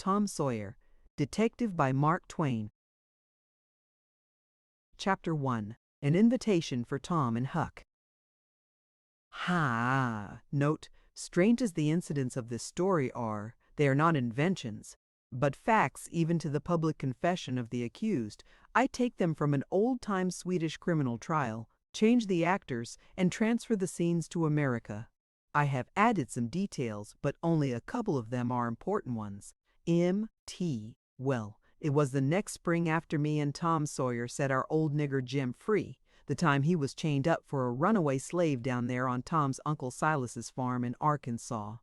Tom Sawyer Detective by Mark Twain. Chapter 1. An Invitation for Tom and Huck. Note, strange as the incidents of this story are, they are not inventions, but facts even to the public confession of the accused. I take them from an old-time Swedish criminal trial, change the actors, and transfer the scenes to America. I have added some details, but only a couple of them are important ones. M.T. Well, it was the next spring after me and Tom Sawyer set our old nigger Jim free, the time he was chained up for a runaway slave down there on Tom's Uncle Silas's farm in Arkansas.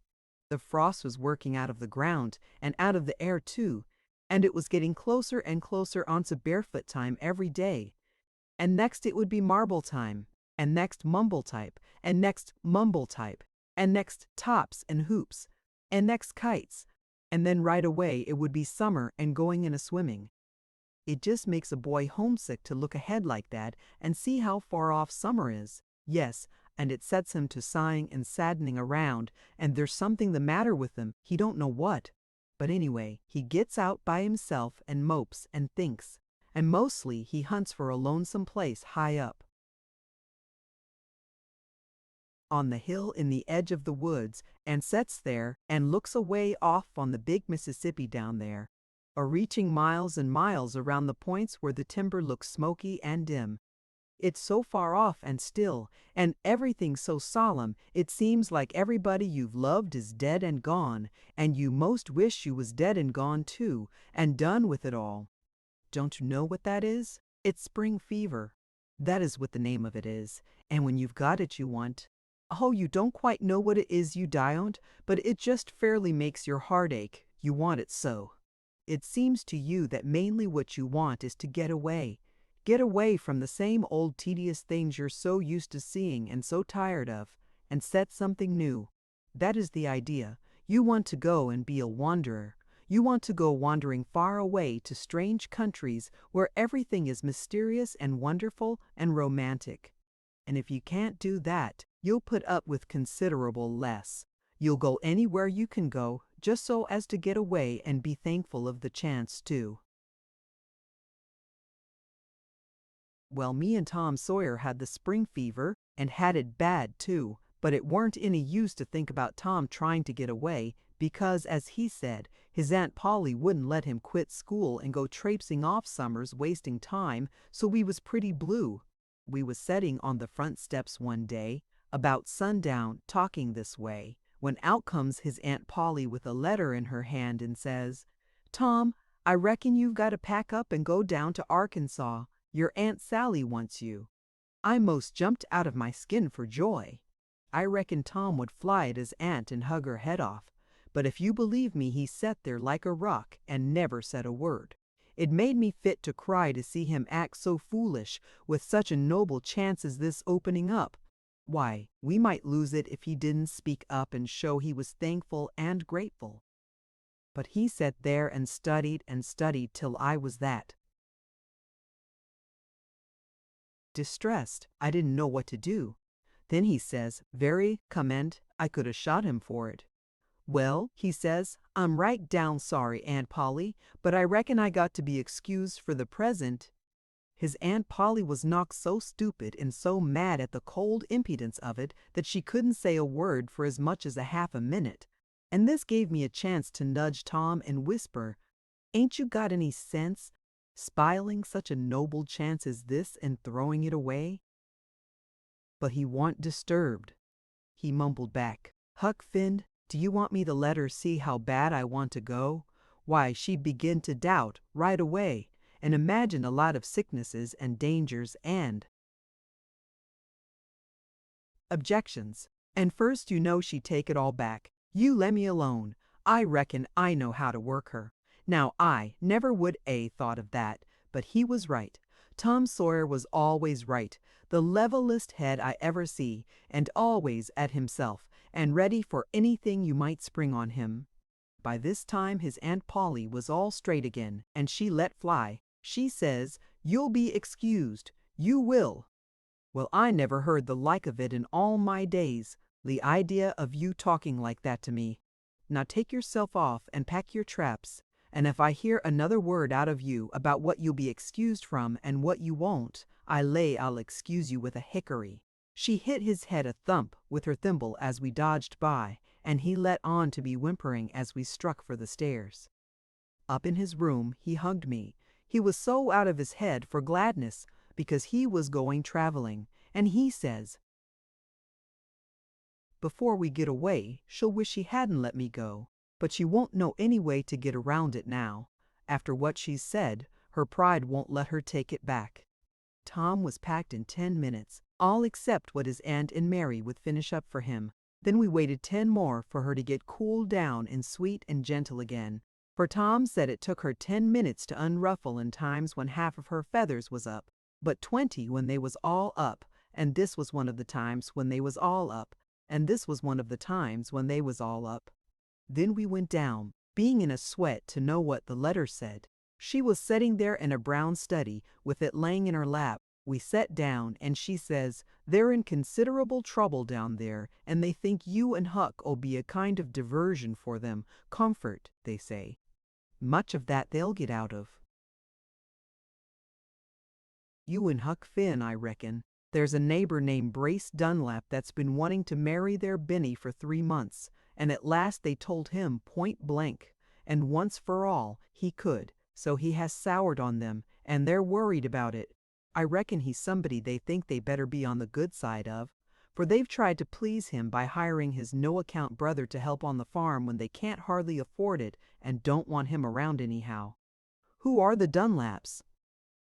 The frost was working out of the ground and out of the air too, and it was getting closer and closer onto barefoot time every day. And next it would be marble time, and next mumble type, and next mumble type, and next tops and hoops, and next kites, and then right away it would be summer and going in a swimming. It just makes a boy homesick to look ahead like that and see how far off summer is. Yes, and it sets him to sighing and saddening around, and there's something the matter with him, he don't know what. But anyway, he gets out by himself and mopes and thinks, and mostly he hunts for a lonesome place high up on the hill in the edge of the woods, and sits there and looks away off on the big Mississippi down there, or reaching miles and miles around the points where the timber looks smoky and dim. It's so far off and still, and everything so solemn, it seems like everybody you've loved is dead and gone, and you most wish you was dead and gone too, and done with it all. Don't you know what that is? It's spring fever. That is what the name of it is, and when you've got it you want. Oh, you don't quite know what it is you don't, but it just fairly makes your heart ache. You want it so. It seems to you that mainly what you want is to get away. Get away from the same old tedious things you're so used to seeing and so tired of, and set something new. That is the idea. You want to go and be a wanderer. You want to go wandering far away to strange countries where everything is mysterious and wonderful and romantic. And if you can't do that, you'll put up with considerable less. You'll go anywhere you can go, just so as to get away and be thankful of the chance too. Well, me and Tom Sawyer had the spring fever, and had it bad too, but it weren't any use to think about Tom trying to get away, because, as he said, his Aunt Polly wouldn't let him quit school and go traipsing off summers wasting time, so we was pretty blue. We was setting on the front steps one day, about sundown, talking this way, when out comes his Aunt Polly with a letter in her hand and says, "Tom, I reckon you've got to pack up and go down to Arkansas. Your Aunt Sally wants you." I most jumped out of my skin for joy. I reckon Tom would fly at his aunt and hug her head off, but if you believe me, he sat there like a rock and never said a word. It made me fit to cry to see him act so foolish with such a noble chance as this opening up. Why, we might lose it if he didn't speak up and show he was thankful and grateful. But he sat there and studied till I was that distressed. I didn't know what to do. Then he says, very comment, I could have shot him for it. "Well," he says, "I'm right down sorry, Aunt Polly, but I reckon I got to be excused for the present." His Aunt Polly was knocked so stupid and so mad at the cold impudence of it that she couldn't say a word for as much as a half a minute. And this gave me a chance to nudge Tom and whisper, "Ain't you got any sense, spiling such a noble chance as this and throwing it away?" But he wa'n't disturbed. He mumbled back, "Huck Finn, do you want me to let her see how bad I want to go? Why, she'd begin to doubt right away, and imagine a lot of sicknesses and dangers and objections. And first you know she'd take it all back. You lemme alone. I reckon I know how to work her." Now I never would thought of that, but he was right. Tom Sawyer was always right, the levelest head I ever see, and always at himself, and ready for anything you might spring on him. By this time his Aunt Polly was all straight again, and she let fly. She says, "You'll be excused. You will." Well, I never heard the like of it in all my days. The idea of you talking like that to me. Now take yourself off and pack your traps. and if I hear another word out of you about what you'll be excused from and what you won't, I lay I'll excuse you with a hickory." She hit his head a thump with her thimble as we dodged by, and he let on to be whimpering as we struck for the stairs. Up in his room, he hugged me. He was so out of his head for gladness because he was going traveling, and he says, "Before we get away, she'll wish she hadn't let me go, but she won't know any way to get around it now. After what she's said, her pride won't let her take it back." Tom was packed in 10 minutes, all except what his aunt and Mary would finish up for him. Then we waited 10 more for her to get cooled down and sweet and gentle again, for Tom said it took her 10 minutes to unruffle in times when half of her feathers was up, but 20 when they was all up, and this was one of the times when they was all up, and this was one of the times when they was all up. Then we went down, being in a sweat to know what the letter said. She was sitting there in a brown study, with it laying in her lap. We sat down, and she says, "They're in considerable trouble down there, and they think you and Huck'll be a kind of diversion for them, comfort, they say. Much of that they'll get out of. You and Huck Finn, I reckon. There's a neighbor named Brace Dunlap that's been wanting to marry their Benny for 3 months, and at last they told him point blank, and once for all, he could, so he has soured on them, and they're worried about it. I reckon he's somebody they think they better be on the good side of, for they've tried to please him by hiring his no-account brother to help on the farm when they can't hardly afford it and don't want him around anyhow." "Who are the Dunlaps?"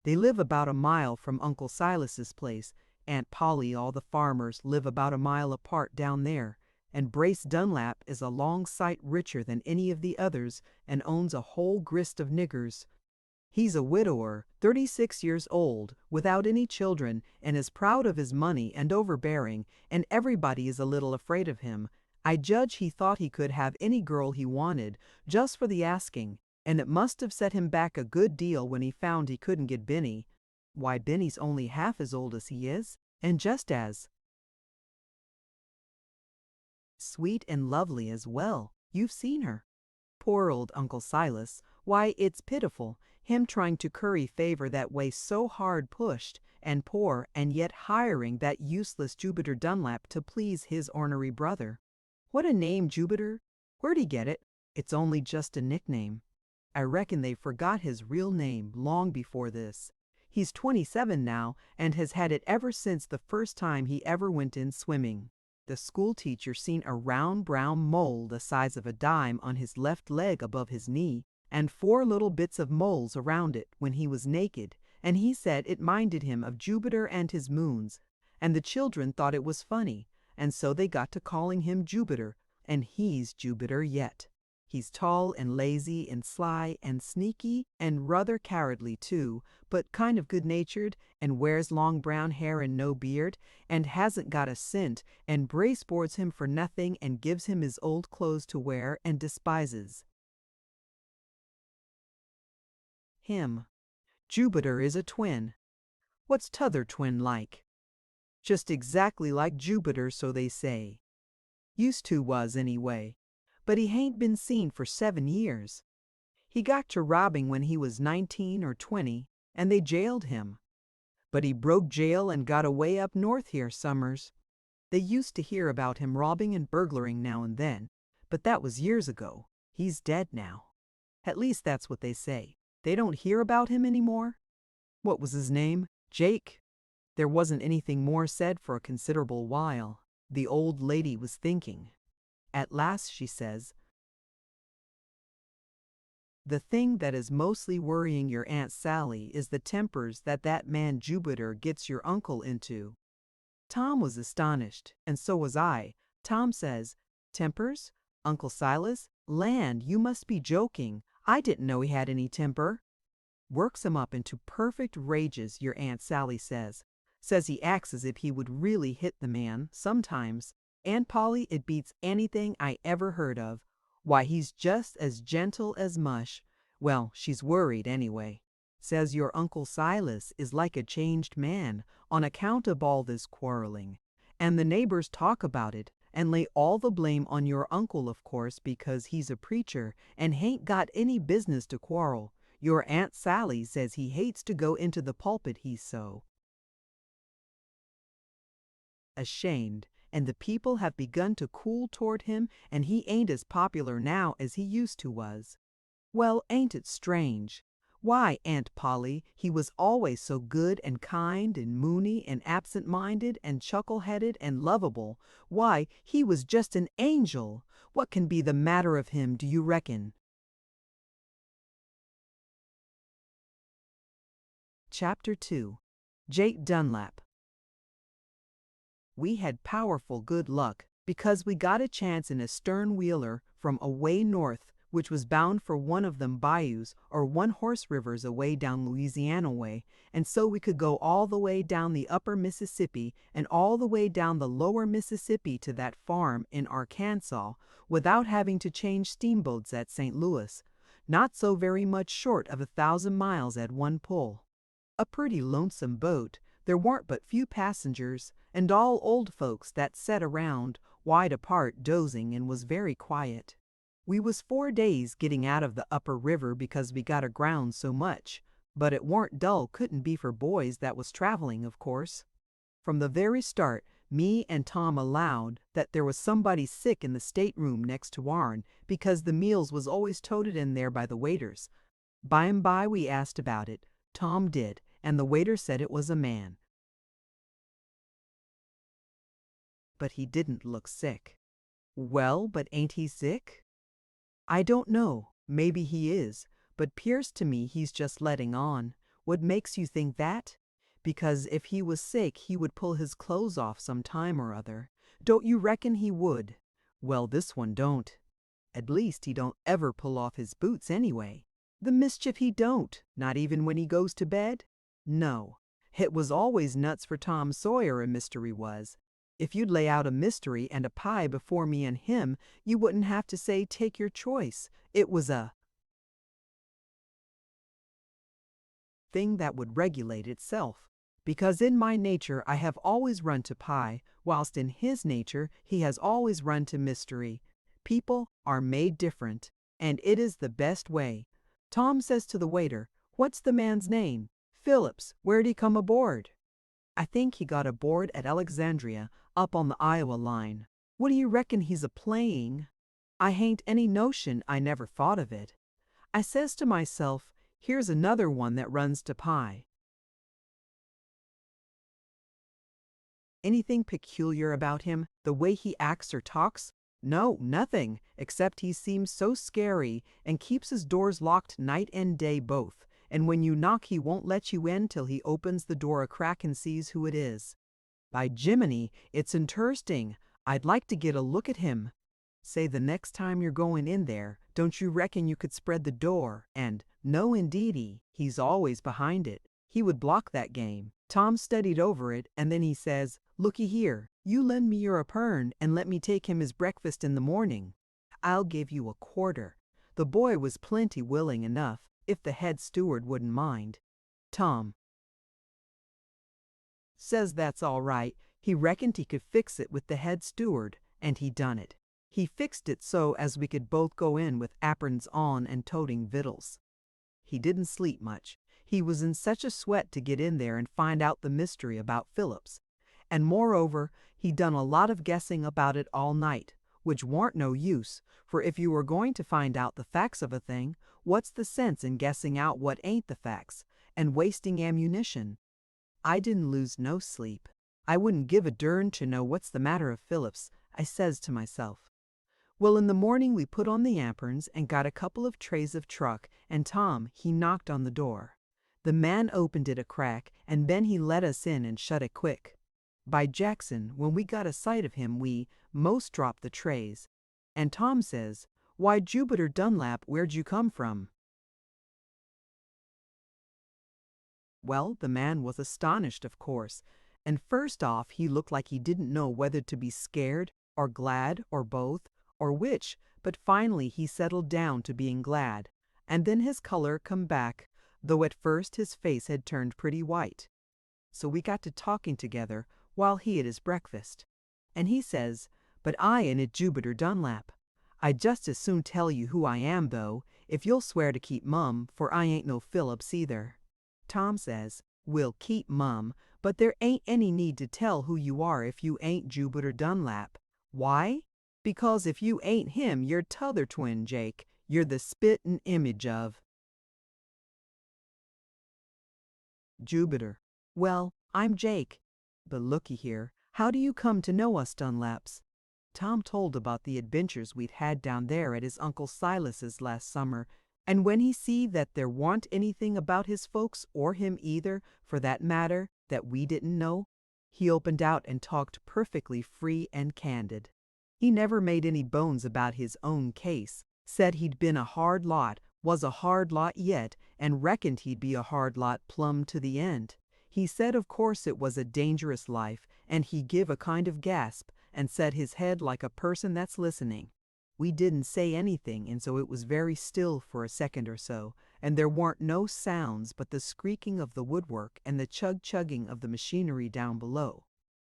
"They live about a mile from Uncle Silas's place. Aunt Polly, all the farmers, live about a mile apart down there, and Brace Dunlap is a long sight richer than any of the others and owns a whole grist of niggers. He's a widower, 36 years old, without any children, and is proud of his money and overbearing, and everybody is a little afraid of him. I judge he thought he could have any girl he wanted, just for the asking, and it must have set him back a good deal when he found he couldn't get Benny. Why, Benny's only half as old as he is, and just as sweet and lovely as well. You've seen her. Poor old Uncle Silas. Why, it's pitiful, him trying to curry favor that way, so hard pushed and poor, and yet hiring that useless Jubiter Dunlap to please his ornery brother. What a name, Jubiter! Where'd he get it? It's only just a nickname. I reckon they forgot his real name long before this. He's 27 now, and has had it ever since the first time he ever went in swimming. The schoolteacher seen a round brown mole the size of a dime on his left leg above his knee, and 4 little bits of moles around it when he was naked, and he said it minded him of Jupiter and his moons, and the children thought it was funny, and so they got to calling him Jupiter, and he's Jupiter yet. He's tall and lazy and sly and sneaky and rather cowardly too, but kind of good-natured, and wears long brown hair and no beard, and hasn't got a cent, and Brace boards him for nothing and gives him his old clothes to wear and despises him. Jupiter is a twin. What's t'other twin like? Just exactly like Jupiter, so they say. Used to was, anyway. But he hain't been seen for 7 years. He got to robbing when he was 19 or 20, and they jailed him. But he broke jail and got away up north here summers. They used to hear about him robbing and burglaring now and then, but that was years ago. He's dead now. At least that's what they say. They don't hear about him anymore. What was his name? Jake? There wasn't anything more said for a considerable while. The old lady was thinking. At last she says, "The thing that is mostly worrying your Aunt Sally is the tempers that man Jupiter gets your uncle into." Tom was astonished, and so was I. Tom says, "Tempers? Uncle Silas? Land, you must be joking. I didn't know he had any temper." "Works him up into perfect rages," your Aunt Sally says. Says he acts as if he would really hit the man, sometimes. Aunt Polly, it beats anything I ever heard of. Why, he's just as gentle as mush. Well, she's worried anyway. Says your Uncle Silas is like a changed man on account of all this quarreling. And the neighbors talk about it, and lay all the blame on your uncle, of course, because he's a preacher and hain't got any business to quarrel. Your Aunt Sally says he hates to go into the pulpit, he's so ashamed, and the people have begun to cool toward him, and he ain't as popular now as he used to was. Well, ain't it strange? Why, Aunt Polly, he was always so good and kind and moony and absent-minded and chuckle-headed and lovable. Why, he was just an angel. What can be the matter of him, do you reckon? Chapter 2. Jake Dunlap. We had powerful good luck because we got a chance in a stern wheeler from away north, which was bound for one of them bayous or one-horse rivers away down Louisiana way, and so we could go all the way down the upper Mississippi and all the way down the lower Mississippi to that farm in Arkansas without having to change steamboats at St. Louis, not so very much short of 1,000 miles at one pull. A pretty lonesome boat. There weren't but few passengers, and all old folks that sat around, wide apart, dozing, and was very quiet. We was 4 days getting out of the upper river because we got aground so much, but it warn't dull couldn't be for boys that was traveling, of course. From the very start, me and Tom allowed that there was somebody sick in the stateroom next to ourn because the meals was always toted in there by the waiters. By and by we asked about it. Tom did, and the waiter said it was a man. But he didn't look sick. Well, but ain't he sick? I don't know. Maybe he is, but 'pears to me he's just letting on. What makes you think that? Because if he was sick he would pull his clothes off some time or other. Don't you reckon he would? Well, this one don't. At least he don't ever pull off his boots anyway. The mischief he don't, not even when he goes to bed? No. It was always nuts for Tom Sawyer, a mystery was. If you'd lay out a mystery and a pie before me and him, you wouldn't have to say take your choice. It was a thing that would regulate itself. Because in my nature I have always run to pie, whilst in his nature he has always run to mystery. People are made different, and it is the best way. Tom says to the waiter, "What's the man's name?" "Phillips. Where'd he come aboard?" "I think he got aboard at Alexandria, up on the Iowa line." "What do you reckon he's a-playing?" "I hain't any notion. I never thought of it." I says to myself, here's another one that runs to pie. Anything peculiar about him, the way he acts or talks? No, nothing, except he seems so scary and keeps his doors locked night and day both, and when you knock he won't let you in till he opens the door a crack and sees who it is. By Jiminy, it's interesting. I'd like to get a look at him. Say the next time you're going in there, don't you reckon you could spread the door, and, no indeedy, he's always behind it. He would block that game. Tom studied over it, and then he says, "Looky here, you lend me your apern and let me take him his breakfast in the morning. I'll give you a quarter." The boy was plenty willing enough, if the head steward wouldn't mind. Tom says that's all right. He reckoned he could fix it with the head steward, and he done it. He fixed it so as we could both go in with aprons on and toting victuals. He didn't sleep much. He was in such a sweat to get in there and find out the mystery about Phillips. And moreover, he done a lot of guessing about it all night, which warn't no use, for if you were going to find out the facts of a thing, what's the sense in guessing out what ain't the facts, and wasting ammunition? I didn't lose no sleep. I wouldn't give a dern to know what's the matter of Phillips, I says to myself. Well, in the morning we put on the aprons and got a couple of trays of truck, and Tom, he knocked on the door. The man opened it a crack, and then he let us in and shut it quick. By Jackson, when we got a sight of him, we most dropped the trays. And Tom says, "Why, Jupiter Dunlap, where'd you come from?" Well, the man was astonished, of course, and first off he looked like he didn't know whether to be scared, or glad, or both, or which, but finally he settled down to being glad, and then his color come back, though at first his face had turned pretty white. So we got to talking together while he ate his breakfast, and he says, But I ain't it Jupiter Dunlap. I'd just as soon tell you who I am, though, if you'll swear to keep mum, for I ain't no Phillips either. Tom says, we'll keep mum, but there ain't any need to tell who you are if you ain't Jupiter Dunlap. Why? Because if you ain't him, you're t'other twin, Jake. You're the spittin' image of Jupiter. Well, I'm Jake. But looky here, how do you come to know us Dunlaps? Tom told about the adventures we'd had down there at his Uncle Silas's last summer, and when he see that there warn't anything about his folks or him either, for that matter, that we didn't know, he opened out and talked perfectly free and candid. He never made any bones about his own case, said he'd been a hard lot, was a hard lot yet, and reckoned he'd be a hard lot plumb to the end. He said of course it was a dangerous life, and he give a kind of gasp, and set his head like a person that's listening. We didn't say anything, and so it was very still for a second or so, and there weren't no sounds but the squeaking of the woodwork and the chug-chugging of the machinery down below.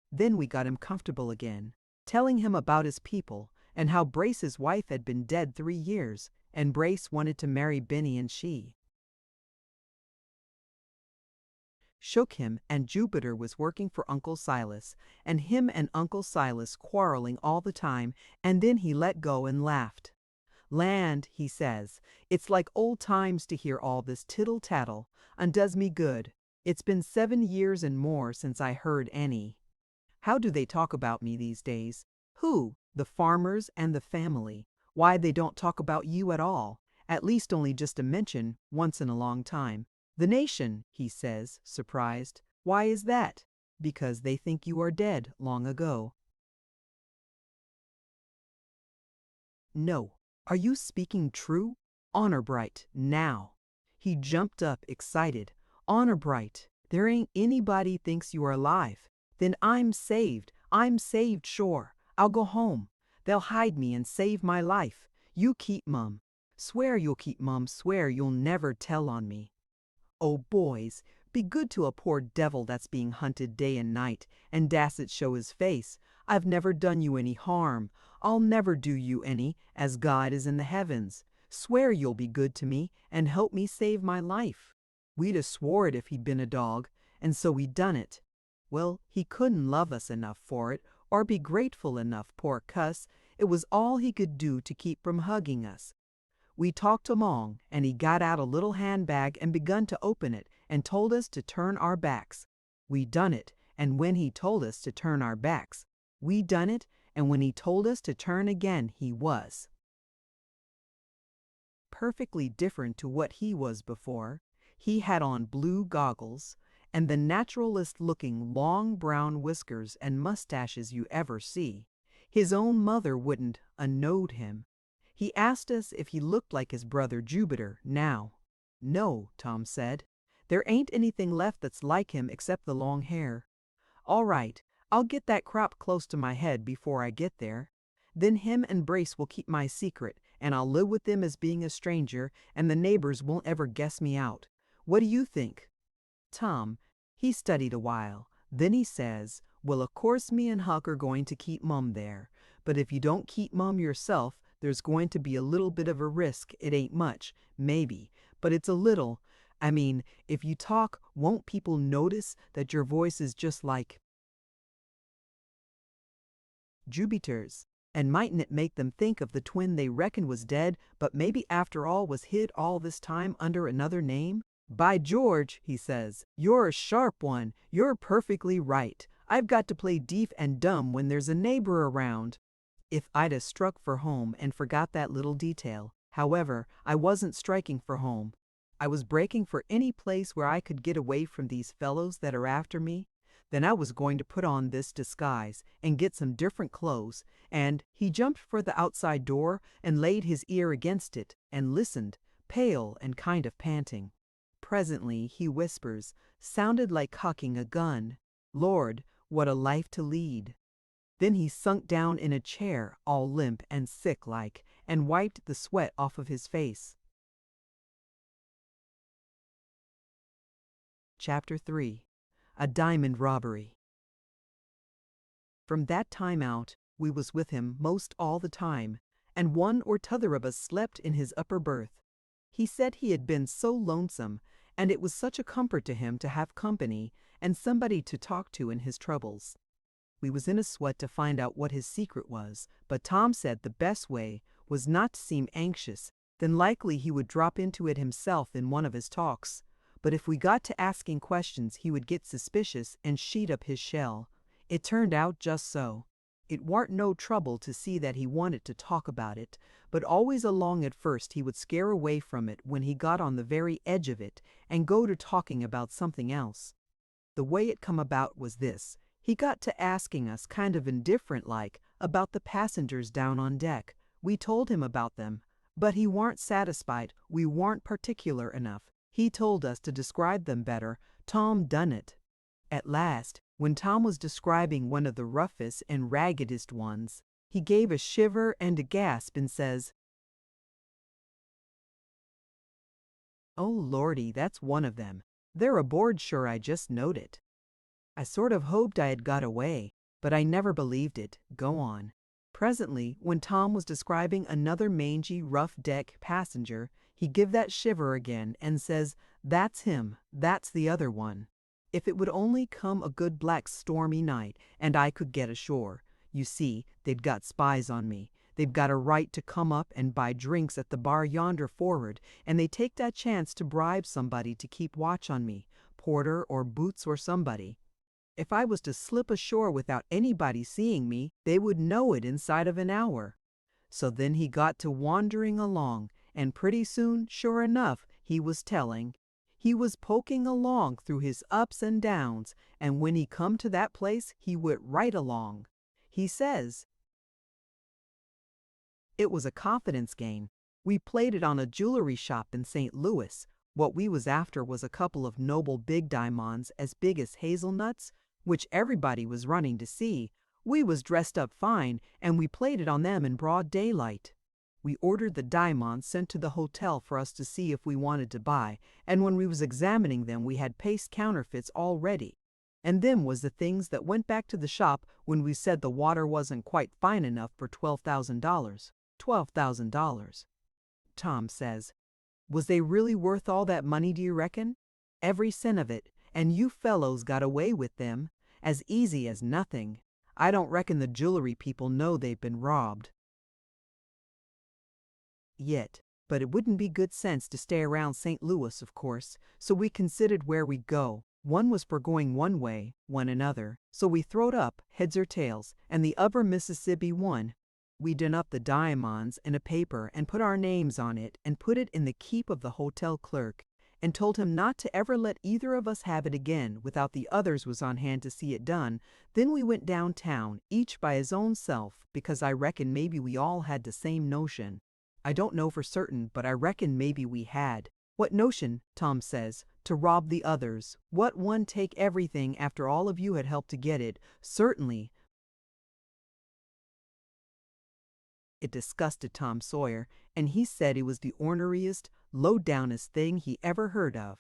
Then we got him comfortable again, telling him about his people, and how Brace's wife had been dead 3 years, and Brace wanted to marry Benny and she shook him, and Jupiter was working for Uncle Silas, and him and Uncle Silas quarreling all the time, and then he let go and laughed. Land, he says, it's like old times to hear all this tittle-tattle, and does me good. It's been 7 years and more since I heard any. How do they talk about me these days? Who? The farmers and the family. Why, they don't talk about you at all, at least only just a mention once in a long time. The nation, he says, surprised. Why is that? Because they think you are dead long ago. No. Are you speaking true? Honor bright, now. He jumped up, excited. Honor bright, there ain't anybody thinks you are alive. Then I'm saved sure. I'll go home. They'll hide me and save my life. You keep mum. Swear you'll keep mum, swear you'll never tell on me. Oh, boys, be good to a poor devil that's being hunted day and night, and dasn't show his face. I've never done you any harm. I'll never do you any, as God is in the heavens. Swear you'll be good to me, and help me save my life. We'd a swore it if he'd been a dog, and so we done it. Well, he couldn't love us enough for it, or be grateful enough, poor cuss. It was all he could do to keep from hugging us. We talked along, and he got out a little handbag and begun to open it, and told us to turn our backs. We done it, and when he told us to turn our backs, we done it, and when he told us to turn again, he was perfectly different to what he was before. He had on blue goggles, and the naturalist-looking long brown whiskers and mustaches you ever see. His own mother wouldn't a-knowed him. He asked us if he looked like his brother Jupiter now. No, Tom said. There ain't anything left that's like him except the long hair. All right, I'll get that crop close to my head before I get there. Then him and Brace will keep my secret, and I'll live with them as being a stranger, and the neighbors won't ever guess me out. What do you think? Tom, he studied a while. Then he says, well, of course me and Huck are going to keep Mum there. But if you don't keep Mum yourself, there's going to be a little bit of a risk. It ain't much, maybe, but it's a little. I mean, if you talk, won't people notice that your voice is just like Jupiter's? And mightn't it make them think of the twin they reckoned was dead, but maybe after all was hid all this time under another name? By George, he says, you're a sharp one. You're perfectly right. I've got to play deaf and dumb when there's a neighbor around. If I'd a struck for home and forgot that little detail. However, I wasn't striking for home. I was breaking for any place where I could get away from these fellows that are after me. Then I was going to put on this disguise and get some different clothes, and he jumped for the outside door and laid his ear against it and listened, pale and kind of panting. Presently he whispers, sounded like cocking a gun. Lord, what a life to lead. Then he sunk down in a chair, all limp and sick-like, and wiped the sweat off of his face. Chapter 3. A Diamond Robbery. From that time out, We was with him most all the time, and one or t'other of us slept in his upper berth. He said he had been so lonesome, and it was such a comfort to him to have company and somebody to talk to in his troubles. We was in a sweat to find out what his secret was, but Tom said the best way was not to seem anxious, then likely he would drop into it himself in one of his talks. But if we got to asking questions, he would get suspicious and sheet up his shell. It turned out just so. It warn't no trouble to see that he wanted to talk about it, but always along at first he would scare away from it when he got on the very edge of it and go to talking about something else. The way it come about was this. He got to asking us kind of indifferent like about the passengers down on deck. We told him about them, but he warn't satisfied. We warn't particular enough. He told us to describe them better. Tom done it. At last, when Tom was describing one of the roughest and raggedest ones, he gave a shiver and a gasp and says, "Oh Lordy, that's one of them. They're aboard sure, I just knowed it." I sort of hoped I had got away, but I never believed it. Go on. Presently, when Tom was describing another mangy, rough deck passenger, he give that shiver again and says, "That's him, that's the other one." If it would only come a good black stormy night, and I could get ashore. You see, they'd got spies on me. They've got a right to come up and buy drinks at the bar yonder forward, and they take that chance to bribe somebody to keep watch on me, Porter or Boots or somebody. If I was to slip ashore without anybody seeing me, they would know it inside of an hour. So then he got to wandering along, and pretty soon, sure enough, he was telling. He was poking along through his ups and downs, and when he come to that place, he went right along. He says, it was a confidence game. We played it on a jewelry shop in St. Louis. What we was after was a couple of noble big diamonds as big as hazelnuts, which everybody was running to see. We was dressed up fine, and we played it on them in broad daylight. We ordered the diamonds sent to the hotel for us to see if we wanted to buy, and when we was examining them we had paste counterfeits all ready. And them was the things that went back to the shop when we said the water wasn't quite fine enough for $12,000. $12,000. Tom says, "Was they really worth all that money, do you reckon?" "Every cent of it, and you fellows got away with them. As easy as nothing. I don't reckon the jewelry people know they've been robbed yet, but it wouldn't be good sense to stay around St. Louis, of course, so we considered where we'd go. One was for going one way, one another, so we throwed up, heads or tails, and the upper Mississippi won. We done up the diamonds in a paper and put our names on it and put it in the keep of the hotel clerk, and told him not to ever let either of us have it again without the others was on hand to see it done. Then we went downtown, each by his own self, because I reckon maybe we all had the same notion. I don't know for certain, but I reckon maybe we had. What notion, Tom says, to rob the others. What one take everything after all of you had helped to get it. Certainly. It disgusted Tom Sawyer, and he said it was the orneriest, low-downest thing he ever heard of.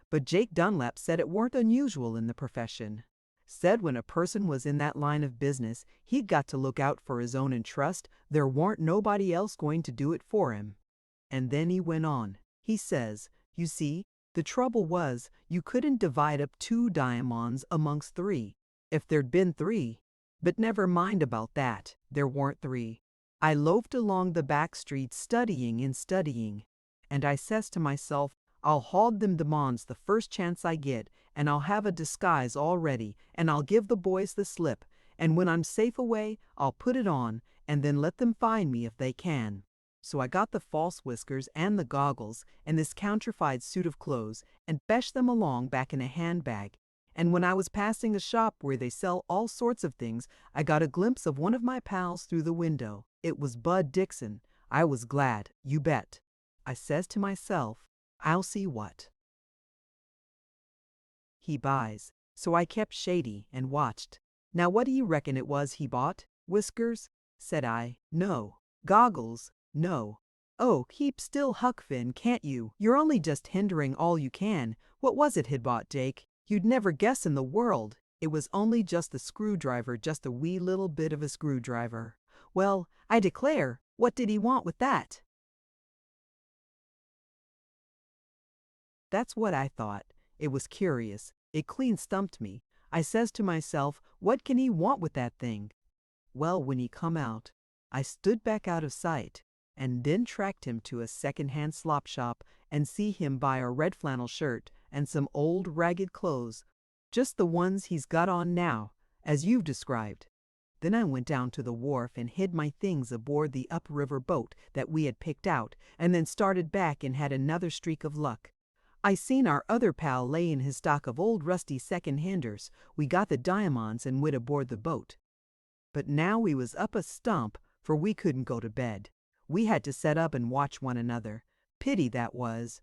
But Jake Dunlap said it weren't unusual in the profession. Said when a person was in that line of business, he'd got to look out for his own interest. There weren't nobody else going to do it for him. And then he went on. He says, you see, the trouble was you couldn't divide up 2 diamonds amongst 3. If there'd been 3. But never mind about that. There weren't 3. I loafed along the back streets studying and studying, and I says to myself, I'll haud them diamonds the first chance I get, and I'll have a disguise all ready, and I'll give the boys the slip, and when I'm safe away, I'll put it on, and then let them find me if they can. So I got the false whiskers and the goggles and this countrified suit of clothes and fetched them along back in a handbag. And when I was passing a shop where they sell all sorts of things, I got a glimpse of one of my pals through the window. It was Bud Dixon. I was glad, you bet. I says to myself, I'll see what he buys. So I kept shady and watched. Now what do you reckon it was he bought? Whiskers? Said I. No. Goggles? No. Oh, keep still, Huck Finn, can't you? You're only just hindering all you can. What was it he'd bought, Jake? You'd never guess in the world. It was only just the screwdriver, just a wee little bit of a screwdriver. Well, I declare, what did he want with that? That's what I thought. It was curious. It clean stumped me. I says to myself, what can he want with that thing? Well, when he come out, I stood back out of sight, and then tracked him to a second-hand slop shop and see him buy a red flannel shirt and some old ragged clothes, just the ones he's got on now, as you've described. Then I went down to the wharf and hid my things aboard the upriver boat that we had picked out, and then started back and had another streak of luck. I seen our other pal layin' his stock of old rusty second-handers. We got the diamonds and went aboard the boat. But now we was up a stump, for we couldn't go to bed. We had to set up and watch one another. Pity that was.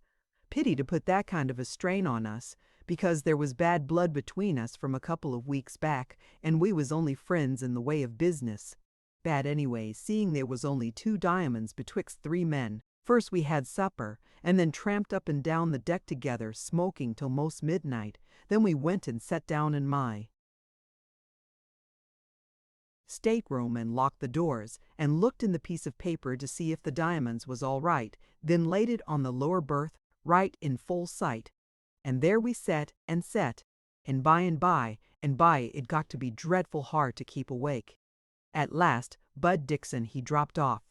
Pity to put that kind of a strain on us, because there was bad blood between us from a couple of weeks back, and we was only friends in the way of business. Bad anyway, seeing there was only 2 diamonds betwixt 3 men. First we had supper, and then tramped up and down the deck together, smoking till most midnight. Then we went and sat down in my stateroom and locked the doors, and looked in the piece of paper to see if the diamonds was all right, then laid it on the lower berth, right in full sight. And there we set, and by it got to be dreadful hard to keep awake. At last, Bud Dixon he dropped off.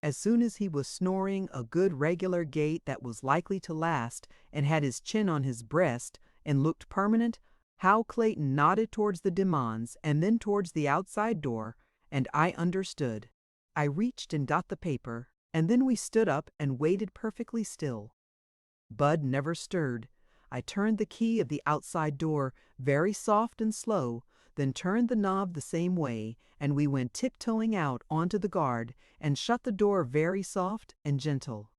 As soon as he was snoring a good regular gait that was likely to last, and had his chin on his breast, and looked permanent, Hal Clayton nodded towards the dimans and then towards the outside door, and I understood. I reached and got the paper, and then we stood up and waited perfectly still. Bud never stirred. I turned the key of the outside door very soft and slow, then turned the knob the same way, and we went tiptoeing out onto the guard and shut the door very soft and gentle.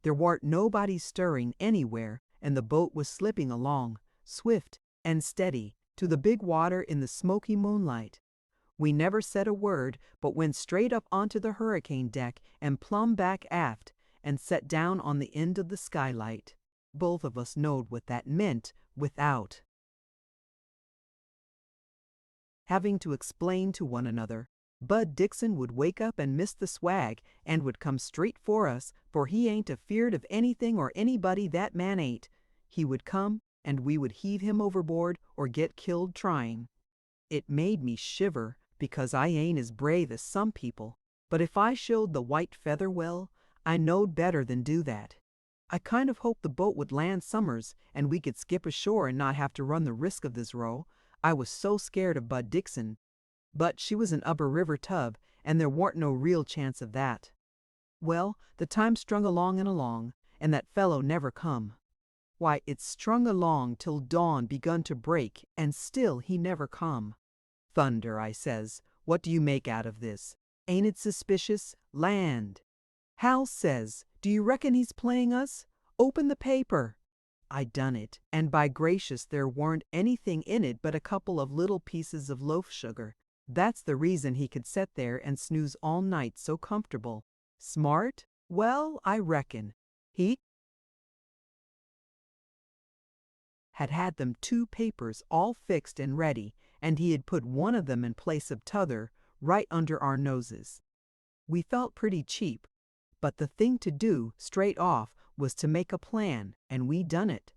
There warn't nobody stirring anywhere, and the boat was slipping along, swift and steady, to the big water in the smoky moonlight. We never said a word, but went straight up onto the hurricane deck and plumb back aft, and set down on the end of the skylight. Both of us knowed what that meant without having to explain to one another. Bud Dixon would wake up and miss the swag, and would come straight for us, for he ain't afeard of anything or anybody, that man ain't. He would come, and we would heave him overboard or get killed trying. It made me shiver, because I ain't as brave as some people, but if I showed the white feather well, I knowed better than do that. I kind of hoped the boat would land summers, and we could skip ashore and not have to run the risk of this row. I was so scared of Bud Dixon. But she was an upper river tub, and there warn't no real chance of that. Well, the time strung along, and that fellow never come. Why, it strung along till dawn begun to break, and still he never come. Thunder, I says, what do you make out of this? Ain't it suspicious? Land. Hal says, do you reckon he's playing us? Open the paper. I done it, and by gracious there warn't anything in it but a couple of little pieces of loaf sugar. That's the reason he could sit there and snooze all night so comfortable. Smart? Well, I reckon. He had them 2 papers all fixed and ready, and he had put one of them in place of t'other, right under our noses. We felt pretty cheap, but the thing to do, straight off, was to make a plan, and we done it.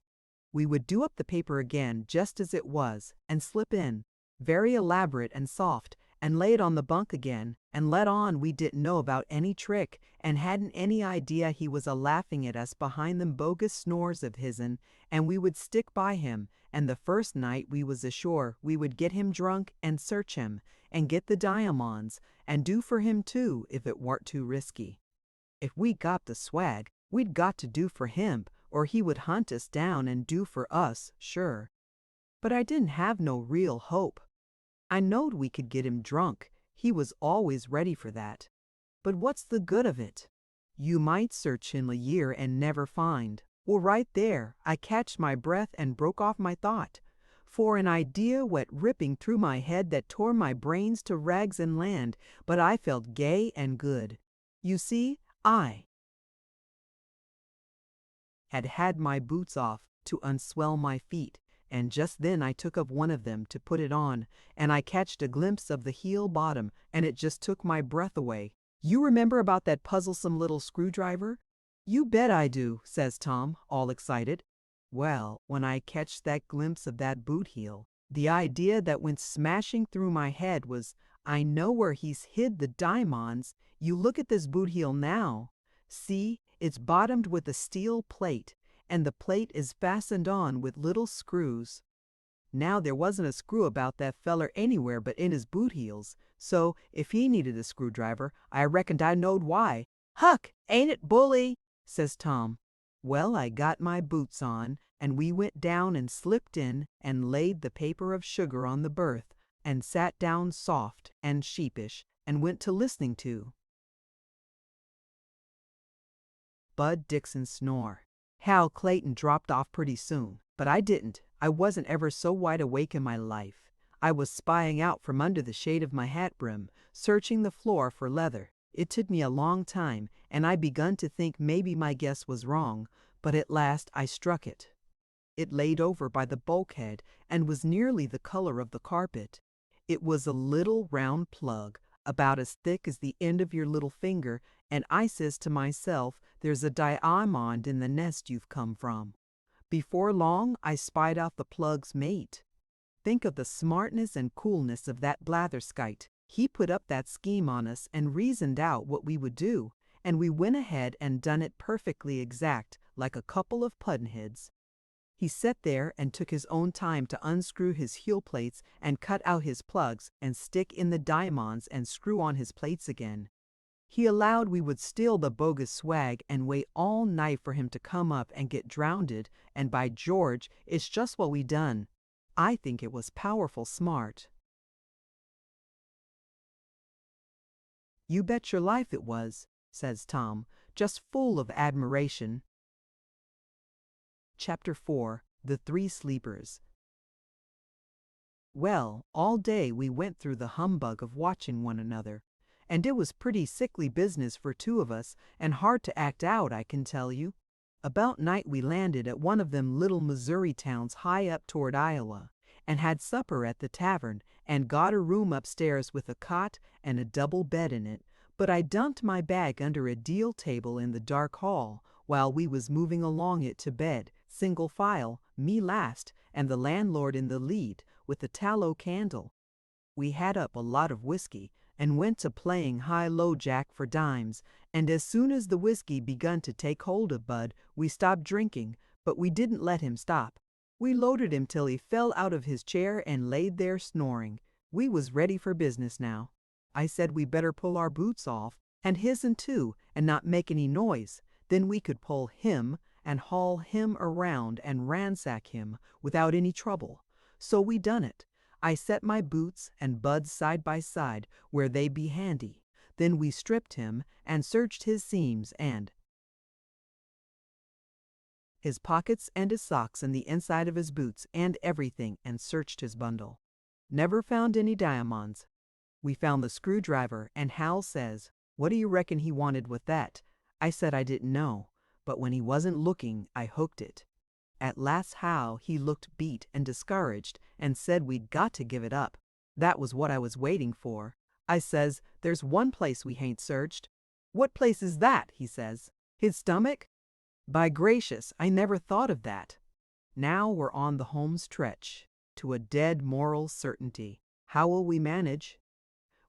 We would do up the paper again just as it was, and slip in, very elaborate and soft, and lay it on the bunk again, and let on we didn't know about any trick, and hadn't any idea he was a-laughing at us behind them bogus snores of his'n, and we would stick by him, and the first night we was ashore we would get him drunk and search him, and get the diamonds, and do for him too if it warn't too risky. If we got the swag, we'd got to do for him, or he would hunt us down and do for us, sure. But I didn't have no real hope. I knowed we could get him drunk. He was always ready for that. But what's the good of it? You might search him a year and never find. Well, right there, I catched my breath and broke off my thought. For an idea went ripping through my head that tore my brains to rags and land, but I felt gay and good. You see, I had my boots off to unswell my feet, and just then I took up one of them to put it on, and I catched a glimpse of the heel bottom, and it just took my breath away. You remember about that puzzlesome little screwdriver? You bet I do, says Tom, all excited. Well, when I catched that glimpse of that boot heel, the idea that went smashing through my head was, I know where he's hid the diamonds. You look at this boot heel now. See, it's bottomed with a steel plate, and the plate is fastened on with little screws. Now there wasn't a screw about that feller anywhere but in his boot heels, so if he needed a screwdriver, I reckoned I knowed why. Huck, ain't it bully? Says Tom. Well, I got my boots on, and we went down and slipped in and laid the paper of sugar on the berth, and sat down soft and sheepish, and went to listening to Bud Dixon snore. Hal Clayton dropped off pretty soon, but I didn't. I wasn't ever so wide awake in my life. I was spying out from under the shade of my hat brim, searching the floor for leather. It took me a long time, and I begun to think maybe my guess was wrong, but at last I struck it. It laid over by the bulkhead and was nearly the color of the carpet. It was a little round plug, about as thick as the end of your little finger, and I says to myself, there's a diamond in the nest you've come from. Before long, I spied out the plug's mate. Think of the smartness and coolness of that blatherskite. He put up that scheme on us and reasoned out what we would do, and we went ahead and done it perfectly exact, like a couple of pudd'nheads. He sat there and took his own time to unscrew his heel plates and cut out his plugs and stick in the diamonds and screw on his plates again. He allowed we would steal the bogus swag and wait all night for him to come up and get drownded, and by George, it's just what we done. I think it was powerful smart. You bet your life it was, says Tom, just full of admiration. Chapter 4. The Three Sleepers. Well, all day we went through the humbug of watching one another, and it was pretty sickly business for two of us, and hard to act out, I can tell you. About night we landed at one of them little Missouri towns high up toward Iowa, and had supper at the tavern, and got a room upstairs with a cot and a double bed in it, but I dumped my bag under a deal table in the dark hall, while we was moving along it to bed, single file, me last, and the landlord in the lead, with a tallow candle. We had up a lot of whiskey, and went to playing high-low jack for dimes, and as soon as the whiskey begun to take hold of Bud, we stopped drinking, but we didn't let him stop. We loaded him till he fell out of his chair and laid there snoring. We was ready for business now. I said we better pull our boots off, and his'n too, and not make any noise. Then we could pull him and haul him around and ransack him without any trouble. So we done it. I set my boots and Bud's side by side where they be handy. Then we stripped him and searched his seams and his pockets and his socks and the inside of his boots and everything, and searched his bundle. Never found any diamonds. We found the screwdriver, and Hal says, "What do you reckon he wanted with that?" I said I didn't know, but when he wasn't looking, I hooked it. At last Hal, he looked beat and discouraged, and said we'd got to give it up. That was what I was waiting for. I says, "There's one place we hain't searched." "What place is that?" he says. "His stomach?" By gracious, I never thought of that. Now we're on the home stretch, to a dead moral certainty. How will we manage?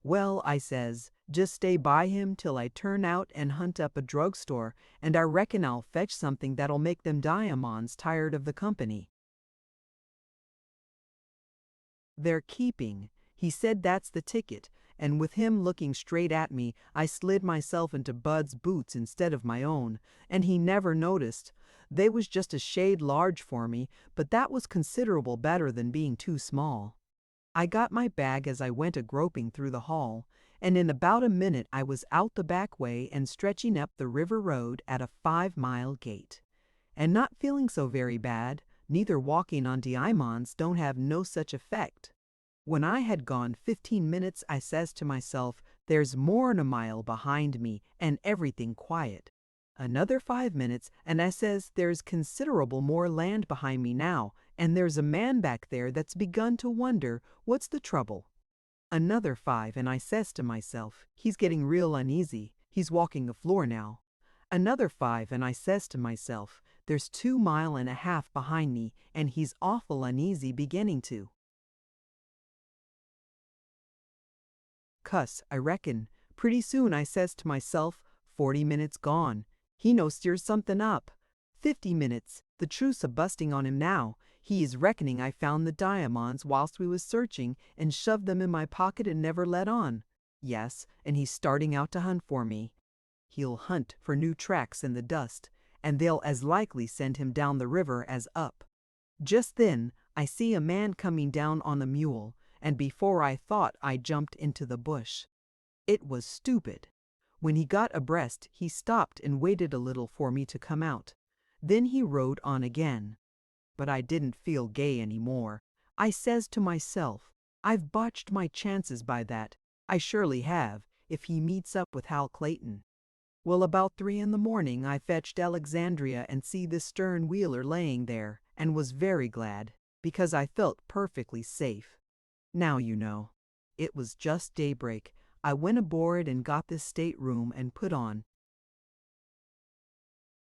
Well, I says, just stay by him till I turn out and hunt up a drugstore, and I reckon I'll fetch something that'll make them diamonds tired of the company they're keeping. He said that's the ticket, and with him looking straight at me, I slid myself into Bud's boots instead of my own, and he never noticed. They was just a shade large for me, but that was considerable better than being too small. I got my bag as I went a-groping through the hall, and in about a minute I was out the back way and stretching up the river road at a 5-mile gait. And not feeling so very bad, neither walking on diamonds don't have no such effect. When I had gone 15 minutes, I says to myself, there's more'n a mile behind me, and everything quiet. Another 5 minutes, and I says there's considerable more land behind me now, and there's a man back there that's begun to wonder what's the trouble. Another 5, and I says to myself, he's getting real uneasy. He's walking the floor now. Another 5, and I says to myself, there's 2.5 miles behind me, and he's awful uneasy beginning to. Cuss, I reckon. Pretty soon I says to myself, 40 minutes gone. He no steers something up. 50 minutes. The truth's a busting on him now. He is reckoning I found the diamonds whilst we was searching and shoved them in my pocket and never let on. Yes, and he's starting out to hunt for me. He'll hunt for new tracks in the dust, and they'll as likely send him down the river as up. Just then, I see a man coming down on a mule, and before I thought I jumped into the bush. It was stupid. When he got abreast, he stopped and waited a little for me to come out. Then he rode on again. But I didn't feel gay anymore. I says to myself, I've botched my chances by that. I surely have, if he meets up with Hal Clayton. Well, about 3 in the morning I fetched Alexandria and see this stern wheeler laying there, and was very glad, because I felt perfectly safe. Now you know. It was just daybreak. I went aboard and got this stateroom and put on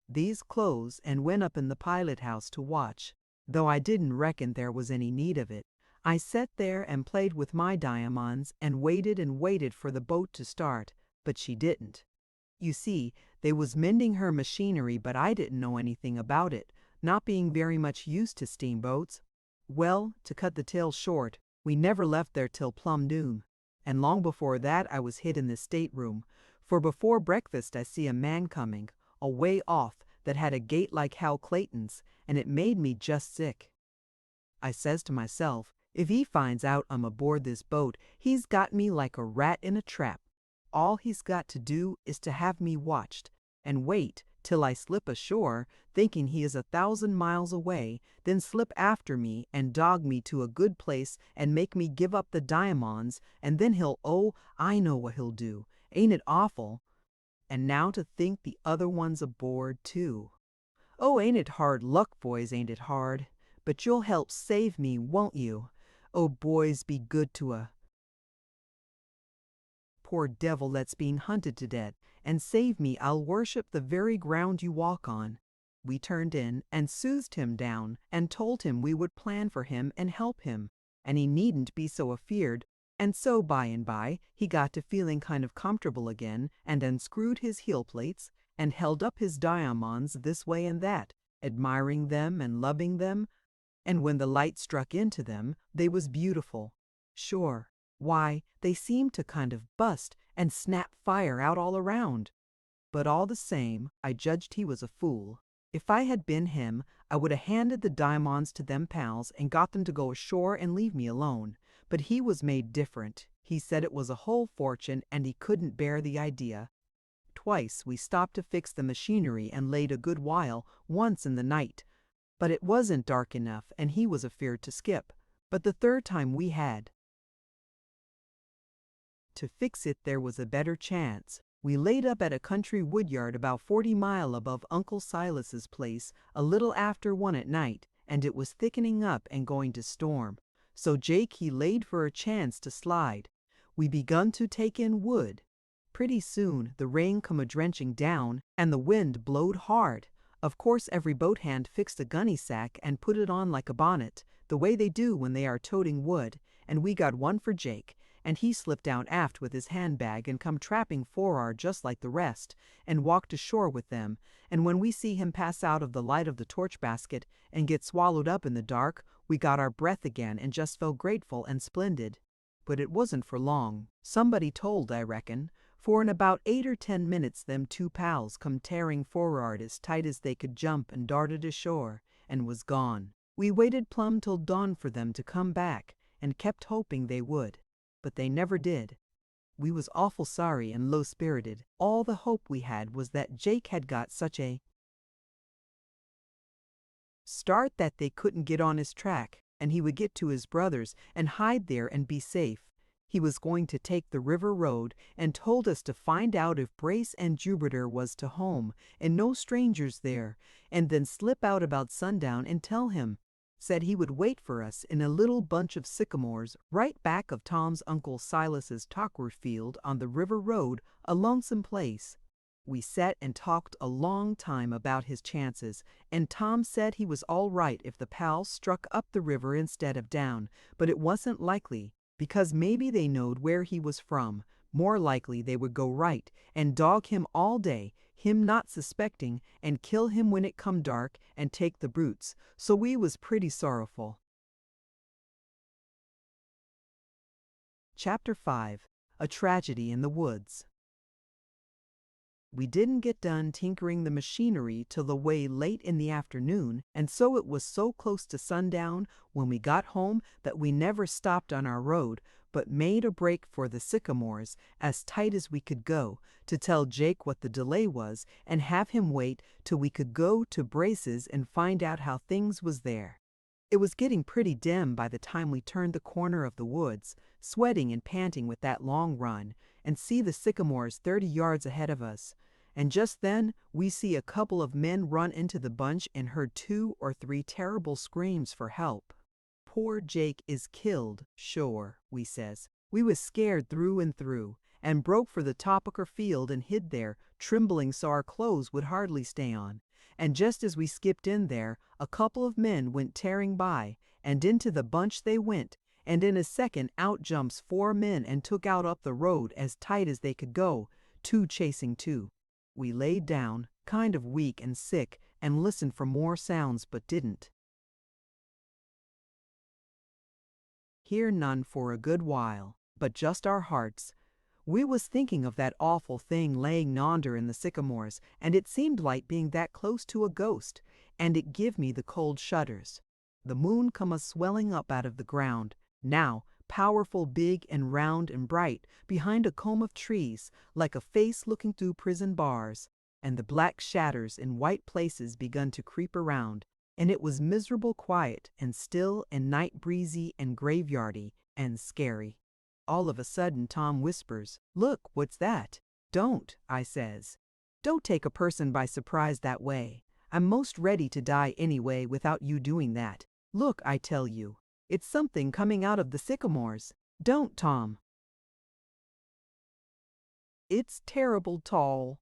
these clothes and went up in the pilot house to watch, though I didn't reckon there was any need of it. I sat there and played with my diamonds and waited for the boat to start, but she didn't. You see, they was mending her machinery, but I didn't know anything about it, not being very much used to steamboats. Well, to cut the tale short, we never left there till plumb noon, and long before that I was hid in the stateroom, for before breakfast I see a man coming, a way off, that had a gait like Hal Clayton's, and it made me just sick. I says to myself, if he finds out I'm aboard this boat, he's got me like a rat in a trap. All he's got to do is to have me watched, and wait till I slip ashore, thinking he is 1,000 miles away, then slip after me and dog me to a good place and make me give up the diamonds, and then I know what he'll do. Ain't it awful? And now to think the other one's aboard, too. Oh, ain't it hard luck, boys, ain't it hard? But you'll help save me, won't you? Oh, boys, be good to a poor devil that's being hunted to death, and save me. I'll worship the very ground you walk on. We turned in and soothed him down and told him we would plan for him and help him, and he needn't be so afeard. And so by and by he got to feeling kind of comfortable again, and unscrewed his heel plates and held up his diamonds this way and that, admiring them and loving them, and when the light struck into them, they was beautiful. Sure, why, they seemed to kind of bust and snap fire out all around. But all the same, I judged he was a fool. If I had been him, I would have handed the diamonds to them pals and got them to go ashore and leave me alone. But he was made different. He said it was a whole fortune and he couldn't bear the idea. Twice we stopped to fix the machinery and laid a good while, once in the night. But it wasn't dark enough and he was afeard to skip. But the third time we had to fix it, there was a better chance. We laid up at a country woodyard about 40 mile above Uncle Silas's place a little after 1 at night, and it was thickening up and going to storm. So Jake he laid for a chance to slide. We begun to take in wood. Pretty soon the rain come a drenching down, and the wind blowed hard. Of course every boat hand fixed a gunny sack and put it on like a bonnet, the way they do when they are toting wood, and we got one for Jake, and he slipped down aft with his handbag and come trapping for'ard just like the rest, and walked ashore with them, and when we see him pass out of the light of the torch basket and get swallowed up in the dark, we got our breath again and just felt grateful and splendid. But it wasn't for long. Somebody told, I reckon, for in about 8 or 10 minutes them 2 pals come tearing for'ard as tight as they could jump and darted ashore, and was gone. We waited plumb till dawn for them to come back, and kept hoping they would. But they never did. We was awful sorry and low-spirited. All the hope we had was that Jake had got such a start that they couldn't get on his track, and he would get to his brother's and hide there and be safe. He was going to take the river road and told us to find out if Brace and Jupiter was to home and no strangers there, and then slip out about sundown and tell him. said he would wait for us in a little bunch of sycamores right back of Tom's Uncle Silas's taquar field on the river road, a lonesome place. We sat and talked a long time about his chances, and Tom said he was all right if the pals struck up the river instead of down, but it wasn't likely, because maybe they knowed where he was from. More likely they would go right and dog him all day, him not suspecting, and kill him when it come dark and take the brutes, so we was pretty sorrowful. Chapter 5. A Tragedy in the Woods. We didn't get done tinkering the machinery till the way late in the afternoon, and so it was so close to sundown when we got home that we never stopped on our road, but made a break for the sycamores as tight as we could go to tell Jake what the delay was and have him wait till we could go to Brace's and find out how things was there. It was getting pretty dim by the time we turned the corner of the woods, sweating and panting with that long run, and see the sycamores 30 yards ahead of us. And just then we see a couple of men run into the bunch and heard 2 or 3 terrible screams for help. "Poor Jake is killed, sure," we says. We was scared through and through, and broke for the topicker field and hid there, trembling so our clothes would hardly stay on. And just as we skipped in there, a couple of men went tearing by, and into the bunch they went, and in a second out jumps 4 men and took out up the road as tight as they could go, 2 chasing 2. We laid down, kind of weak and sick, and listened for more sounds but didn't hear none for a good while, but just our hearts. We was thinking of that awful thing laying yonder in the sycamores, and it seemed like being that close to a ghost, and it give me the cold shudders. The moon come a swelling up out of the ground, now powerful big and round and bright, behind a comb of trees, like a face looking through prison bars, and the black shadows in white places begun to creep around, and it was miserable quiet and still and night breezy and graveyardy and scary. All of a sudden Tom whispers, "Look, what's that?" "Don't," I says. "Don't take a person by surprise that way. I'm most ready to die anyway without you doing that. Look, I tell you. It's something coming out of the sycamores." "Don't, Tom." "It's terrible tall."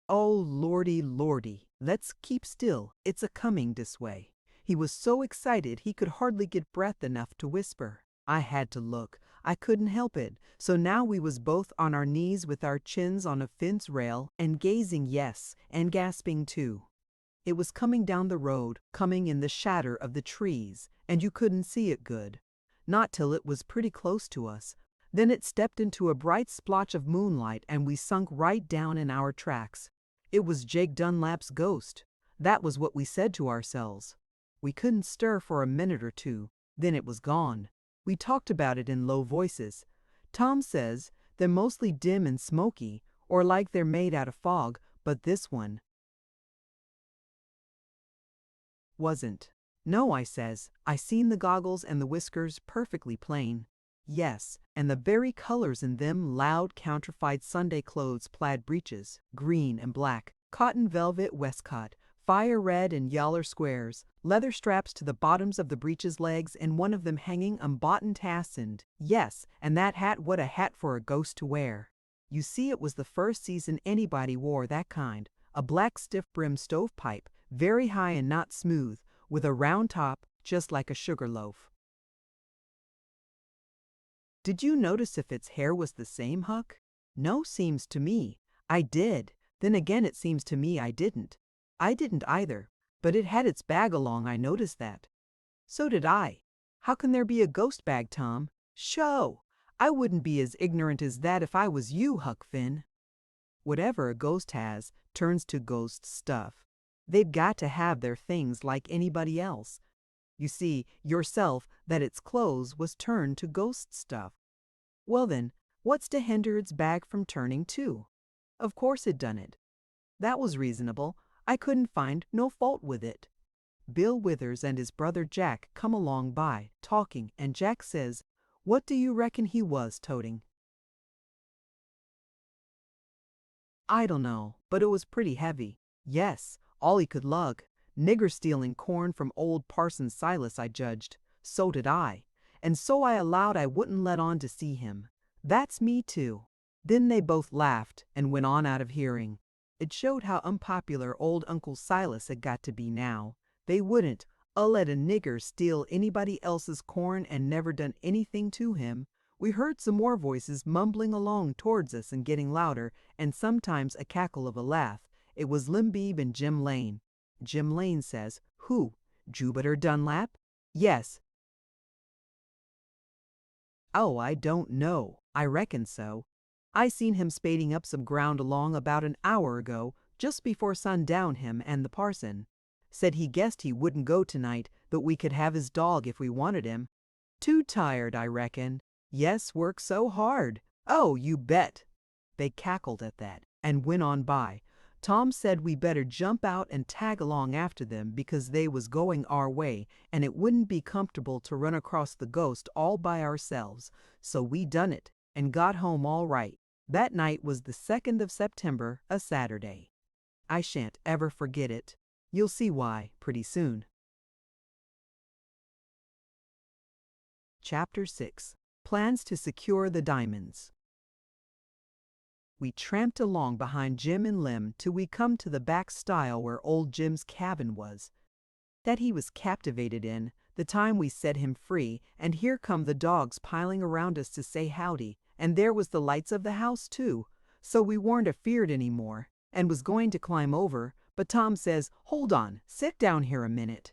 "Oh, lordy, lordy. Let's keep still. It's a coming this way." He was so excited he could hardly get breath enough to whisper. I had to look. I couldn't help it. So now we was both on our knees with our chins on a fence rail and gazing, yes, and gasping too. It was coming down the road, coming in the shadow of the trees, and you couldn't see it good. Not till it was pretty close to us. Then it stepped into a bright splotch of moonlight and we sunk right down in our tracks. It was Jake Dunlap's ghost. That was what we said to ourselves. We couldn't stir for a minute or two. Then it was gone. We talked about it in low voices. Tom says they're mostly dim and smoky, or like they're made out of fog, but this one wasn't. "No," I says. "I seen the goggles and the whiskers perfectly plain." "Yes, and the very colors in them loud countrified Sunday clothes plaid breeches, green and black, cotton velvet waistcoat, fire red and yaller squares, leather straps to the bottoms of the breeches legs and one of them hanging unbuttoned and yes, and that hat, what a hat for a ghost to wear. You see it was the first season anybody wore that kind, a black stiff-brimmed stovepipe, very high and not smooth, with a round top, just like a sugar loaf." "Did you notice if its hair was the same, Huck?" "No, seems to me. I did. Then again it seems to me I didn't." "I didn't either, but it had its bag along, I noticed that." "So did I. How can there be a ghost bag, Tom?" "Sho! I wouldn't be as ignorant as that if I was you, Huck Finn." Whatever a ghost has turns to ghost stuff. They've got to have their things like anybody else. You see, yourself, that its clothes was turned to ghost stuff. Well then, what's to hinder its bag from turning too? Of course it done it. That was reasonable. I couldn't find no fault with it. Bill Withers and his brother Jack come along by, talking, and Jack says, "What do you reckon he was toting?" "I don't know, but it was pretty heavy." "Yes, all he could lug. Nigger stealing corn from old Parson Silas, I judged. So did I. And so I allowed I wouldn't let on to see him. That's me too. Then they both laughed and went on out of hearing. It showed how unpopular old Uncle Silas had got to be now. They wouldn't let a nigger steal anybody else's corn and never done anything to him. We heard some more voices mumbling along towards us and getting louder, and sometimes a cackle of a laugh. It was Limbeeb and Jim Lane. Jim Lane says, "Who? Jupiter Dunlap?" "Yes." "Oh, I don't know. I reckon so. I seen him spading up some ground along about an hour ago, just before sundown, him and the parson. Said he guessed he wouldn't go tonight, but we could have his dog if we wanted him. Too tired, I reckon. Yes, worked so hard. Oh, you bet." They cackled at that and went on by. Tom said we better jump out and tag along after them because they was going our way and it wouldn't be comfortable to run across the ghost all by ourselves. So we done it and got home all right. That night was the 2nd of September, a Saturday. I shan't ever forget it. You'll see why pretty soon. Chapter 6. Plans to secure the diamonds. We tramped along behind Jim and Lim till we come to the back stile where old Jim's cabin was, that he was captivated in, the time we set him free, and here come the dogs piling around us to say howdy, and there was the lights of the house too, so we weren't afeared any more, and was going to climb over, but Tom says, "Hold on, sit down here a minute."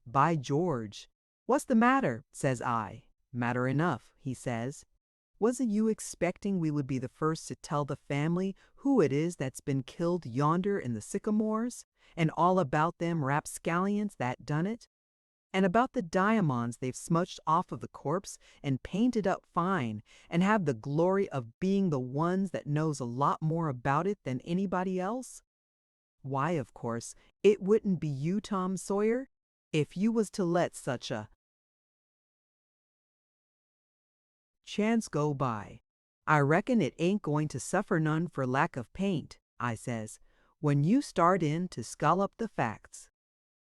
"By George." "What's the matter?" says I. "Matter enough," he says. "Wasn't you expecting we would be the first to tell the family who it is that's been killed yonder in the sycamores, and all about them rapscallions that done it? And about the diamonds they've smudged off of the corpse and painted up fine, and have the glory of being the ones that knows a lot more about it than anybody else? Why, of course, it wouldn't be you, Tom Sawyer, if you was to let such a chance go by. I reckon it ain't going to suffer none for lack of paint," I says, "when you start in to scallop the facts."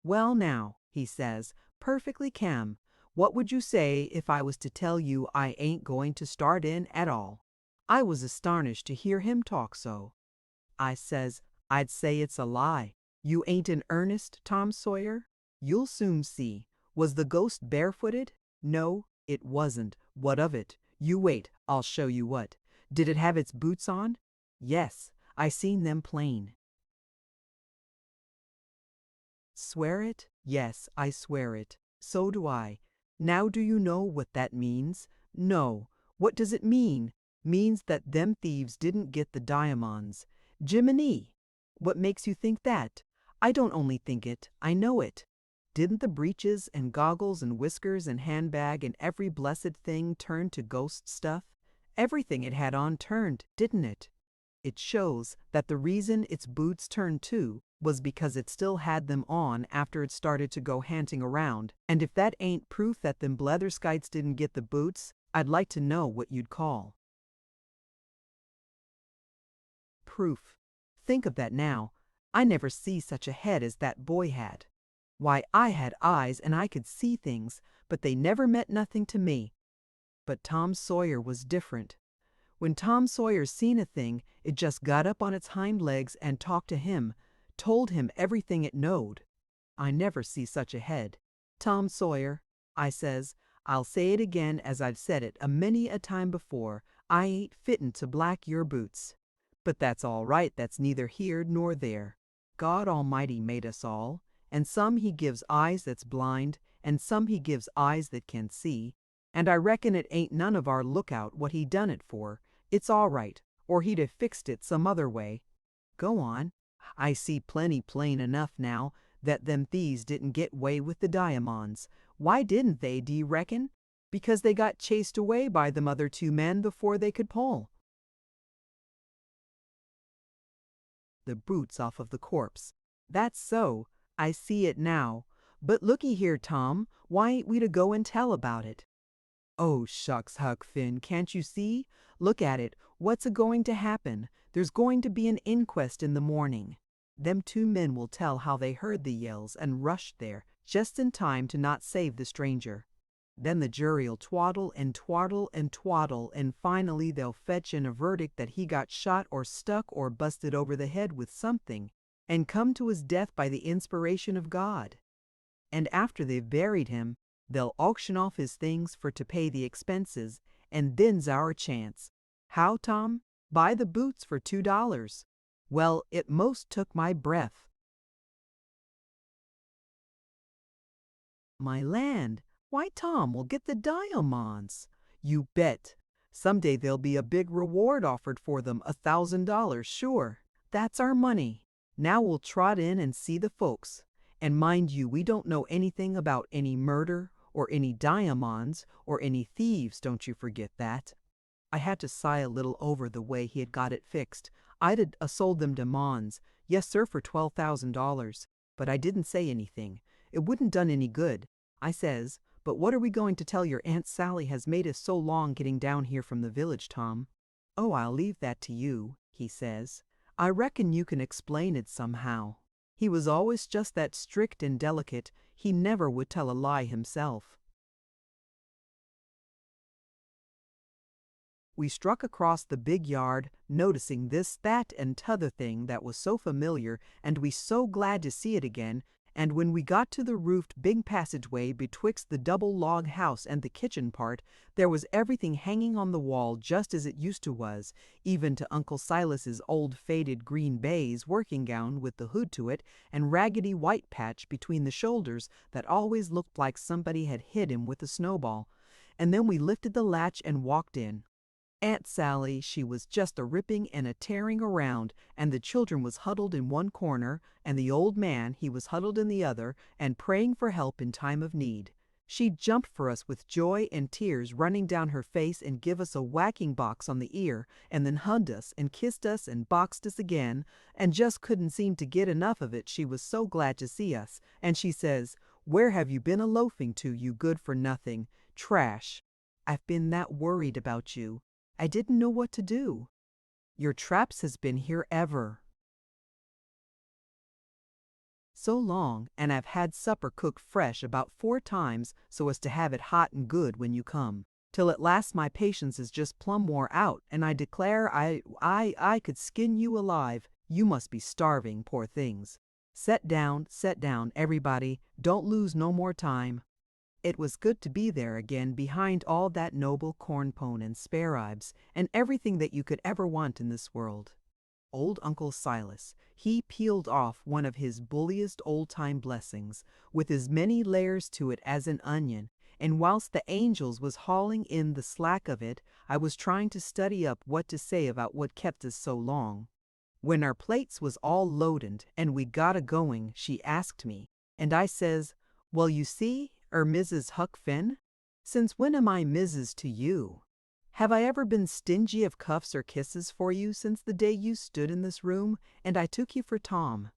"Well now," he says, perfectly calm, "what would you say if I was to tell you I ain't going to start in at all?" I was astonished to hear him talk so. I says, "I'd say it's a lie. You ain't in earnest, Tom Sawyer?" "You'll soon see. Was the ghost barefooted?" "No, it wasn't. What of it? You wait, I'll show you what. Did it have its boots on?" "Yes, I seen them plain." "Swear it?" "Yes, I swear it." "So do I. Now do you know what that means?" "No. What does it mean?" "Means that them thieves didn't get the diamonds." "Jiminy! What makes you think that?" "I don't only think it, I know it. Didn't the breeches and goggles and whiskers and handbag and every blessed thing turn to ghost stuff? Everything it had on turned, didn't it? It shows that the reason its boots turned too was because it still had them on after it started to go hanting around, and if that ain't proof that them bletherskites didn't get the boots, I'd like to know what you'd call proof. Think of that now. I never see such a head as that boy had. Why, I had eyes and I could see things, but they never meant nothing to me. But Tom Sawyer was different. When Tom Sawyer seen a thing, it just got up on its hind legs and talked to him, told him everything it knowed. I never see such a head. "Tom Sawyer," I says, "I'll say it again as I've said it a many a time before, I ain't fittin' to black your boots. But that's all right, that's neither here nor there. God Almighty made us all, and some he gives eyes that's blind, and some he gives eyes that can see, and I reckon it ain't none of our lookout what he done it for. It's all right, or he'd have fixed it some other way." "Go on." "I see plenty plain enough now that them thieves didn't get way with the diamonds. Why didn't they, do you reckon? Because they got chased away by them other two men before they could pull the boots off of the corpse." "That's so. I see it now. But looky here, Tom, why ain't we to go and tell about it?" "Oh, shucks, Huck Finn, can't you see? Look at it. What's a going to happen? There's going to be an inquest in the morning." Them two men will tell how they heard the yells and rushed there, just in time to not save the stranger. Then the jury'll twaddle and twaddle and twaddle, and finally they'll fetch in a verdict that he got shot or stuck or busted over the head with something, and come to his death by the inspiration of God. And after they've buried him, they'll auction off his things for to pay the expenses, and then's our chance. How, Tom? Buy the boots for $2. Well, it most took my breath. My land, why, Tom, we'll get the diamonds. You bet. Someday there'll be a big reward offered for them, $1,000, sure. That's our money. Now we'll trot in and see the folks. And mind you, we don't know anything about any murder or any diamonds or any thieves, don't you forget that. I had to sigh a little over the way he had got it fixed. I'd sold them to Mons, yes sir, for $12,000, but I didn't say anything. It wouldn't done any good. I says, but what are we going to tell your Aunt Sally has made us so long getting down here from the village, Tom? Oh, I'll leave that to you, he says. I reckon you can explain it somehow. He was always just that strict and delicate. He never would tell a lie himself. We struck across the big yard, noticing this, that, and t'other thing that was so familiar, and we so glad to see it again. And when we got to the roofed big passageway betwixt the double log house and the kitchen part, there was everything hanging on the wall just as it used to was, even to Uncle Silas's old faded green baize working gown with the hood to it, and raggedy white patch between the shoulders that always looked like somebody had hit him with a snowball. And then we lifted the latch and walked in. Aunt Sally, she was just a ripping and a tearing around, and the children was huddled in one corner, and the old man, he was huddled in the other, and praying for help in time of need. She jumped for us with joy and tears running down her face and give us a whacking box on the ear, and then hugged us and kissed us and boxed us again, and just couldn't seem to get enough of it, she was so glad to see us. And she says, "Where have you been a-loafing to, you good-for-nothing? Trash. I've been that worried about you. I didn't know what to do. Your traps has been here ever so long, and I've had supper cooked fresh about 4 times so as to have it hot and good when you come, till at last my patience is just plumb wore out, and I declare I could skin you alive. You must be starving, poor things. Set down, everybody. Don't lose no more time." It was good to be there again behind all that noble corn-pone and spare-ribs and everything that you could ever want in this world. Old Uncle Silas, he peeled off one of his bulliest old-time blessings, with as many layers to it as an onion, and whilst the angels was hauling in the slack of it, I was trying to study up what to say about what kept us so long. When our plates was all loaded and we got a-going, she asked me, and I says, "Well, you see, Mrs. Huck Finn? Since when am I Mrs. to you? Have I ever been stingy of cuffs or kisses for you since the day you stood in this room and I took you for Tom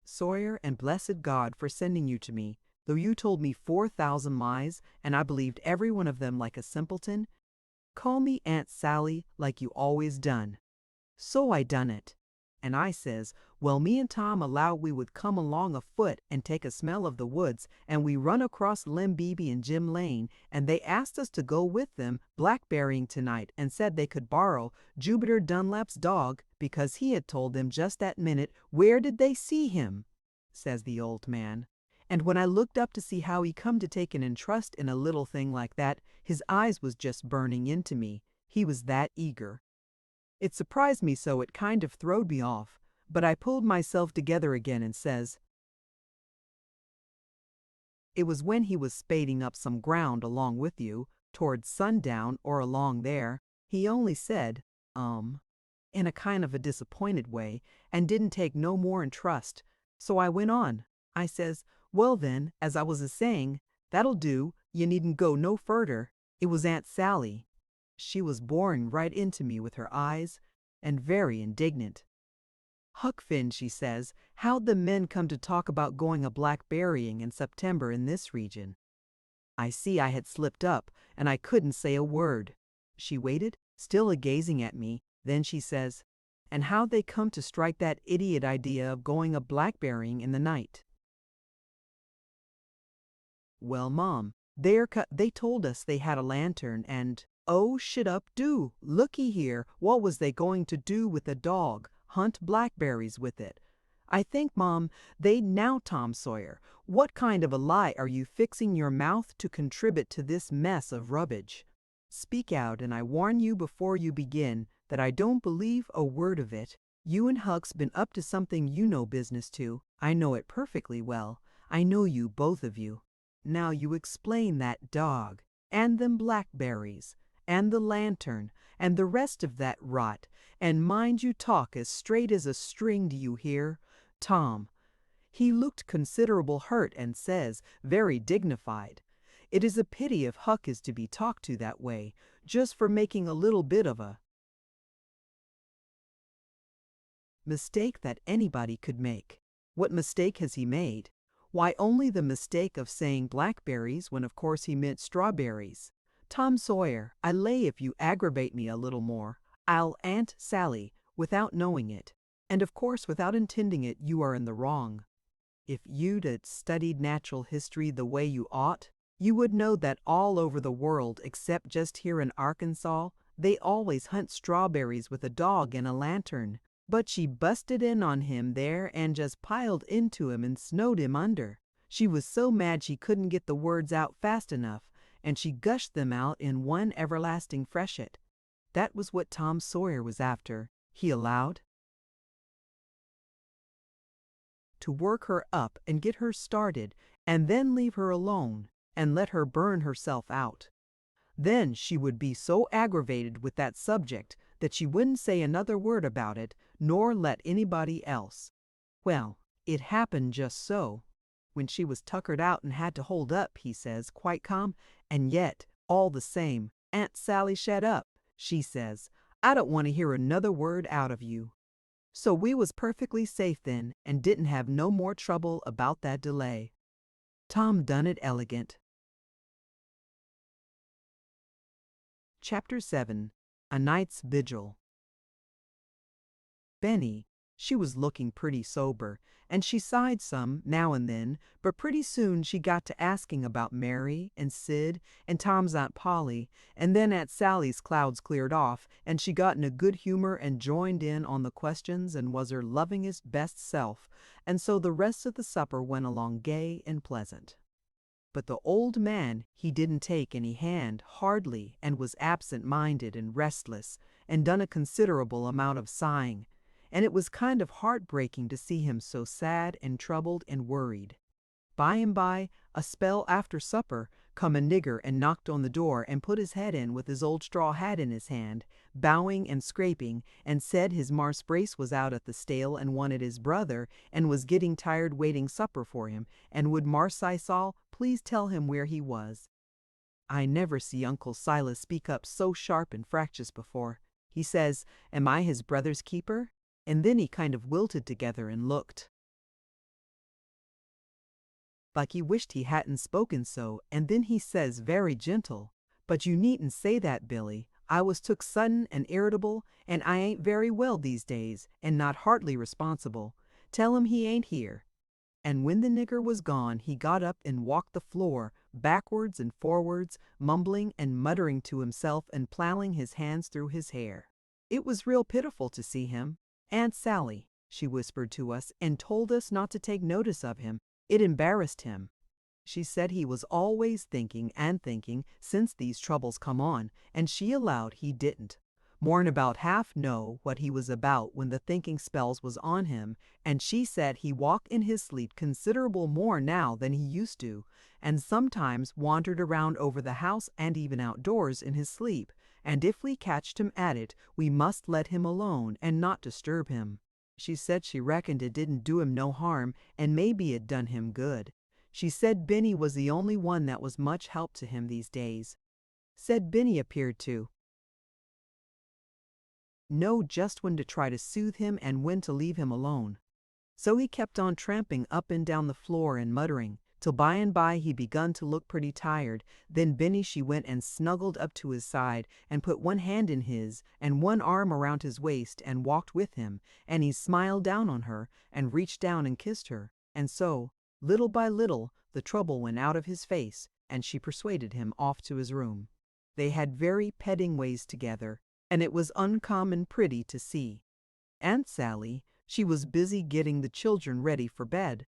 Sawyer, and blessed God for sending you to me, though you told me 4,000 lies, and I believed every one of them like a simpleton? Call me Aunt Sally like you always done." So I done it. And I says, well, me and Tom allowed we would come along afoot and take a smell of the woods, and we run across Lem Beebe and Jim Lane, and they asked us to go with them blackberrying tonight, and said they could borrow Jupiter Dunlap's dog because he had told them just that minute. "Where did they see him?" says the old man. And when I looked up to see how he come to take an interest in a little thing like that, his eyes was just burning into me. He was that eager. It surprised me so it kind of throwed me off, but I pulled myself together again and says, "It was when he was spading up some ground along with you, towards sundown or along there. He only said, in a kind of a disappointed way, and didn't take no more in trust. So I went on. I says, well then, as I was a-saying, that'll do, you needn't go no furder. It was Aunt Sally." She was boring right into me with her eyes, and very indignant. "Huck Finn," she says, "how'd the men come to talk about going a-blackberrying in September in this region?" I see I had slipped up, and I couldn't say a word. She waited, still a-gazing at me, Then she says, "And how'd they come to strike that idiot idea of going a blackberrying in the night?" "Well, Mom, they told us they had a lantern and—" "Oh, shut up, do! Looky here, what was they going to do with a dog? Hunt blackberries with it? I think, Mom, now, Tom Sawyer, what kind of a lie are you fixing your mouth to contribute to this mess of rubbish? Speak out, and I warn you before you begin that I don't believe a word of it. You and Huck's been up to something you know business to. I know it perfectly well. I know you, both of you. Now you explain that dog, and them blackberries, and the lantern, and the rest of that rot, and mind you talk as straight as a string, do you hear? Tom." He looked considerable hurt and says, very dignified, "It is a pity if Huck is to be talked to that way, just for making a little bit of a mistake that anybody could make." "What mistake has he made?" "Why, only the mistake of saying blackberries when of course he meant strawberries. Tom Sawyer, I lay if you aggravate me a little more, I'll Aunt Sally, without knowing it. And of course without intending it you are in the wrong. If you'd studied natural history the way you ought, you would know that all over the world except just here in Arkansas, they always hunt strawberries with a dog and a lantern. But she busted in on him there and just piled into him and snowed him under. She was so mad she couldn't get the words out fast enough, and she gushed them out in one everlasting freshet. That was what Tom Sawyer was after, he allowed. To work her up and get her started, and then leave her alone, and let her burn herself out. Then she would be so aggravated with that subject that she wouldn't say another word about it, nor let anybody else. Well, it happened just so. When she was tuckered out and had to hold up, he says, quite calm, and yet, all the same, "Aunt Sally, shut up," she says. "I don't want to hear another word out of you." So we was perfectly safe then, and didn't have no more trouble about that delay. Tom done it elegant. Chapter 7. A Night's Vigil. Benny, she was looking pretty sober, and she sighed some now and then, but pretty soon she got to asking about Mary and Sid and Tom's Aunt Polly, and then Aunt Sally's clouds cleared off, and she got in a good humor and joined in on the questions and was her lovingest best self, and so the rest of the supper went along gay and pleasant. But the old man, he didn't take any hand, hardly, and was absent-minded and restless, and done a considerable amount of sighing, and it was kind of heartbreaking to see him so sad and troubled and worried. By and by, a spell after supper, come a nigger and knocked on the door and put his head in with his old straw hat in his hand, bowing and scraping, and said his Marse Brace was out at the stale and wanted his brother, and was getting tired waiting supper for him, and would Marse Sisal please tell him where he was. I never see Uncle Silas speak up so sharp and fractious before. He says, "Am I his brother's keeper?" And then he kind of wilted together and looked like he wished he hadn't spoken so, and then he says very gentle, "But you needn't say that, Billy. I was took sudden and irritable, and I ain't very well these days, and not hardly responsible. Tell him he ain't here." And when the nigger was gone, he got up and walked the floor, backwards and forwards, mumbling and muttering to himself and plowing his hands through his hair. It was real pitiful to see him. "Aunt Sally," she whispered to us, and told us not to take notice of him. It embarrassed him. She said he was always thinking and thinking since these troubles come on, and she allowed he didn't. More'n about half know what he was about when the thinking spells was on him, and she said he walked in his sleep considerable more now than he used to, and sometimes wandered around over the house and even outdoors in his sleep, and if we catched him at it, we must let him alone and not disturb him. She said she reckoned it didn't do him no harm, and maybe it done him good. She said Benny was the only one that was much help to him these days. Said Benny appeared to know just when to try to soothe him and when to leave him alone. So he kept on tramping up and down the floor and muttering, till by and by he begun to look pretty tired. Then Benny she went and snuggled up to his side and put one hand in his and one arm around his waist and walked with him, and he smiled down on her and reached down and kissed her, and so, little by little, the trouble went out of his face, and she persuaded him off to his room. They had very petting ways together, and it was uncommon pretty to see. Aunt Sally, she was busy getting the children ready for bed.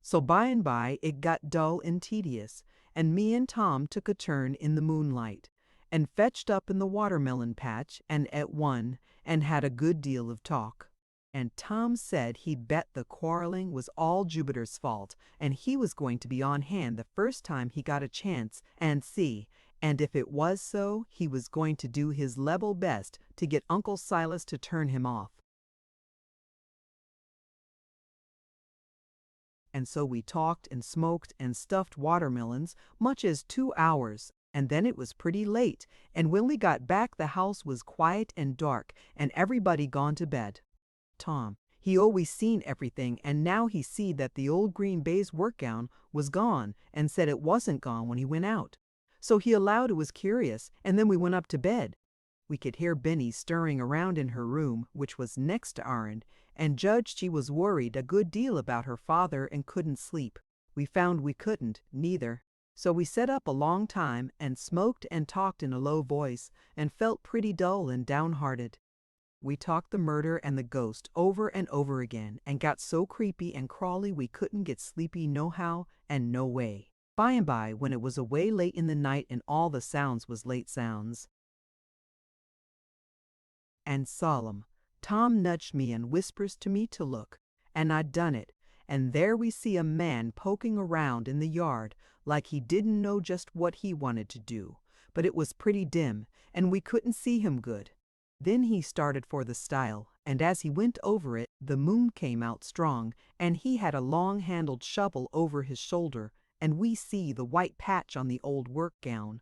So by and by it got dull and tedious, and me and Tom took a turn in the moonlight, and fetched up in the watermelon patch and ate one, and had a good deal of talk. And Tom said he'd bet the quarreling was all Jupiter's fault, and he was going to be on hand the first time he got a chance and see, and if it was so, he was going to do his level best to get Uncle Silas to turn him off. And so we talked and smoked and stuffed watermelons much as 2 hours, and then it was pretty late, and when we got back the house was quiet and dark, and everybody gone to bed. Tom, he always seen everything, and now he see that the old green baize work gown was gone, and said it wasn't gone when he went out. So he allowed it was curious, and then we went up to bed. We could hear Benny stirring around in her room, which was next to our'n, and judged she was worried a good deal about her father and couldn't sleep. We found we couldn't, neither. So we sat up a long time and smoked and talked in a low voice, and felt pretty dull and downhearted. We talked the murder and the ghost over and over again, and got so creepy and crawly we couldn't get sleepy nohow and no way. By and by, when it was away late in the night and all the sounds was late sounds, and solemn, Tom nudged me and whispers to me to look, and I done it, and there we see a man poking around in the yard like he didn't know just what he wanted to do, but it was pretty dim, and we couldn't see him good. Then he started for the stile, and as he went over it, the moon came out strong, and he had a long-handled shovel over his shoulder, and we see the white patch on the old work gown.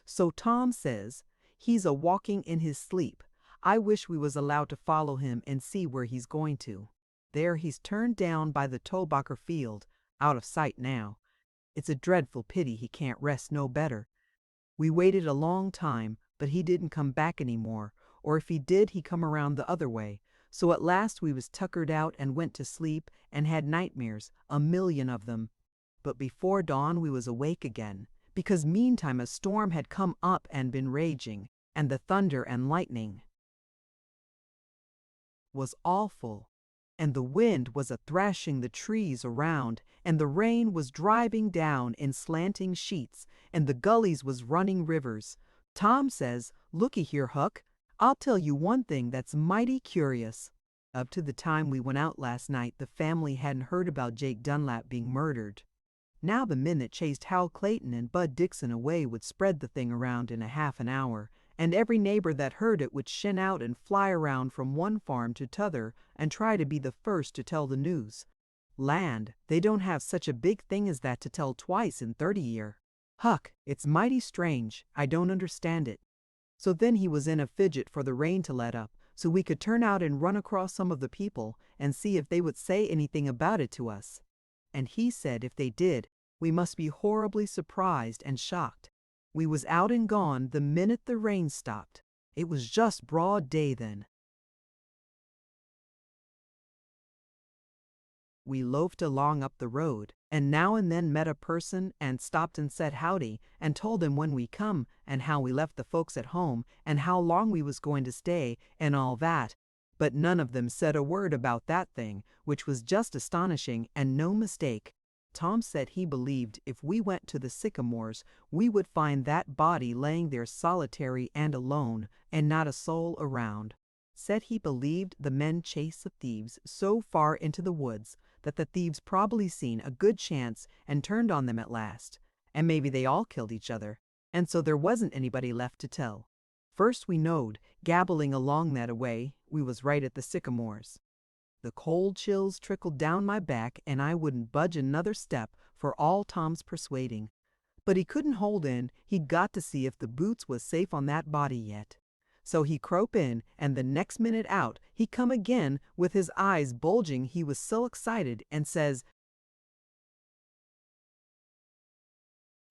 So Tom says, he's a walking in his sleep. I wish we was allowed to follow him and see where he's going to. There he's turned down by the Tobacker field, out of sight now. It's a dreadful pity he can't rest no better. We waited a long time, but he didn't come back any more, or if he did, he come around the other way. So at last we was tuckered out and went to sleep and had nightmares, a million of them. But before dawn we was awake again, because meantime a storm had come up and been raging, and the thunder and lightning was awful, and the wind was a thrashing the trees around, and the rain was driving down in slanting sheets, and the gullies was running rivers. Tom says, "Looky here, Huck, I'll tell you one thing that's mighty curious. Up to the time we went out last night, the family hadn't heard about Jake Dunlap being murdered. Now the men that chased Hal Clayton and Bud Dixon away would spread the thing around in a half an hour, and every neighbor that heard it would shin out and fly around from one farm to t'other and try to be the first to tell the news. Land, they don't have such a big thing as that to tell twice in 30 year. Huck, it's mighty strange. I don't understand it." So then he was in a fidget for the rain to let up, so we could turn out and run across some of the people and see if they would say anything about it to us. And he said if they did, we must be horribly surprised and shocked. We was out and gone the minute the rain stopped. It was just broad day then. We loafed along up the road, and now and then met a person and stopped and said howdy, and told him when we come, and how we left the folks at home, and how long we was going to stay, and all that. But none of them said a word about that thing, which was just astonishing and no mistake. Tom said he believed if we went to the sycamores, we would find that body laying there solitary and alone, and not a soul around. Said he believed the men chased the thieves so far into the woods that the thieves probably seen a good chance and turned on them at last, and maybe they all killed each other, and so there wasn't anybody left to tell. First we knowed, gabbling along that away, we was right at the sycamores. The cold chills trickled down my back, and I wouldn't budge another step for all Tom's persuading. But he couldn't hold in, he'd got to see if the boots was safe on that body yet. So he crope in, and the next minute out, he come again with his eyes bulging, he was so excited, and says,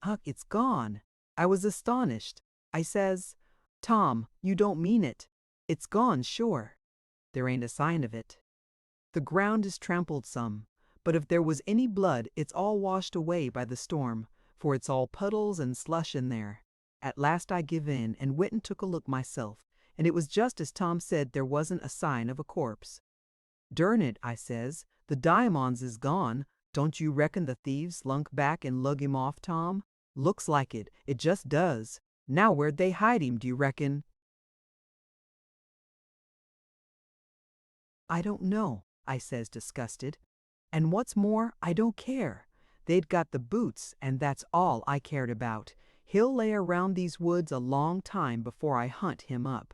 Huck, it's gone. I was astonished. I says, Tom, you don't mean it. It's gone, sure. There ain't a sign of it. The ground is trampled some, but if there was any blood, it's all washed away by the storm, for it's all puddles and slush in there. At last I give in and went and took a look myself, and it was just as Tom said, there wasn't a sign of a corpse. Durn it, I says, the diamonds is gone. Don't you reckon the thieves slunk back and lug him off, Tom? Looks like it. It just does. Now where'd they hide him, do you reckon? I don't know, I says, disgusted. And what's more, I don't care. They'd got the boots, and that's all I cared about. He'll lay around these woods a long time before I hunt him up.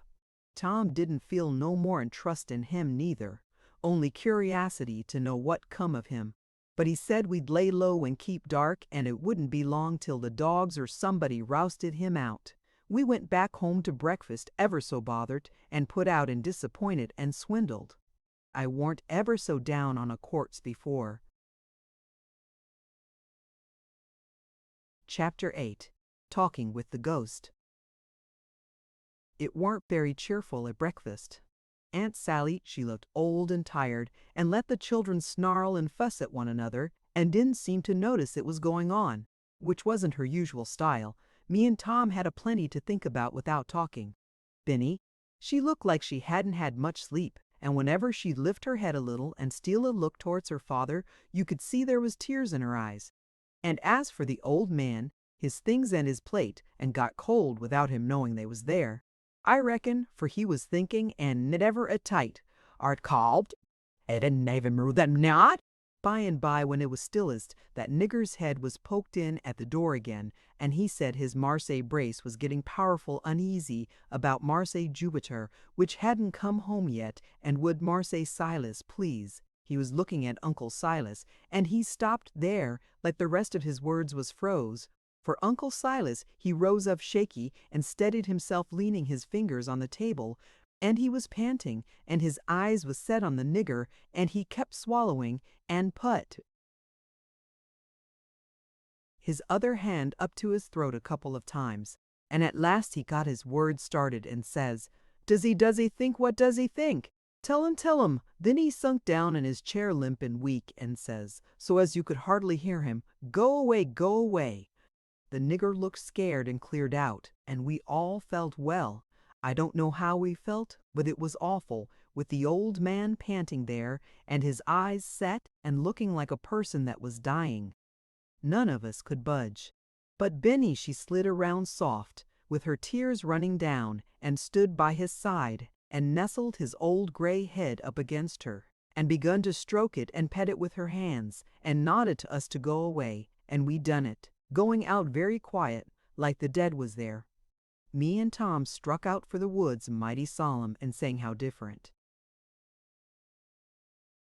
Tom didn't feel no more'n trust in him neither, only curiosity to know what come of him. But he said we'd lay low and keep dark, and it wouldn't be long till the dogs or somebody rousted him out. We went back home to breakfast ever so bothered, and put out and disappointed and swindled. I warn't ever so down on a corpse before. Chapter 8. Talking with the Ghost. It warn't very cheerful at breakfast. Aunt Sally, she looked old and tired, and let the children snarl and fuss at one another, and didn't seem to notice it was going on, which wasn't her usual style. Me and Tom had a plenty to think about without talking. Benny, she looked like she hadn't had much sleep, and whenever she'd lift her head a little and steal a look towards her father, you could see there was tears in her eyes. And as for the old man, his things and his plate, and got cold without him knowing they was there. I reckon, for he was thinking, and never a tight, art called, and never move them not. By and by, when it was stillest, that nigger's head was poked in at the door again, and he said his Marseille brace was getting powerful uneasy about Marseille Jupiter, which hadn't come home yet, and would Marseille Silas please. He was looking at Uncle Silas, and he stopped there, like the rest of his words was froze. For Uncle Silas, he rose up shaky and steadied himself, leaning his fingers on the table, and he was panting, and his eyes was set on the nigger, and he kept swallowing and put his other hand up to his throat a couple of times, and at last he got his words started and says, does he think, what does he think? Tell him. Then he sunk down in his chair limp and weak, and says, so as you could hardly hear him, go away, go away. The nigger looked scared and cleared out, and we all felt well. I don't know how we felt, but it was awful, with the old man panting there, and his eyes set and looking like a person that was dying. None of us could budge. But Benny, she slid around soft, with her tears running down, and stood by his side, and nestled his old gray head up against her, and begun to stroke it and pet it with her hands, and nodded to us to go away, and we done it, going out very quiet, like the dead was there. Me and Tom struck out for the woods mighty solemn, and saying how different.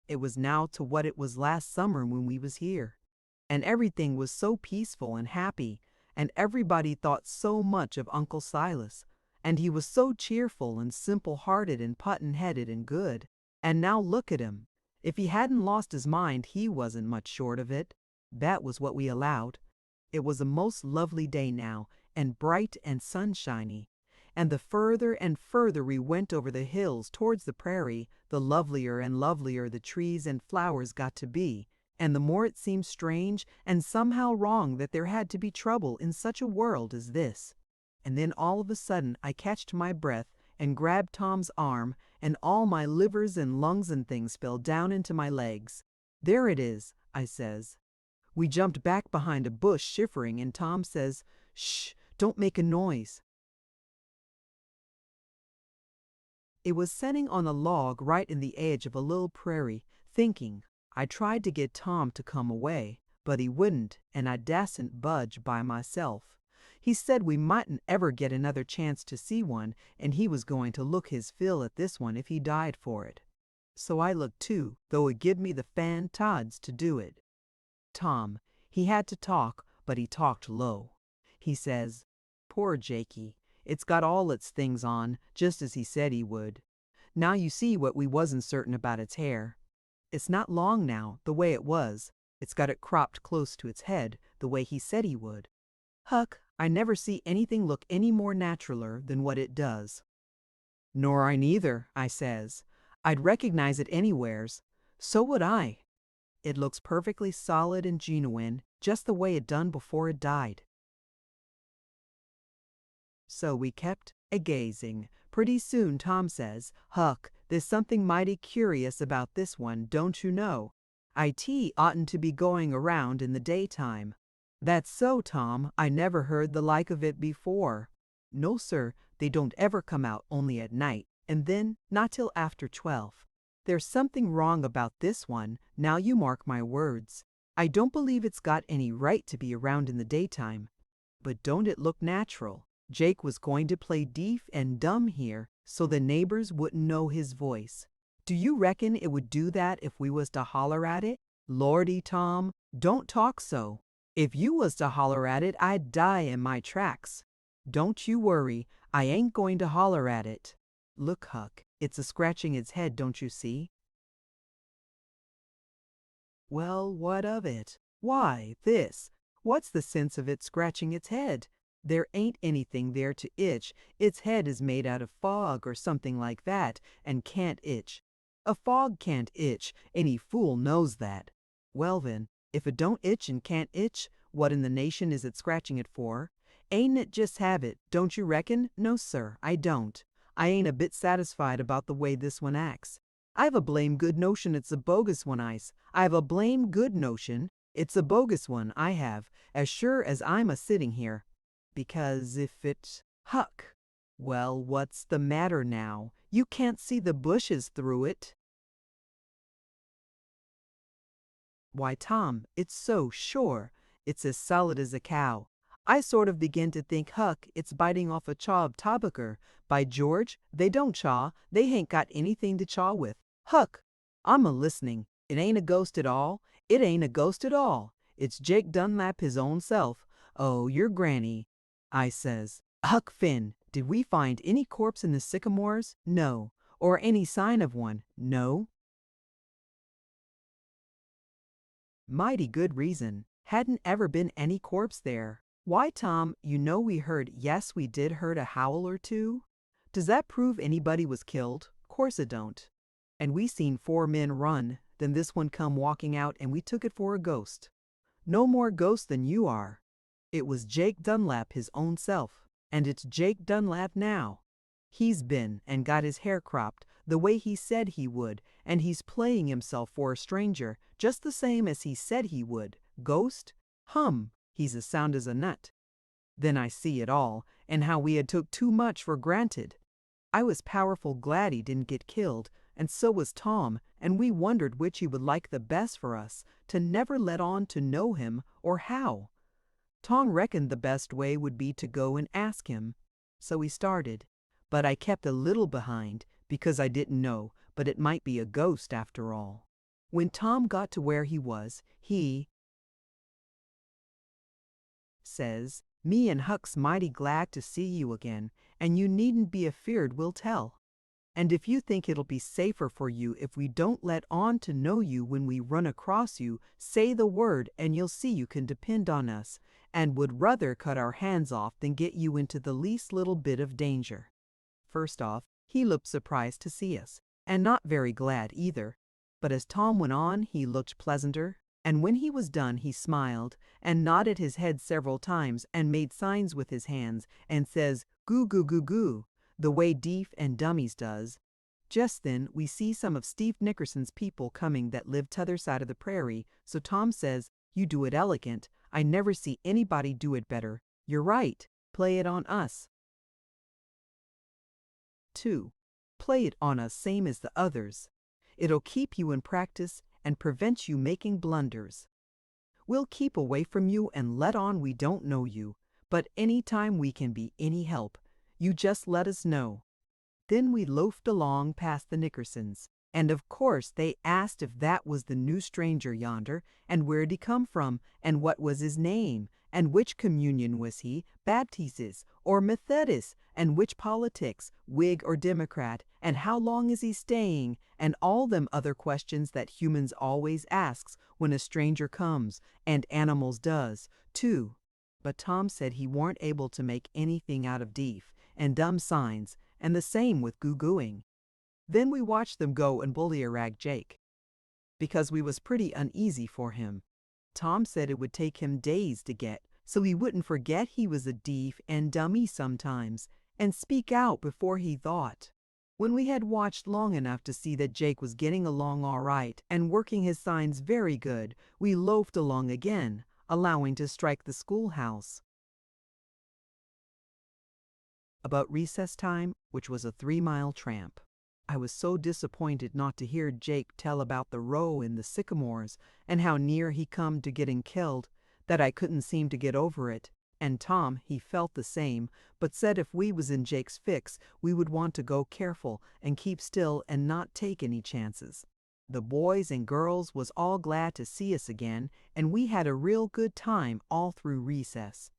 It was now to what it was last summer when we was here, and everything was so peaceful and happy, and everybody thought so much of Uncle Silas, and he was so cheerful and simple-hearted and puttin'-headed and good. And now look at him. If he hadn't lost his mind, he wasn't much short of it. That was what we allowed. It was a most lovely day now, and bright and sunshiny, and the further and further we went over the hills towards the prairie, the lovelier and lovelier the trees and flowers got to be, and the more it seemed strange and somehow wrong that there had to be trouble in such a world as this. And then all of a sudden I catched my breath and grabbed Tom's arm, and all my livers and lungs and things fell down into my legs. There it is, I says. We jumped back behind a bush shivering, and Tom says, shh, don't make a noise. It was setting on a log right in the edge of a little prairie, thinking. I tried to get Tom to come away, but he wouldn't, and I dasn't budge by myself. He said we mightn't ever get another chance to see one, and he was going to look his fill at this one if he died for it. So I looked too, though it give me the fan tods to do it. Tom, he had to talk, but he talked low. He says, poor Jakey, it's got all its things on, just as he said he would. Now you see what we wasn't certain about its hair. It's not long now, the way it was. It's got it cropped close to its head, the way he said he would. Huck, I never see anything look any more naturaler than what it does. Nor I neither, I says. I'd recognize it anywheres. So would I. It looks perfectly solid and genuine, just the way it done before it died. So we kept a-gazing. Pretty soon Tom says, Huck, there's something mighty curious about this one, don't you know? IT oughtn't to be going around in the daytime. That's so, Tom. I never heard the like of it before. No, sir, they don't ever come out only at night, and then not till after 12. There's something wrong about this one, now you mark my words. I don't believe it's got any right to be around in the daytime. But don't it look natural? Jake was going to play deaf and dumb here, so the neighbors wouldn't know his voice. Do you reckon it would do that if we was to holler at it? Lordy, Tom, don't talk so. If you was to holler at it, I'd die in my tracks. Don't you worry, I ain't going to holler at it. Look, Huck, it's a-scratching its head, don't you see? Well, what of it? Why, this. What's the sense of it scratching its head? There ain't anything there to itch. Its head is made out of fog or something like that, and can't itch. A fog can't itch. Any fool knows that. Well then, if it don't itch and can't itch, what in the nation is it scratching it for? Ain't it just habit, don't you reckon? No, sir, I don't. I ain't a bit satisfied about the way this one acts. I've a blame good notion it's a bogus one, I've a blame good notion it's a bogus one, I have, as sure as I'm a-sitting here. Because if it... Huck! Well, what's the matter now? You can't see the bushes through it. Why, Tom, it's so sure. It's as solid as a cow. I sort of begin to think, Huck, it's biting off a chaw of tobacco. By George, they don't chaw. They hain't got anything to chaw with. Huck, I'm a-listening. It ain't a ghost at all. It ain't a ghost at all. It's Jake Dunlap his own self. Oh, your granny. I says, Huck Finn, did we find any corpse in the sycamores? No. Or any sign of one? No. Mighty good reason. Hadn't ever been any corpse there. Why, Tom, you know yes, we did heard a howl or two. Does that prove anybody was killed? Course it don't. And we seen 4 men run, then this one come walking out and we took it for a ghost. No more ghost than you are. It was Jake Dunlap his own self, and it's Jake Dunlap now. He's been and got his hair cropped the way he said he would, and he's playing himself for a stranger, just the same as he said he would. Ghost? Hum, he's as sound as a nut. Then I see it all, and how we had took too much for granted. I was powerful glad he didn't get killed, and so was Tom, and we wondered which he would like the best for us, to never let on to know him, or how. Tom reckoned the best way would be to go and ask him. So we started. But I kept a little behind, because I didn't know, but it might be a ghost after all. When Tom got to where he was, he says, Me and Huck's mighty glad to see you again, and you needn't be afeard we'll tell. And if you think it'll be safer for you if we don't let on to know you when we run across you, say the word and you'll see you can depend on us, and would rather cut our hands off than get you into the least little bit of danger. First off, he looked surprised to see us, and not very glad either. But as Tom went on, he looked pleasanter, and when he was done he smiled, and nodded his head several times, and made signs with his hands, and says, Goo goo goo goo, the way deef and dummies does. Just then we see some of Steve Nickerson's people coming that live t'other side of the prairie, so Tom says, You do it elegant. I never see anybody do it better. You're right. Play it on us. 2. Play it on us same as the others. It'll keep you in practice and prevent you making blunders. We'll keep away from you and let on we don't know you, but any time we can be any help, you just let us know. Then we loafed along past the Nickersons, and of course they asked if that was the new stranger yonder, and where'd he come from, and what was his name, and which communion was he, Baptistes or Methodist, and which politics, Whig or Democrat, and how long is he staying, and all them other questions that humans always asks when a stranger comes, and animals does, too. but Tom said he weren't able to make anything out of deef and dumb signs, and the same with goo-gooing. Then we watched them go and bully Rag Jake, because we was pretty uneasy for him. Tom said it would take him days to get, so he wouldn't forget he was a deef and dummy sometimes, and speak out before he thought. When we had watched long enough to see that Jake was getting along all right and working his signs very good, we loafed along again, allowing to strike the schoolhouse. About recess time, which was a 3-mile tramp. I was so disappointed not to hear Jake tell about the row in the sycamores and how near he come to getting killed, that I couldn't seem to get over it. And Tom, he felt the same, but said if we was in Jake's fix, we would want to go careful and keep still and not take any chances. The boys and girls was all glad to see us again, and we had a real good time all through recess.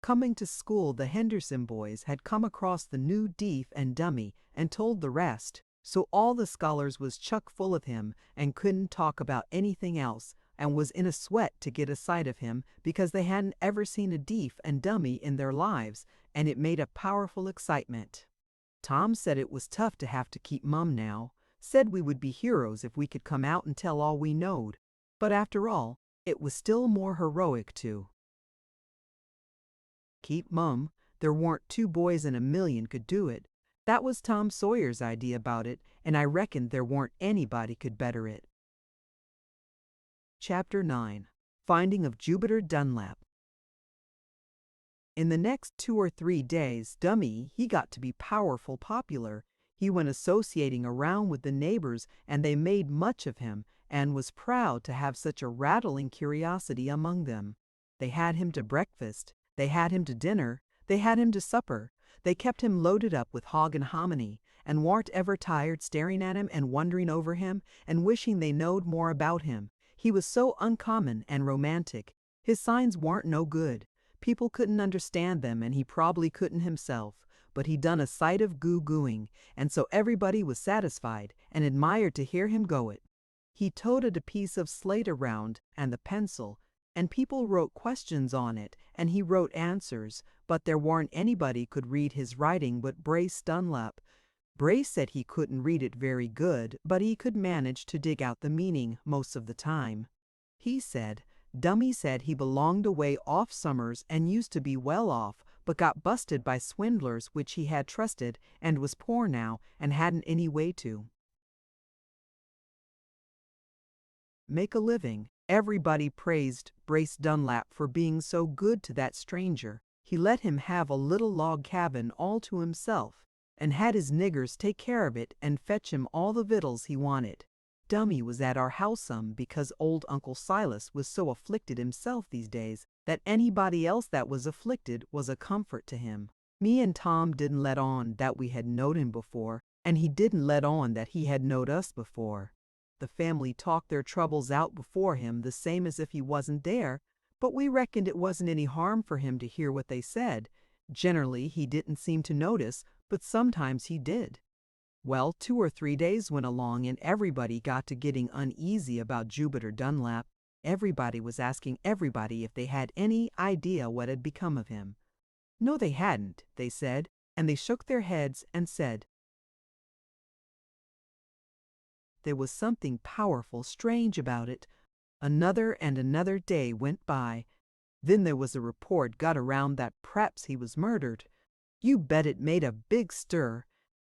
Coming to school, the Henderson boys had come across the new deef and dummy and told the rest, so all the scholars was chuck full of him and couldn't talk about anything else, and was in a sweat to get a sight of him because they hadn't ever seen a deef and dummy in their lives, and it made a powerful excitement. Tom said it was tough to have to keep mum now, said we would be heroes if we could come out and tell all we knowed, but after all, it was still more heroic to keep mum. There weren't 2 boys in a million could do it. That was Tom Sawyer's idea about it, and I reckoned there weren't anybody could better it. Chapter 9. Finding of Jupiter Dunlap. In the next 2 or 3 days, Dummy, he got to be powerful popular. He went associating around with the neighbors, and they made much of him, and was proud to have such a rattling curiosity among them. They had him to breakfast, they had him to dinner, they had him to supper. They kept him loaded up with hog and hominy, and warn't ever tired staring at him and wondering over him, and wishing they knowed more about him. He was so uncommon and romantic. His signs warn't no good. People couldn't understand them, and he probably couldn't himself, but he done a sight of goo-gooing, and so everybody was satisfied and admired to hear him go it. He toted a piece of slate around and the pencil, and people wrote questions on it, and he wrote answers, but there warn't anybody could read his writing but Brace Dunlap. Brace said he couldn't read it very good, but he could manage to dig out the meaning most of the time. He said, Dummy said he belonged away off summers and used to be well off, but got busted by swindlers which he had trusted, and was poor now and hadn't any way to make a living. Everybody praised Brace Dunlap for being so good to that stranger. He let him have a little log cabin all to himself, and had his niggers take care of it and fetch him all the victuals he wanted. Dummy was at our house some because old Uncle Silas was so afflicted himself these days that anybody else that was afflicted was a comfort to him. Me and Tom didn't let on that we had knowed him before, and he didn't let on that he had knowed us before. The family talked their troubles out before him the same as if he wasn't there, but we reckoned it wasn't any harm for him to hear what they said. Generally he didn't seem to notice, but sometimes he did. Well, 2 or 3 days went along and everybody got to getting uneasy about Jupiter Dunlap. Everybody was asking everybody if they had any idea what had become of him. No, they hadn't, they said, and they shook their heads and said there was something powerful strange about it. Another and another day went by. Then there was a report got around that p'raps he was murdered. You bet it made a big stir.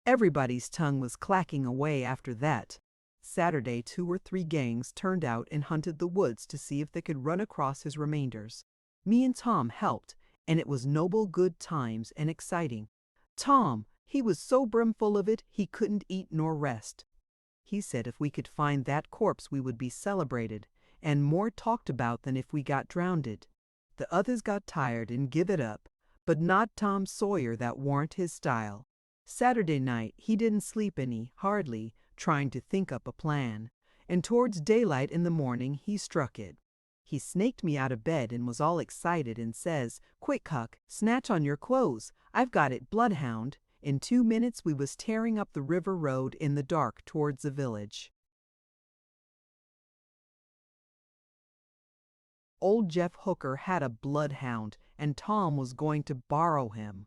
Everybody's tongue was clacking away after that. Saturday 2 or 3 gangs turned out and hunted the woods to see if they could run across his remainders. Me and Tom helped, and it was noble good times and exciting. Tom, he was so brimful of it he couldn't eat nor rest. He said if we could find that corpse we would be celebrated, and more talked about than if we got drowned. The others got tired and give it up, but not Tom Sawyer, that warn't his style. Saturday night he didn't sleep any, hardly, trying to think up a plan, and towards daylight in the morning he struck it. He snaked me out of bed and was all excited and says, "Quick, Huck, snatch on your clothes. I've got it, bloodhound." In 2 minutes we was tearing up the river road in the dark towards the village. Old Jeff Hooker had a bloodhound, and Tom was going to borrow him.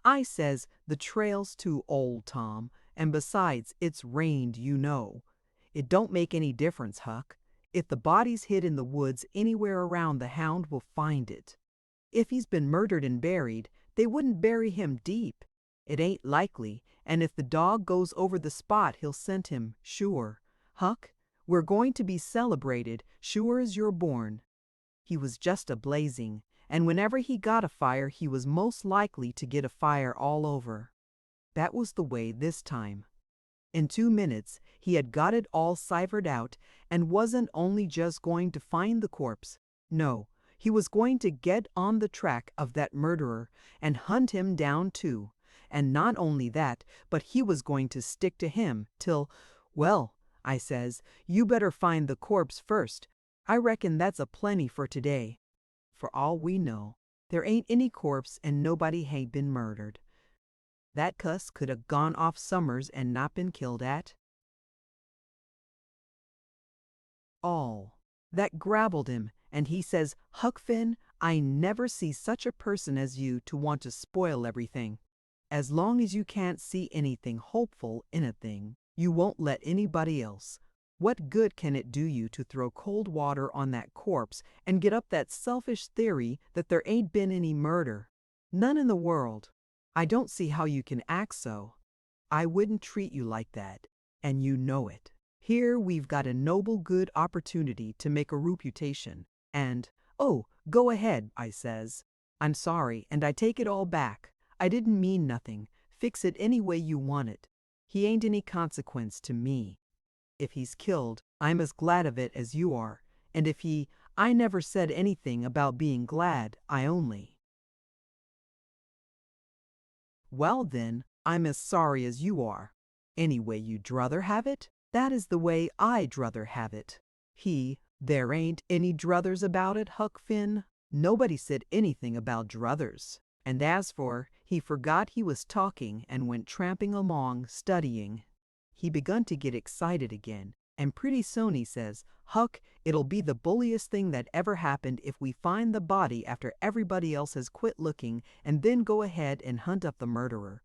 I says, the trail's too old, Tom, and besides, it's rained, you know. It don't make any difference, Huck. If the body's hid in the woods anywhere around, the hound will find it. If he's been murdered and buried, they wouldn't bury him deep. It ain't likely, and if the dog goes over the spot, he'll scent him, sure. Huck, we're going to be celebrated, sure as you're born. He was just a blazing, and whenever he got a fire, he was most likely to get a fire all over. That was the way this time. In 2 minutes, he had got it all ciphered out and wasn't only just going to find the corpse. No, he was going to get on the track of that murderer and hunt him down too. And not only that, but he was going to stick to him till, well, I says, you better find the corpse first. I reckon that's a plenty for today. For all we know, there ain't any corpse and nobody hain't been murdered. That cuss could have gone off summers and not been killed at all. That grabbled him, and he says, Huck Finn, I never see such a person as you to want to spoil everything. As long as you can't see anything hopeful in a thing, you won't let anybody else. What good can it do you to throw cold water on that corpse and get up that selfish theory that there ain't been any murder? None in the world. I don't see how you can act so. I wouldn't treat you like that, and you know it. Here we've got a noble good opportunity to make a reputation, and, oh, go ahead, I says. I'm sorry, and I take it all back. I didn't mean nothing. Fix it any way you want it. He ain't any consequence to me. If he's killed, I'm as glad of it as you are, and if I never said anything about being glad, I only. Well then, I'm as sorry as you are. Any way you'd druther have it, that is the way I'd druther have it. There ain't any druthers about it, Huck Finn. Nobody said anything about druthers. And as for, he forgot he was talking and went tramping along, studying. He begun to get excited again, and pretty soon he says, Huck, it'll be the bulliest thing that ever happened if we find the body after everybody else has quit looking and then go ahead and hunt up the murderer.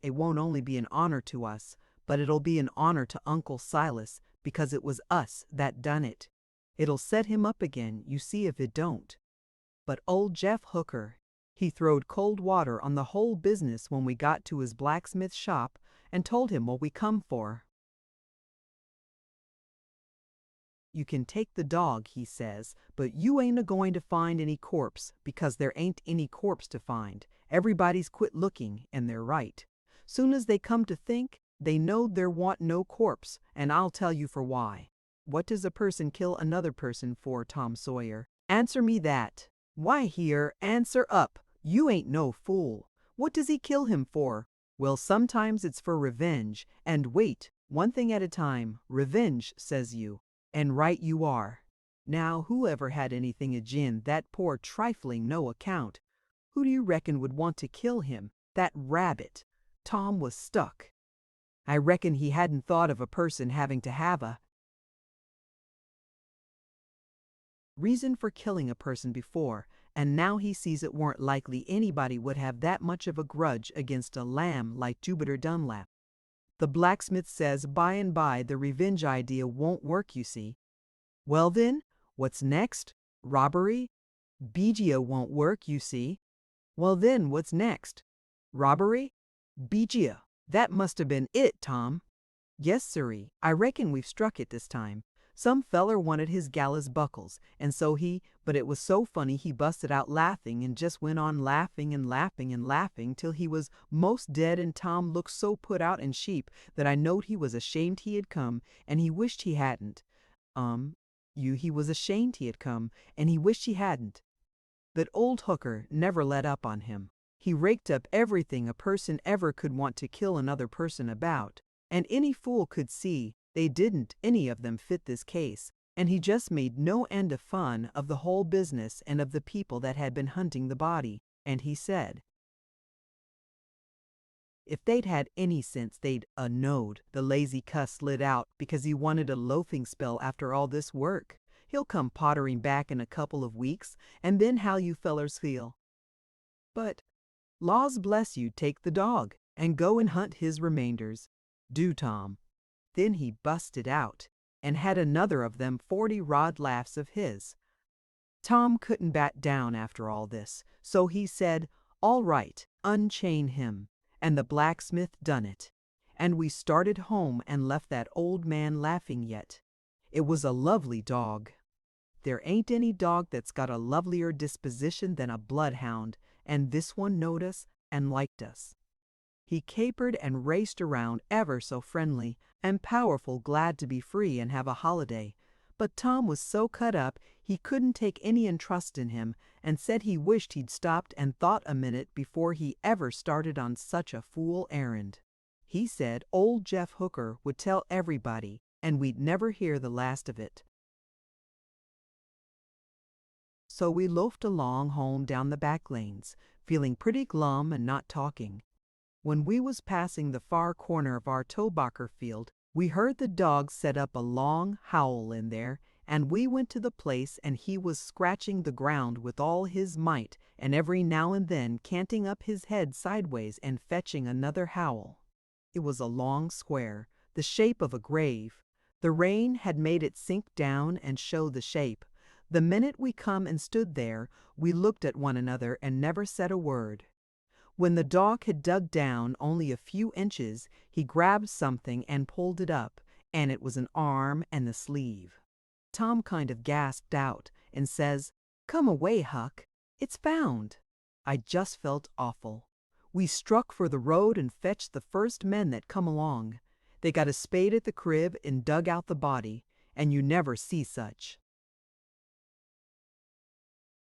It won't only be an honor to us, but it'll be an honor to Uncle Silas because it was us that done it. It'll set him up again, you see if it don't. But old Jeff Hooker, he throwed cold water on the whole business when we got to his blacksmith shop and told him what we come for. You can take the dog, he says, but you ain't a-going to find any corpse because there ain't any corpse to find. Everybody's quit looking, and they're right. Soon as they come to think, they know there want no corpse, and I'll tell you for why. What does a person kill another person for, Tom Sawyer? Answer me that. Why here, answer up. You ain't no fool. What does he kill him for? Well, sometimes it's for revenge, and wait, one thing at a time, revenge, says you. And right you are. Now, whoever had anything agin that poor trifling no account? Who do you reckon would want to kill him? That rabbit. Tom was stuck. I reckon he hadn't thought of a person having to have a reason for killing a person before, and now he sees it weren't likely anybody would have that much of a grudge against a lamb like Jubiter Dunlap. The blacksmith says by and by the revenge idea won't work, you see. Well then, what's next? Robbery? Begia won't work, you see. Well then, what's next? Robbery? Begia. That must have been it, Tom. Yes, sirree, I reckon we've struck it this time. Some feller wanted his gallows buckles, and so but it was so funny he busted out laughing and just went on laughing and laughing and laughing till he was most dead, and Tom looked so put out and sheep that I knowed he was ashamed he had come, and he wished he hadn't. He was ashamed he had come, and he wished he hadn't. But old Hooker never let up on him. He raked up everything a person ever could want to kill another person about, and any fool could see they didn't any of them fit this case, and he just made no end of fun of the whole business and of the people that had been hunting the body, and he said, if they'd had any sense they'd knowed the lazy cuss slid out because he wanted a loafing spell after all this work. He'll come pottering back in a couple of weeks, and then how you fellers feel? But, laws bless you, take the dog, and go and hunt his remainders. Do, Tom." Then he busted out, and had another of them 40-rod laughs of his. Tom couldn't bat down after all this, so he said, "All right, unchain him," and the blacksmith done it. And we started home and left that old man laughing yet. It was a lovely dog. There ain't any dog that's got a lovelier disposition than a bloodhound, and this one knowed us and liked us. He capered and raced around ever so friendly and powerful glad to be free and have a holiday. But Tom was so cut up he couldn't take any interest in him, and said he wished he'd stopped and thought a minute before he ever started on such a fool errand. He said old Jeff Hooker would tell everybody, and we'd never hear the last of it. So we loafed along home down the back lanes, feeling pretty glum and not talking. When we was passing the far corner of our tobacco field, we heard the dog set up a long howl in there, and we went to the place, and he was scratching the ground with all his might, and every now and then canting up his head sideways and fetching another howl. It was a long square, the shape of a grave. The rain had made it sink down and show the shape. The minute we come and stood there, we looked at one another and never said a word. When the dog had dug down only a few inches, he grabbed something and pulled it up, and it was an arm and the sleeve. Tom kind of gasped out and says, "Come away, Huck. It's found." I just felt awful. We struck for the road and fetched the first men that come along. They got a spade at the crib and dug out the body, and you never see such.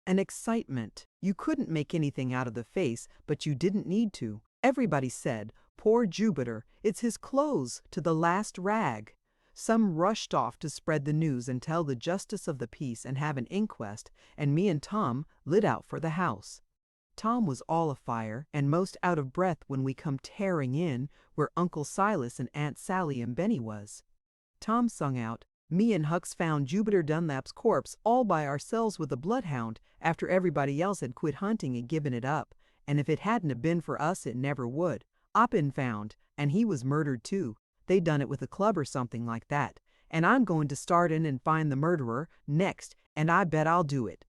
An excitement. You couldn't make anything out of the face, but you didn't need to. Everybody said, "Poor Jupiter, it's his clothes to the last rag." Some rushed off to spread the news and tell the justice of the peace and have an inquest, and me and Tom lit out for the house. Tom was all afire and most out of breath when we come tearing in where Uncle Silas and Aunt Sally and Benny was. Tom sung out, "Me and Huck's found Jupiter Dunlap's corpse all by ourselves with a bloodhound after everybody else had quit hunting and given it up, and if it hadn't have been for us it never would. I been found, and he was murdered too. They done it with a club or something like that, and I'm going to start in and find the murderer next, and I bet I'll do it."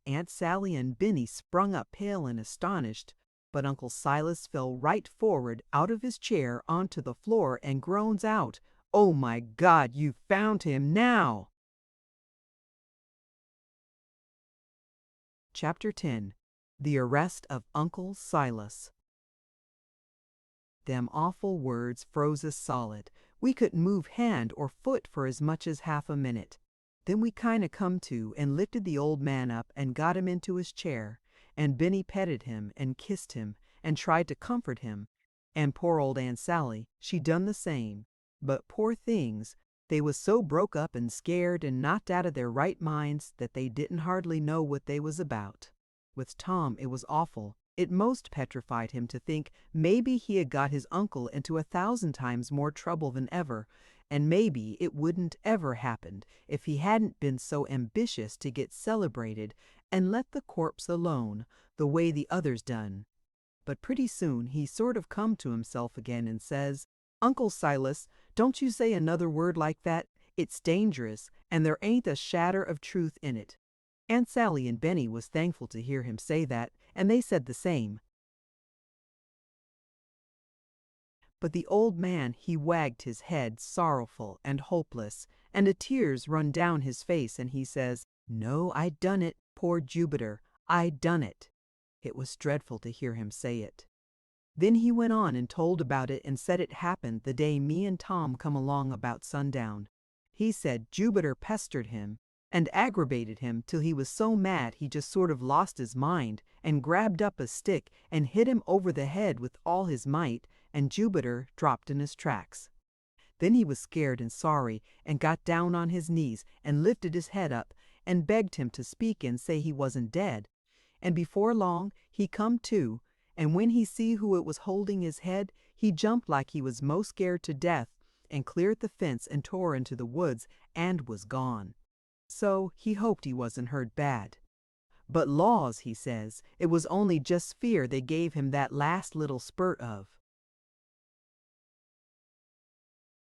Aunt Sally and Benny sprung up pale and astonished, but Uncle Silas fell right forward out of his chair onto the floor and groans out, "Oh my God, you found him now!" Chapter 10. The Arrest of Uncle Silas. Them awful words froze us solid. We couldn't move hand or foot for as much as half a minute. Then we kind of come to and lifted the old man up and got him into his chair, and Benny petted him and kissed him and tried to comfort him, and poor old Aunt Sally, she done the same. But poor things, they was so broke up and scared and knocked out of their right minds that they didn't hardly know what they was about. With Tom it was awful. It most petrified him to think maybe he had got his uncle into 1,000 times more trouble than ever, and maybe it wouldn't ever happened if he hadn't been so ambitious to get celebrated and let the corpse alone, the way the others done. But pretty soon he sort of come to himself again and says, "Uncle Silas, don't you say another word like that. It's dangerous, and there ain't a shadow of truth in it." Aunt Sally and Benny was thankful to hear him say that, and they said the same. But the old man he wagged his head sorrowful and hopeless, and the tears run down his face, and he says, "No, I done it, poor Jupiter, I done it." It was dreadful to hear him say it. Then he went on and told about it and said it happened the day me and Tom come along about sundown. He said Jupiter pestered him and aggravated him till he was so mad he just sort of lost his mind and grabbed up a stick and hit him over the head with all his might, and Jupiter dropped in his tracks. Then he was scared and sorry and got down on his knees and lifted his head up and begged him to speak and say he wasn't dead. And before long he come to, and when he see who it was holding his head, he jumped like he was most scared to death and cleared the fence and tore into the woods and was gone. So he hoped he wasn't hurt bad. But laws, he says, it was only just fear they gave him that last little spurt of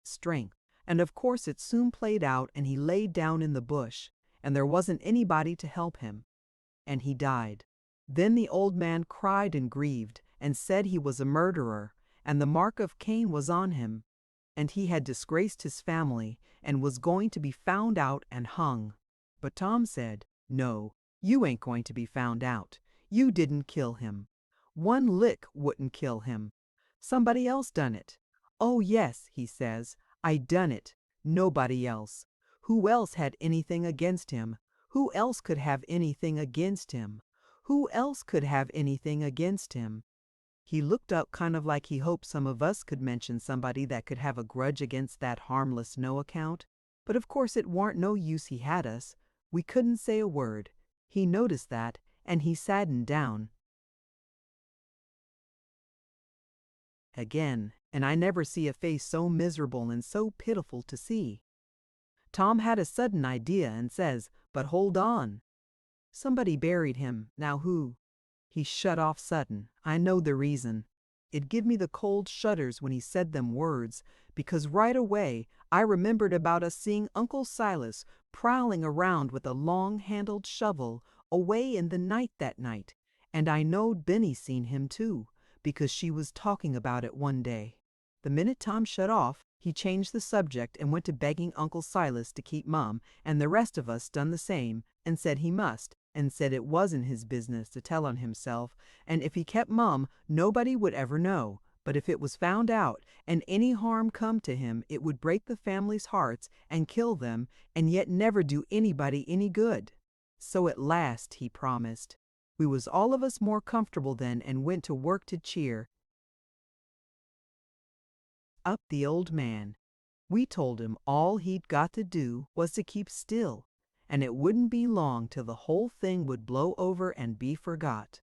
strength. And of course it soon played out and he laid down in the bush, and there wasn't anybody to help him, and he died. Then the old man cried and grieved, and said he was a murderer, and the mark of Cain was on him, and he had disgraced his family, and was going to be found out and hung. But Tom said, "No, you ain't going to be found out. You didn't kill him. One lick wouldn't kill him. Somebody else done it." "Oh yes," he says, "I done it. Nobody else. Who else had anything against him? Who else could have anything against him? Who else could have anything against him?" He looked up kind of like he hoped some of us could mention somebody that could have a grudge against that harmless no account. But of course it warn't no use he had us. We couldn't say a word. He noticed that, and he saddened down again, and I never see a face so miserable and so pitiful to see. Tom had a sudden idea and says, "But hold on. Somebody buried him. Now who?" He shut off sudden. I know the reason. It give me the cold shudders when he said them words, because right away I remembered about us seeing Uncle Silas prowling around with a long-handled shovel away in the night that night, and I knowed Benny seen him too, because she was talking about it one day. The minute Tom shut off, he changed the subject and went to begging Uncle Silas to keep mum, and the rest of us done the same, and said he must, and said it wasn't his business to tell on himself, and if he kept mum, nobody would ever know, but if it was found out, and any harm come to him, it would break the family's hearts and kill them, and yet never do anybody any good. So at last he promised. We was all of us more comfortable then and went to work to cheer up the old man. We told him all he'd got to do was to keep still, and it wouldn't be long till the whole thing would blow over and be forgot.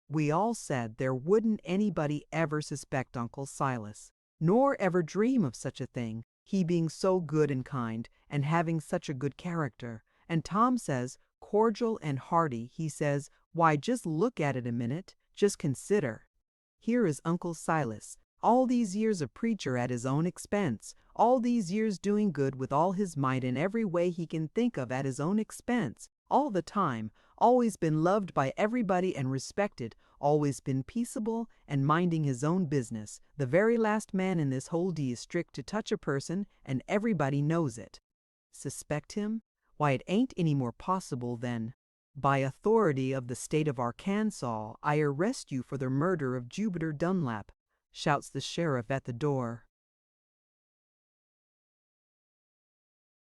We all said there wouldn't anybody ever suspect Uncle Silas, nor ever dream of such a thing, he being so good and kind, and having such a good character. And Tom says, cordial and hearty, he says, "Why, just look at it a minute, just consider. Here is Uncle Silas, all these years a preacher at his own expense, all these years doing good with all his might in every way he can think of at his own expense, all the time, always been loved by everybody and respected, always been peaceable and minding his own business, the very last man in this whole district to touch a person, and everybody knows it. Suspect him? Why, it ain't any more possible than, by authority of the state of Arkansas, I arrest you for the murder of Jupiter Dunlap," shouts the sheriff at the door.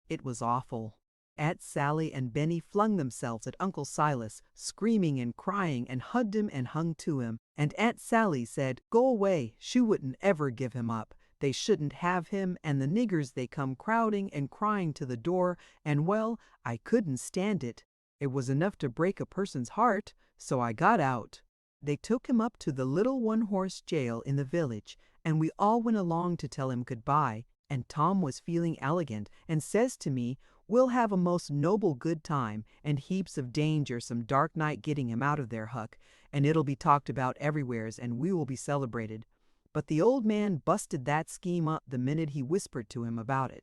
It was awful. Aunt Sally and Benny flung themselves at Uncle Silas, screaming and crying, and hugged him and hung to him. And Aunt Sally said, "Go away, she wouldn't ever give him up. They shouldn't have him, and the niggers they come crowding and crying to the door, and well, I couldn't stand it. It was enough to break a person's heart, so I got out." They took him up to the little one-horse jail in the village, and we all went along to tell him goodbye, and Tom was feeling elegant, and says to me, "We'll have a most noble good time, and heaps of danger some dark night getting him out of there, Huck, and it'll be talked about everywheres, and we will be celebrated." But the old man busted that scheme up the minute he whispered to him about it.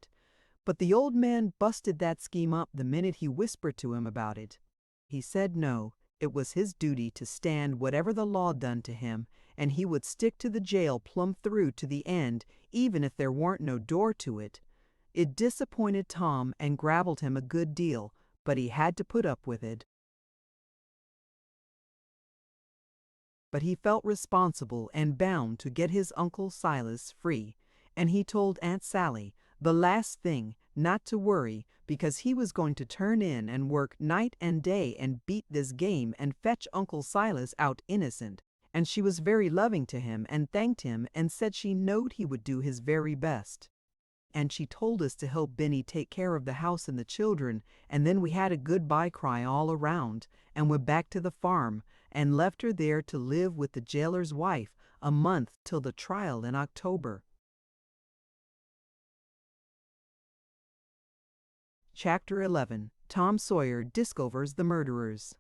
He said no, it was his duty to stand whatever the law done to him, and he would stick to the jail plumb through to the end, even if there warn't no door to it. It disappointed Tom and gravelled him a good deal, but he had to put up with it. But he felt responsible and bound to get his Uncle Silas free, and he told Aunt Sally, the last thing, not to worry, because he was going to turn in and work night and day and beat this game and fetch Uncle Silas out innocent, and she was very loving to him and thanked him and said she knowed he would do his very best. And she told us to help Benny take care of the house and the children, and then we had a goodbye cry all around, and went back to the farm, and left her there to live with the jailer's wife a month till the trial in October. Chapter 11. Tom Sawyer discovers the murderers.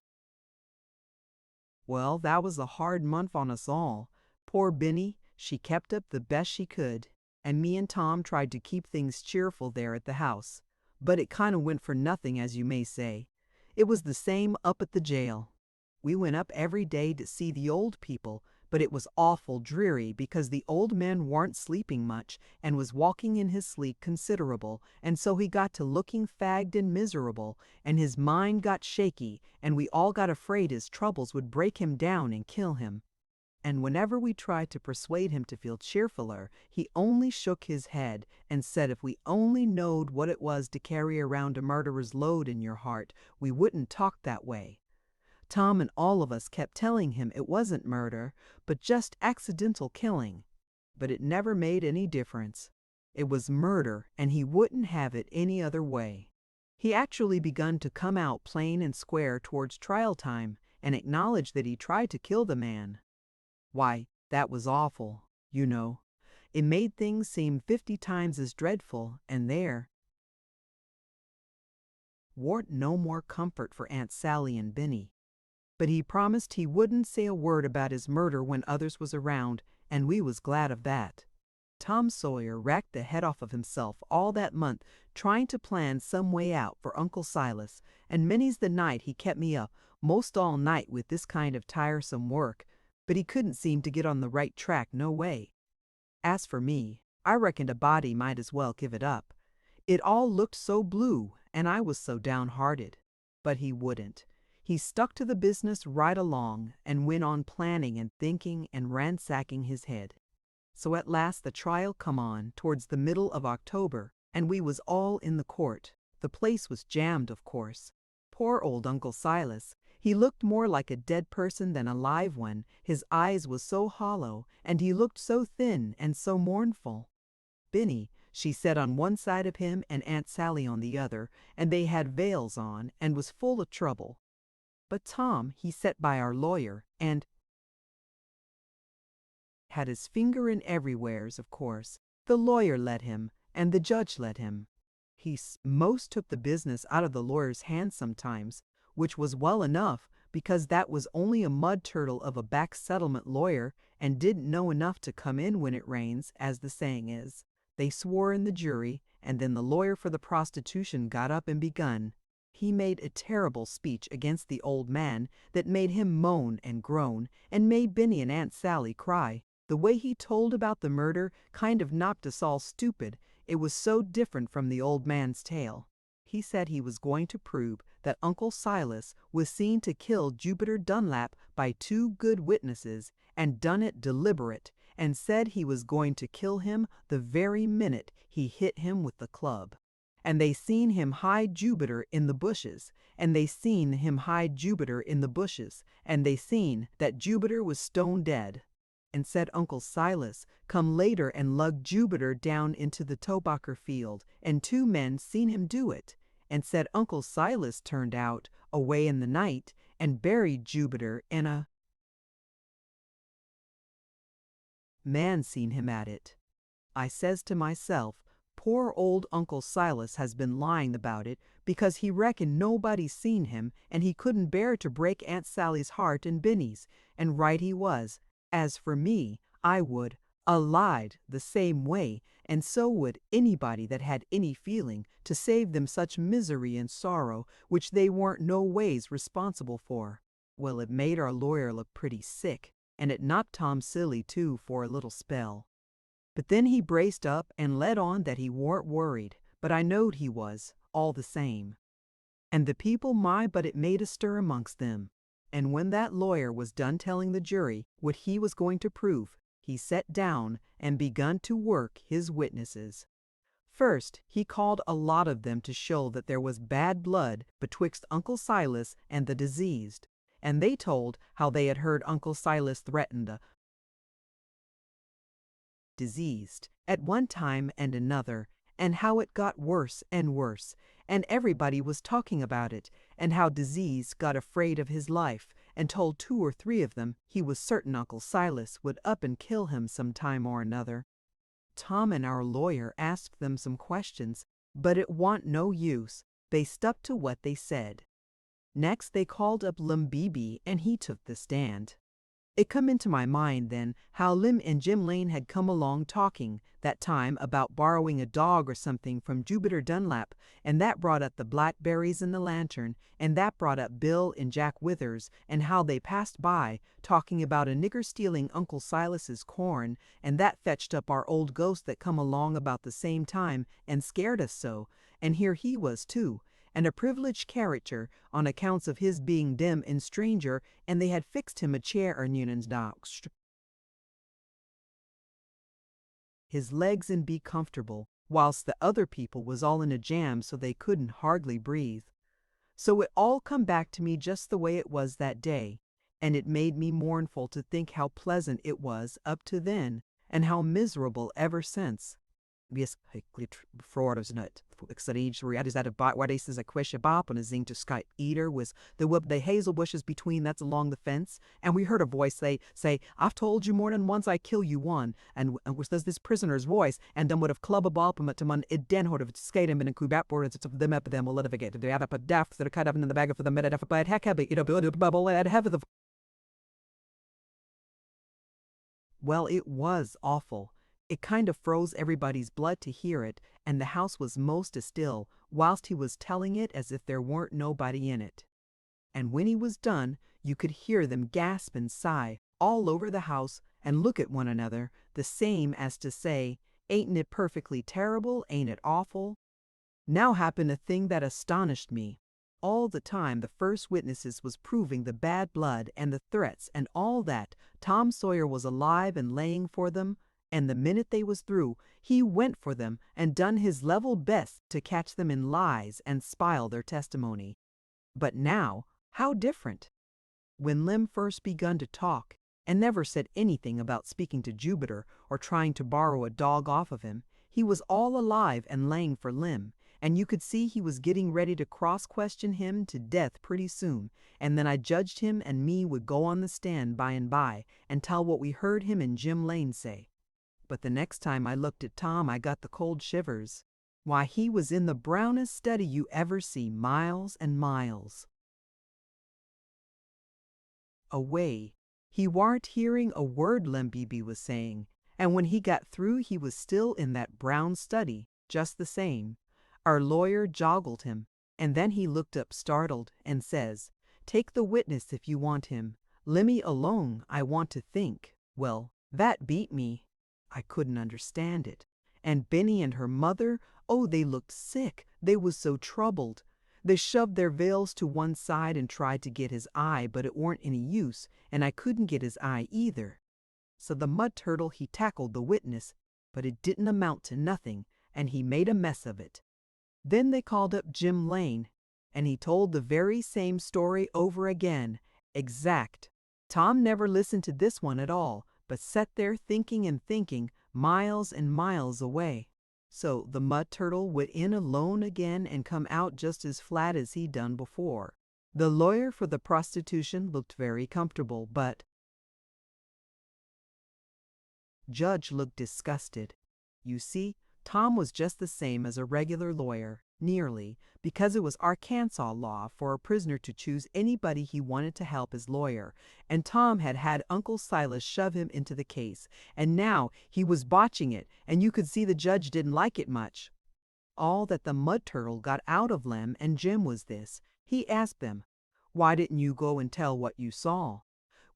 Well, that was a hard month on us all. Poor Benny, she kept up the best she could, and me and Tom tried to keep things cheerful there at the house. But it kind of went for nothing, as you may say. It was the same up at the jail. We went up every day to see the old people, but it was awful dreary because the old man warn't sleeping much and was walking in his sleep considerable, and so he got to looking fagged and miserable, and his mind got shaky, and we all got afraid his troubles would break him down and kill him. And whenever we tried to persuade him to feel cheerfuler, he only shook his head and said if we only knowed what it was to carry around a murderer's load in your heart, we wouldn't talk that way. Tom and all of us kept telling him it wasn't murder, but just accidental killing. But it never made any difference. It was murder, and he wouldn't have it any other way. He actually begun to come out plain and square towards trial time and acknowledge that he tried to kill the man. Why, that was awful, you know. It made things seem 50 times as dreadful, and there warn't no more comfort for Aunt Sally and Benny. But he promised he wouldn't say a word about his murder when others was around, and we was glad of that. Tom Sawyer racked the head off of himself all that month trying to plan some way out for Uncle Silas, and many's the night he kept me up most all night with this kind of tiresome work, but he couldn't seem to get on the right track no way. As for me, I reckoned a body might as well give it up. It all looked so blue, and I was so downhearted. But he wouldn't. He stuck to the business right along and went on planning and thinking and ransacking his head. So at last the trial come on towards the middle of October, and we was all in the court. The place was jammed, of course. Poor old Uncle Silas, he looked more like a dead person than a live one. His eyes was so hollow, and he looked so thin and so mournful. Benny, she sat on one side of him and Aunt Sally on the other, and they had veils on and was full of trouble. But Tom, he sat by our lawyer, and had his finger in everywheres, of course. The lawyer let him, and the judge let him. He most took the business out of the lawyer's hands sometimes, which was well enough, because that was only a mud turtle of a back settlement lawyer, and didn't know enough to come in when it rains, as the saying is. They swore in the jury, and then the lawyer for the prostitution got up and begun. He made a terrible speech against the old man that made him moan and groan, and made Benny and Aunt Sally cry. The way he told about the murder kind of knocked us all stupid. It was so different from the old man's tale. He said he was going to prove that Uncle Silas was seen to kill Jupiter Dunlap by 2 good witnesses, and done it deliberate, and said he was going to kill him the very minute he hit him with the club. And they seen him hide Jupiter in the bushes, and they seen him hide Jupiter in the bushes, and they seen that Jupiter was stone dead. And said Uncle Silas come later and lugged Jupiter down into the tobacco field, and 2 men seen him do it, and said Uncle Silas turned out away in the night and buried Jupiter in a man seen him at it. I says to myself, poor old Uncle Silas has been lying about it because he reckoned nobody seen him, and he couldn't bear to break Aunt Sally's heart and Benny's, and right he was. As for me, I would lied the same way, and so would anybody that had any feeling to save them such misery and sorrow which they weren't no ways responsible for. Well, it made our lawyer look pretty sick, and it knocked Tom silly too for a little spell. But then he braced up and let on that he warn't worried, but I knowed he was, all the same. And the people, but it made a stir amongst them. And when that lawyer was done telling the jury what he was going to prove, he sat down and begun to work his witnesses. First, he called a lot of them to show that there was bad blood betwixt Uncle Silas and the diseased, and they told how they had heard Uncle Silas threaten the diseased at one time and another, and how it got worse and worse, and everybody was talking about it, and how disease got afraid of his life, and told 2 or 3 of them he was certain Uncle Silas would up and kill him some time or another. Tom and our lawyer asked them some questions, but it wa'n't no use. They stuck to what they said. Next they called up Lim Beebe and he took the stand. It come into my mind then how Lim and Jim Lane had come along talking that time about borrowing a dog or something from Jupiter Dunlap, and that brought up the blackberries and the lantern, and that brought up Bill and Jack Withers, and how they passed by talking about a nigger stealing Uncle Silas's corn, and that fetched up our old ghost that come along about the same time and scared us so, and here he was too, and a privileged character on accounts of his being dim and stranger, and they had fixed him a chair or Nunan's dockst. His legs and be comfortable, whilst the other people was all in a jam so they couldn't hardly breathe. So it all come back to me just the way it was that day, and it made me mournful to think how pleasant it was up to then, and how miserable ever since. Vis frorosnut. Xarij readis that about what is a question bop and a zing to Skype eater was the hazel bushes between that's along the fence, and we heard a voice say, I've told you more than once I kill you one, and was this prisoner's voice, and then would have club a bop to man it den hord of skate him in a kubap words of them up them will litigate. They have a daft that are cut up in the bag for the minute of a heck heavy, bubble at have the. Well, it was awful. It kind of froze everybody's blood to hear it, and the house was most still, whilst he was telling it as if there weren't nobody in it. And when he was done, you could hear them gasp and sigh all over the house and look at one another, the same as to say, ain't it perfectly terrible, ain't it awful? Now happened a thing that astonished me. All the time the first witnesses was proving the bad blood and the threats and all that, Tom Sawyer was alive and laying for them, and the minute they was through, he went for them and done his level best to catch them in lies and spile their testimony. But now, how different! When Lim first begun to talk, and never said anything about speaking to Jupiter or trying to borrow a dog off of him, he was all alive and laying for Lim, and you could see he was getting ready to cross-question him to death pretty soon, and then I judged him and me would go on the stand by and by and tell what we heard him and Jim Lane say. But the next time I looked at Tom, I got the cold shivers. Why, he was in the brownest study you ever see, miles and miles away. He warn't hearing a word Lim Beebe was saying, and when he got through he was still in that brown study, just the same. Our lawyer joggled him, and then he looked up startled and says, take the witness if you want him. Limmy alone, I want to think. Well, that beat me. I couldn't understand it. And Benny and her mother, oh, they looked sick. They was so troubled. They shoved their veils to one side and tried to get his eye, but it weren't any use, and I couldn't get his eye either. So the mud turtle he tackled the witness, but it didn't amount to nothing, and he made a mess of it. Then they called up Jim Lane, and he told the very same story over again, exact. Tom never listened to this one at all, but sat there thinking and thinking, miles and miles away. So the mud turtle went in alone again and come out just as flat as he done before. The lawyer for the prostitution looked very comfortable, but Judge looked disgusted. You see, Tom was just the same as a regular lawyer, nearly, because it was Arkansas law for a prisoner to choose anybody he wanted to help as lawyer, and Tom had had Uncle Silas shove him into the case, and now he was botching it, and you could see the judge didn't like it much. All that the mud turtle got out of Lem and Jim was this. He asked them, why didn't you go and tell what you saw?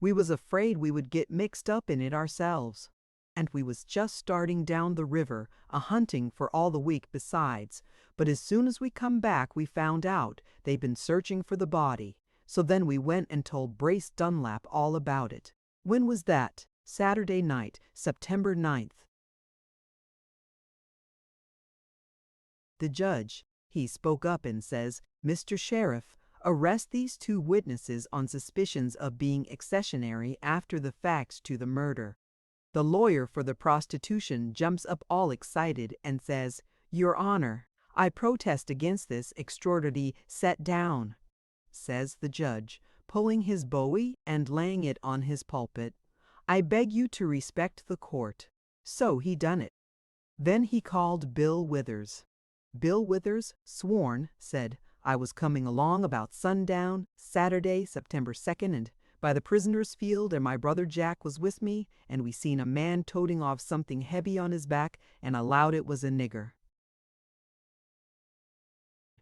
We was afraid we would get mixed up in it ourselves. And we was just starting down the river, a-hunting for all the week besides. But as soon as we come back, we found out they'd been searching for the body. So then we went and told Brace Dunlap all about it. When was that? Saturday night, September 9th. The judge, he spoke up and says, Mr. Sheriff, arrest these two witnesses on suspicions of being accessionary after the facts to the murder. The lawyer for the prostitution jumps up all excited and says, Your Honor, I protest against this extraordinary set down. Says the judge, pulling his bowie and laying it on his pulpit, I beg you to respect the court. So he done it. Then he called Bill Withers. Bill Withers, sworn, said, I was coming along about sundown, Saturday, September 2nd, and by the prisoner's field, and my brother Jack was with me, and we seen a man toting off something heavy on his back, and allowed it was a nigger.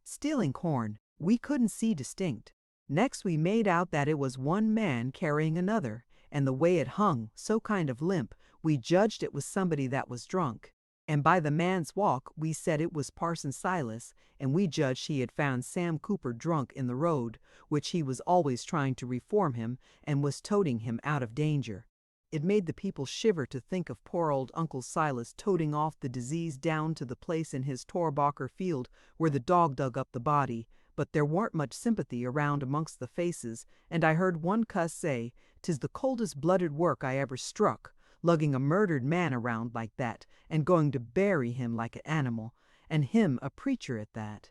Stealing corn, we couldn't see distinct. Next we made out that it was one man carrying another, and the way it hung, so kind of limp, we judged it was somebody that was drunk. And by the man's walk, we said it was Parson Silas, and we judged he had found Sam Cooper drunk in the road, which he was always trying to reform him, and was toting him out of danger. It made the people shiver to think of poor old Uncle Silas toting off the disease down to the place in his Torbacher field where the dog dug up the body, but there warn't much sympathy around amongst the faces, and I heard one cuss say, "'Tis the coldest-blooded work I ever struck, lugging a murdered man around like that, and going to bury him like an animal, and him a preacher at that."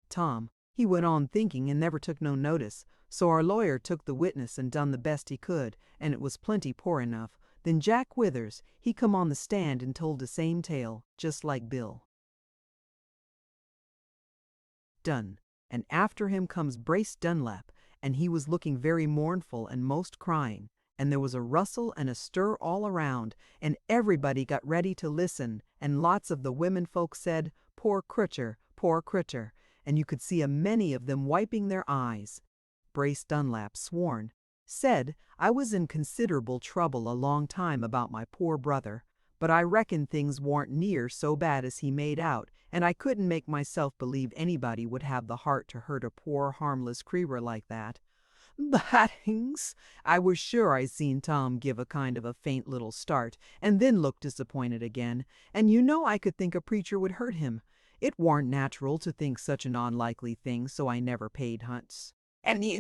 Tom, he went on thinking and never took no notice, so our lawyer took the witness and done the best he could, and it was plenty poor enough. Then Jack Withers, he come on the stand and told the same tale, just like Bill. Done. And after him comes Brace Dunlap, and he was looking very mournful and most crying, and there was a rustle and a stir all around, and everybody got ready to listen, and lots of the women folk said, poor critcher, and you could see a many of them wiping their eyes. Brace Dunlap sworn, said I was in considerable trouble a long time about my poor brother, but I reckon things warn't near so bad as he made out, and I couldn't make myself believe anybody would have the heart to hurt a poor harmless creature like that. But I was sure I seen Tom give a kind of a faint little start, and then look disappointed again, and you know I could think a preacher would hurt him. It warn't natural to think such an unlikely thing, so I never paid hunts. And the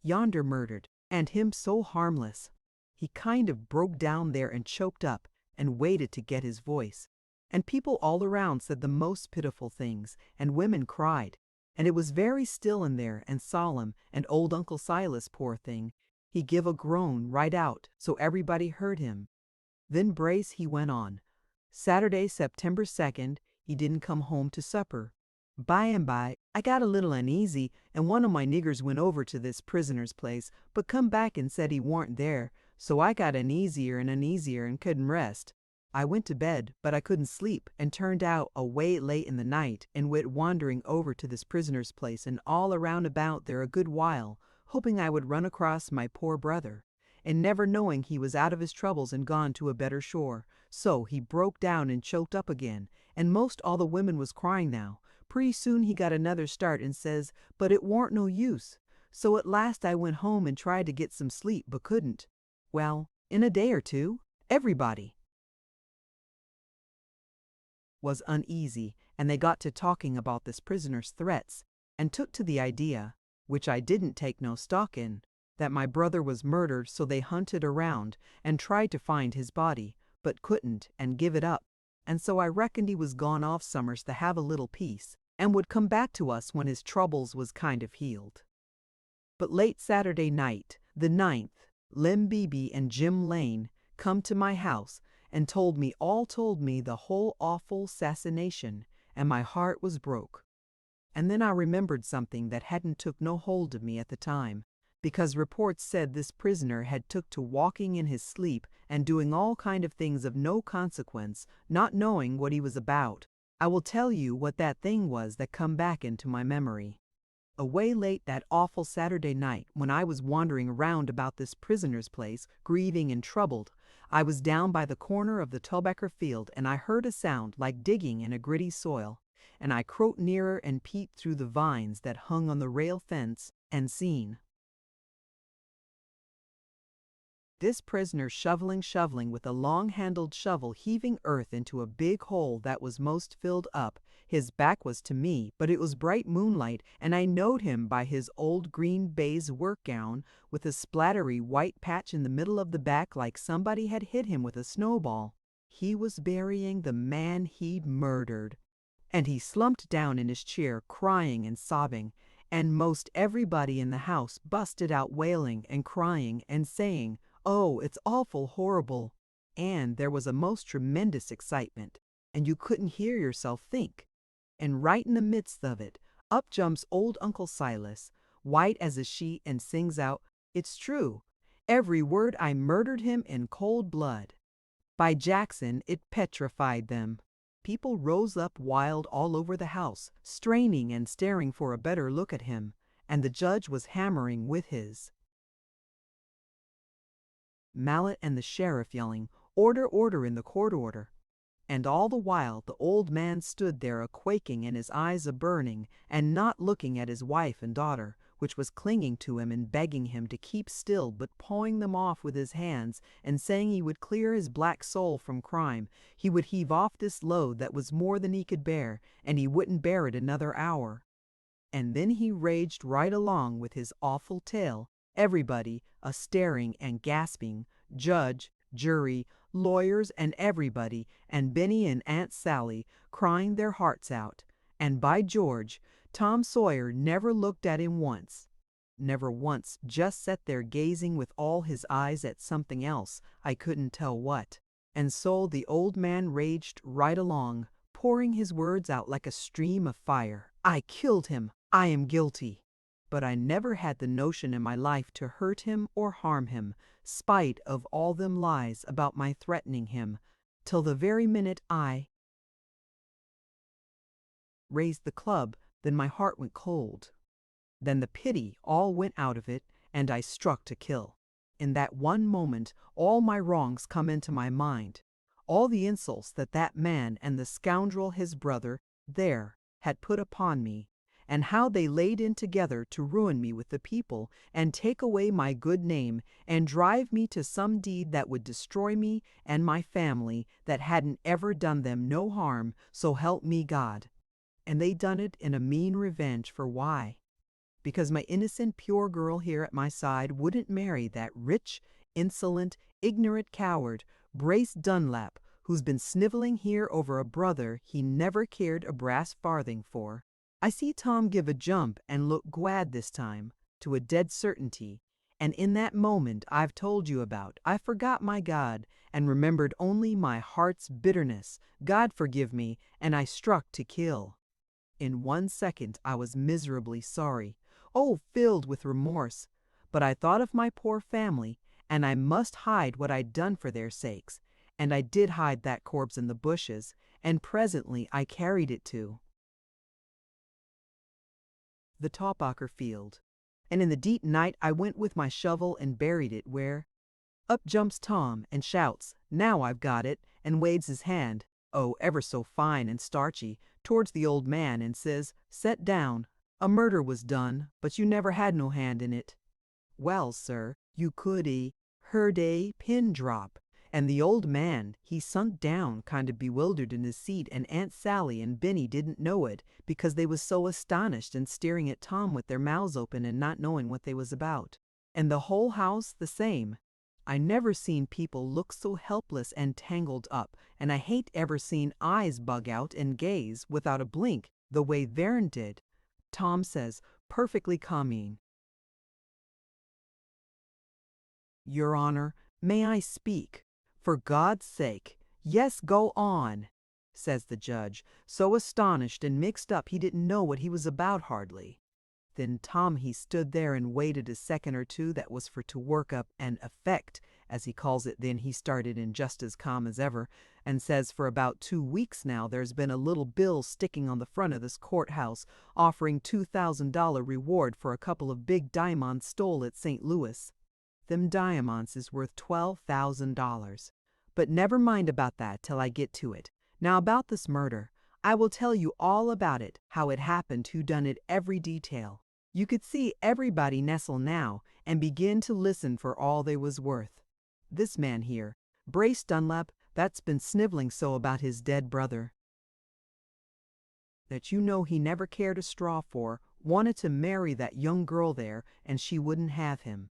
yonder murdered, and him so harmless. He kind of broke down there and choked up, and waited to get his voice. And people all around said the most pitiful things, and women cried, and it was very still in there and solemn, and old Uncle Silas, poor thing, he give a groan right out, so everybody heard him. Then Brace he went on. Saturday, September 2nd, he didn't come home to supper. By and by, I got a little uneasy, and one of my niggers went over to this prisoner's place, but come back and said he warn't there, so I got uneasier and couldn't rest. I went to bed, but I couldn't sleep, and turned out away late in the night, and went wandering over to this prisoner's place and all around about there a good while, hoping I would run across my poor brother, and never knowing he was out of his troubles and gone to a better shore. So he broke down and choked up again, and most all the women was crying now. Pretty soon he got another start and says, but it warn't no use. So at last I went home and tried to get some sleep, but couldn't. Well, in a day or two, everybody was uneasy, and they got to talking about this prisoner's threats, and took to the idea, which I didn't take no stock in, that my brother was murdered, so they hunted around and tried to find his body, but couldn't, and give it up. And so I reckoned he was gone off summers to have a little peace, and would come back to us when his troubles was kind of healed. But late Saturday night, the 9th, Lem Beebe and Jim Lane come to my house and told me the whole awful assassination, and my heart was broke. And then I remembered something that hadn't took no hold of me at the time, because reports said this prisoner had took to walking in his sleep and doing all kind of things of no consequence, not knowing what he was about. I will tell you what that thing was that come back into my memory. Away late that awful Saturday night, when I was wandering around about this prisoner's place, grieving and troubled, I was down by the corner of the Tulbecker field, and I heard a sound like digging in a gritty soil, and I crowed nearer and peeped through the vines that hung on the rail fence, and seen this prisoner shoveling with a long-handled shovel, heaving earth into a big hole that was most filled up. His back was to me, but it was bright moonlight, and I knowed him by his old green baize work gown with a splattery white patch in the middle of the back like somebody had hit him with a snowball. He was burying the man he'd murdered. And he slumped down in his chair, crying and sobbing, and most everybody in the house busted out wailing and crying and saying, "Oh, it's awful horrible." And there was a most tremendous excitement. and you couldn't hear yourself think. And right in the midst of it, up jumps old Uncle Silas, white as a sheet, and sings out, "It's true. Every word. I murdered him in cold blood." By Jackson, it petrified them. People rose up wild all over the house, straining and staring for a better look at him, and the judge was hammering with his mallet and the sheriff yelling, "Order, order in the court order." And all the while the old man stood there a-quaking and his eyes a-burning, and not looking at his wife and daughter, which was clinging to him and begging him to keep still, but pawing them off with his hands, and saying he would clear his black soul from crime. He would heave off this load that was more than he could bear, and he wouldn't bear it another hour. And then he raged right along with his awful tale, everybody a-staring and gasping, judge, jury, lawyers, and everybody, and Benny and Aunt Sally crying their hearts out. And by George, Tom Sawyer never looked at him once. Never once, just sat there gazing with all his eyes at something else, I couldn't tell what. And so the old man raged right along, pouring his words out like a stream of fire. "I killed him. I am guilty." But I never had the notion in my life to hurt him or harm him, spite of all them lies about my threatening him, till the very minute I raised the club. Then my heart went cold. Then the pity all went out of it, and I struck to kill. In that one moment all my wrongs come into my mind, all the insults that that man and the scoundrel his brother there had put upon me, and how they laid in together to ruin me with the people, and take away my good name, and drive me to some deed that would destroy me and my family that hadn't ever done them no harm, so help me God. And they done it in a mean revenge for why? Because my innocent pure girl here at my side wouldn't marry that rich, insolent, ignorant coward, Brace Dunlap, who's been sniveling here over a brother he never cared a brass farthing for. I see Tom give a jump and look glad this time, to a dead certainty, and in that moment I've told you about, I forgot my God and remembered only my heart's bitterness. God forgive me, and I struck to kill. In 1 second I was miserably sorry, filled with remorse, but I thought of my poor family, and I must hide what I'd done for their sakes, and I did hide that corpse in the bushes, and presently I carried it to the Toppacher field, and in the deep night I went with my shovel and buried it where. Up jumps Tom and shouts, "Now I've got it," and waves his hand, ever so fine and starchy, towards the old man, and says, "Set down. A murder was done, but you never had no hand in it." Well, sir, you could heard a pin drop, and the old man, he sunk down kind of bewildered in his seat, and Aunt Sally and Benny didn't know it, because they was so astonished and staring at Tom with their mouths open and not knowing what they was about. And the whole house the same. I never seen people look so helpless and tangled up, and I hate ever seen eyes bug out and gaze without a blink the way theirn did. Tom says, perfectly calming, "Your Honor, may I speak? For God's sake." "Yes, go on," says the judge, so astonished and mixed up he didn't know what he was about hardly. Then Tom he stood there and waited a second or two that was for to work up an effect, as he calls it. Then he started in just as calm as ever, and says, "For about 2 weeks now there's been a little bill sticking on the front of this courthouse offering $2,000 reward for a couple of big diamonds stole at St. Louis. Them diamonds is worth $12,000. But never mind about that till I get to it. Now about this murder. I will tell you all about it, how it happened, who done it, every detail. You could see everybody nestle now and begin to listen for all they was worth. This man here, Brace Dunlap, that's been sniveling so about his dead brother, that you know he never cared a straw for, wanted to marry that young girl there, and she wouldn't have him.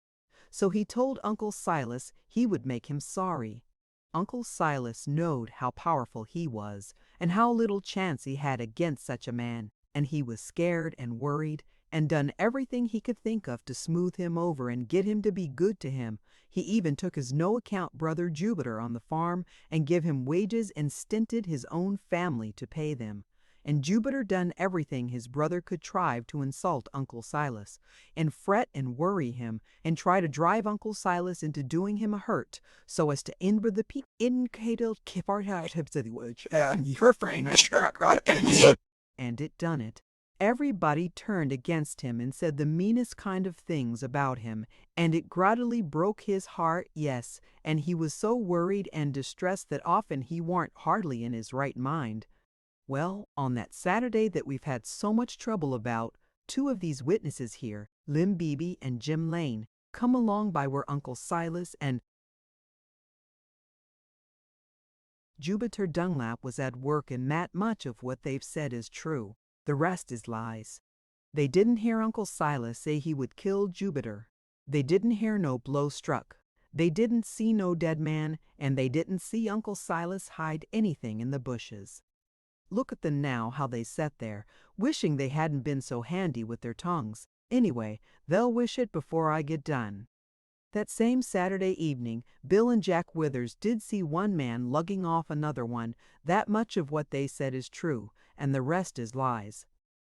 So he told Uncle Silas he would make him sorry. Uncle Silas knowed how powerful he was, and how little chance he had against such a man, and he was scared and worried, and done everything he could think of to smooth him over and get him to be good to him. He even took his no-account brother Jupiter on the farm and give him wages and stinted his own family to pay them. And Jupiter done everything his brother could trive to insult Uncle Silas, and fret and worry him, and try to drive Uncle Silas into doing him a hurt, so as to injure the people in and it done it. Everybody turned against him and said the meanest kind of things about him, and it gradually broke his heart, yes, and he was so worried and distressed that often he warn't hardly in his right mind. Well, on that Saturday that we've had so much trouble about, two of these witnesses here, Lim Beebe and Jim Lane, come along by where Uncle Silas and Jupiter Dunlap was at work, and that much of what they've said is true. The rest is lies. They didn't hear Uncle Silas say he would kill Jupiter. They didn't hear no blow struck. They didn't see no dead man, and they didn't see Uncle Silas hide anything in the bushes. Look at them now, how they sat there, wishing they hadn't been so handy with their tongues. Anyway, they'll wish it before I get done. That same Saturday evening, Bill and Jack Withers did see one man lugging off another one. That much of what they said is true, and the rest is lies.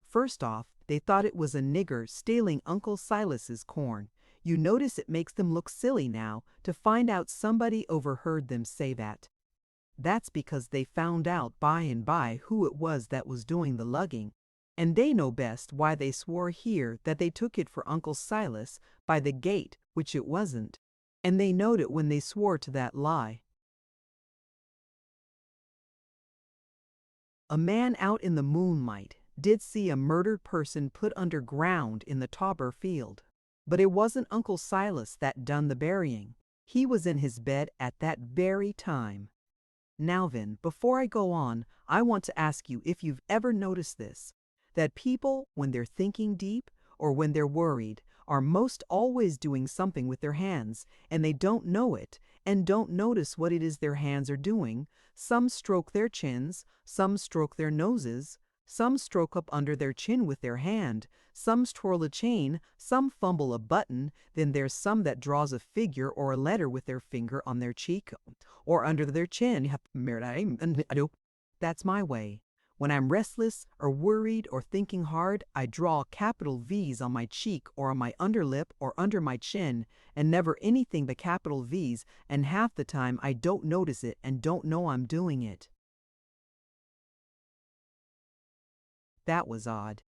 First off, they thought it was a nigger stealing Uncle Silas's corn. You notice it makes them look silly now to find out somebody overheard them say that. That's because they found out by and by who it was that was doing the lugging, and they know best why they swore here that they took it for Uncle Silas by the gate, which it wasn't, and they knowed it when they swore to that lie. A man out in the moonlight did see a murdered person put underground in the Tauber field, but it wasn't Uncle Silas that done the burying. He was in his bed at that very time. Now then, before I go on, I want to ask you if you've ever noticed this, that people, when they're thinking deep or when they're worried, are most always doing something with their hands, and they don't know it and don't notice what it is their hands are doing. Some stroke their chins, some stroke their noses, some stroke up under their chin with their hand, some twirl a chain, some fumble a button, then there's some that draws a figure or a letter with their finger on their cheek or under their chin. That's my way. When I'm restless or worried or thinking hard, I draw capital V's on my cheek or on my underlip or under my chin, and never anything but capital V's, and half the time I don't notice it and don't know I'm doing it. That was odd.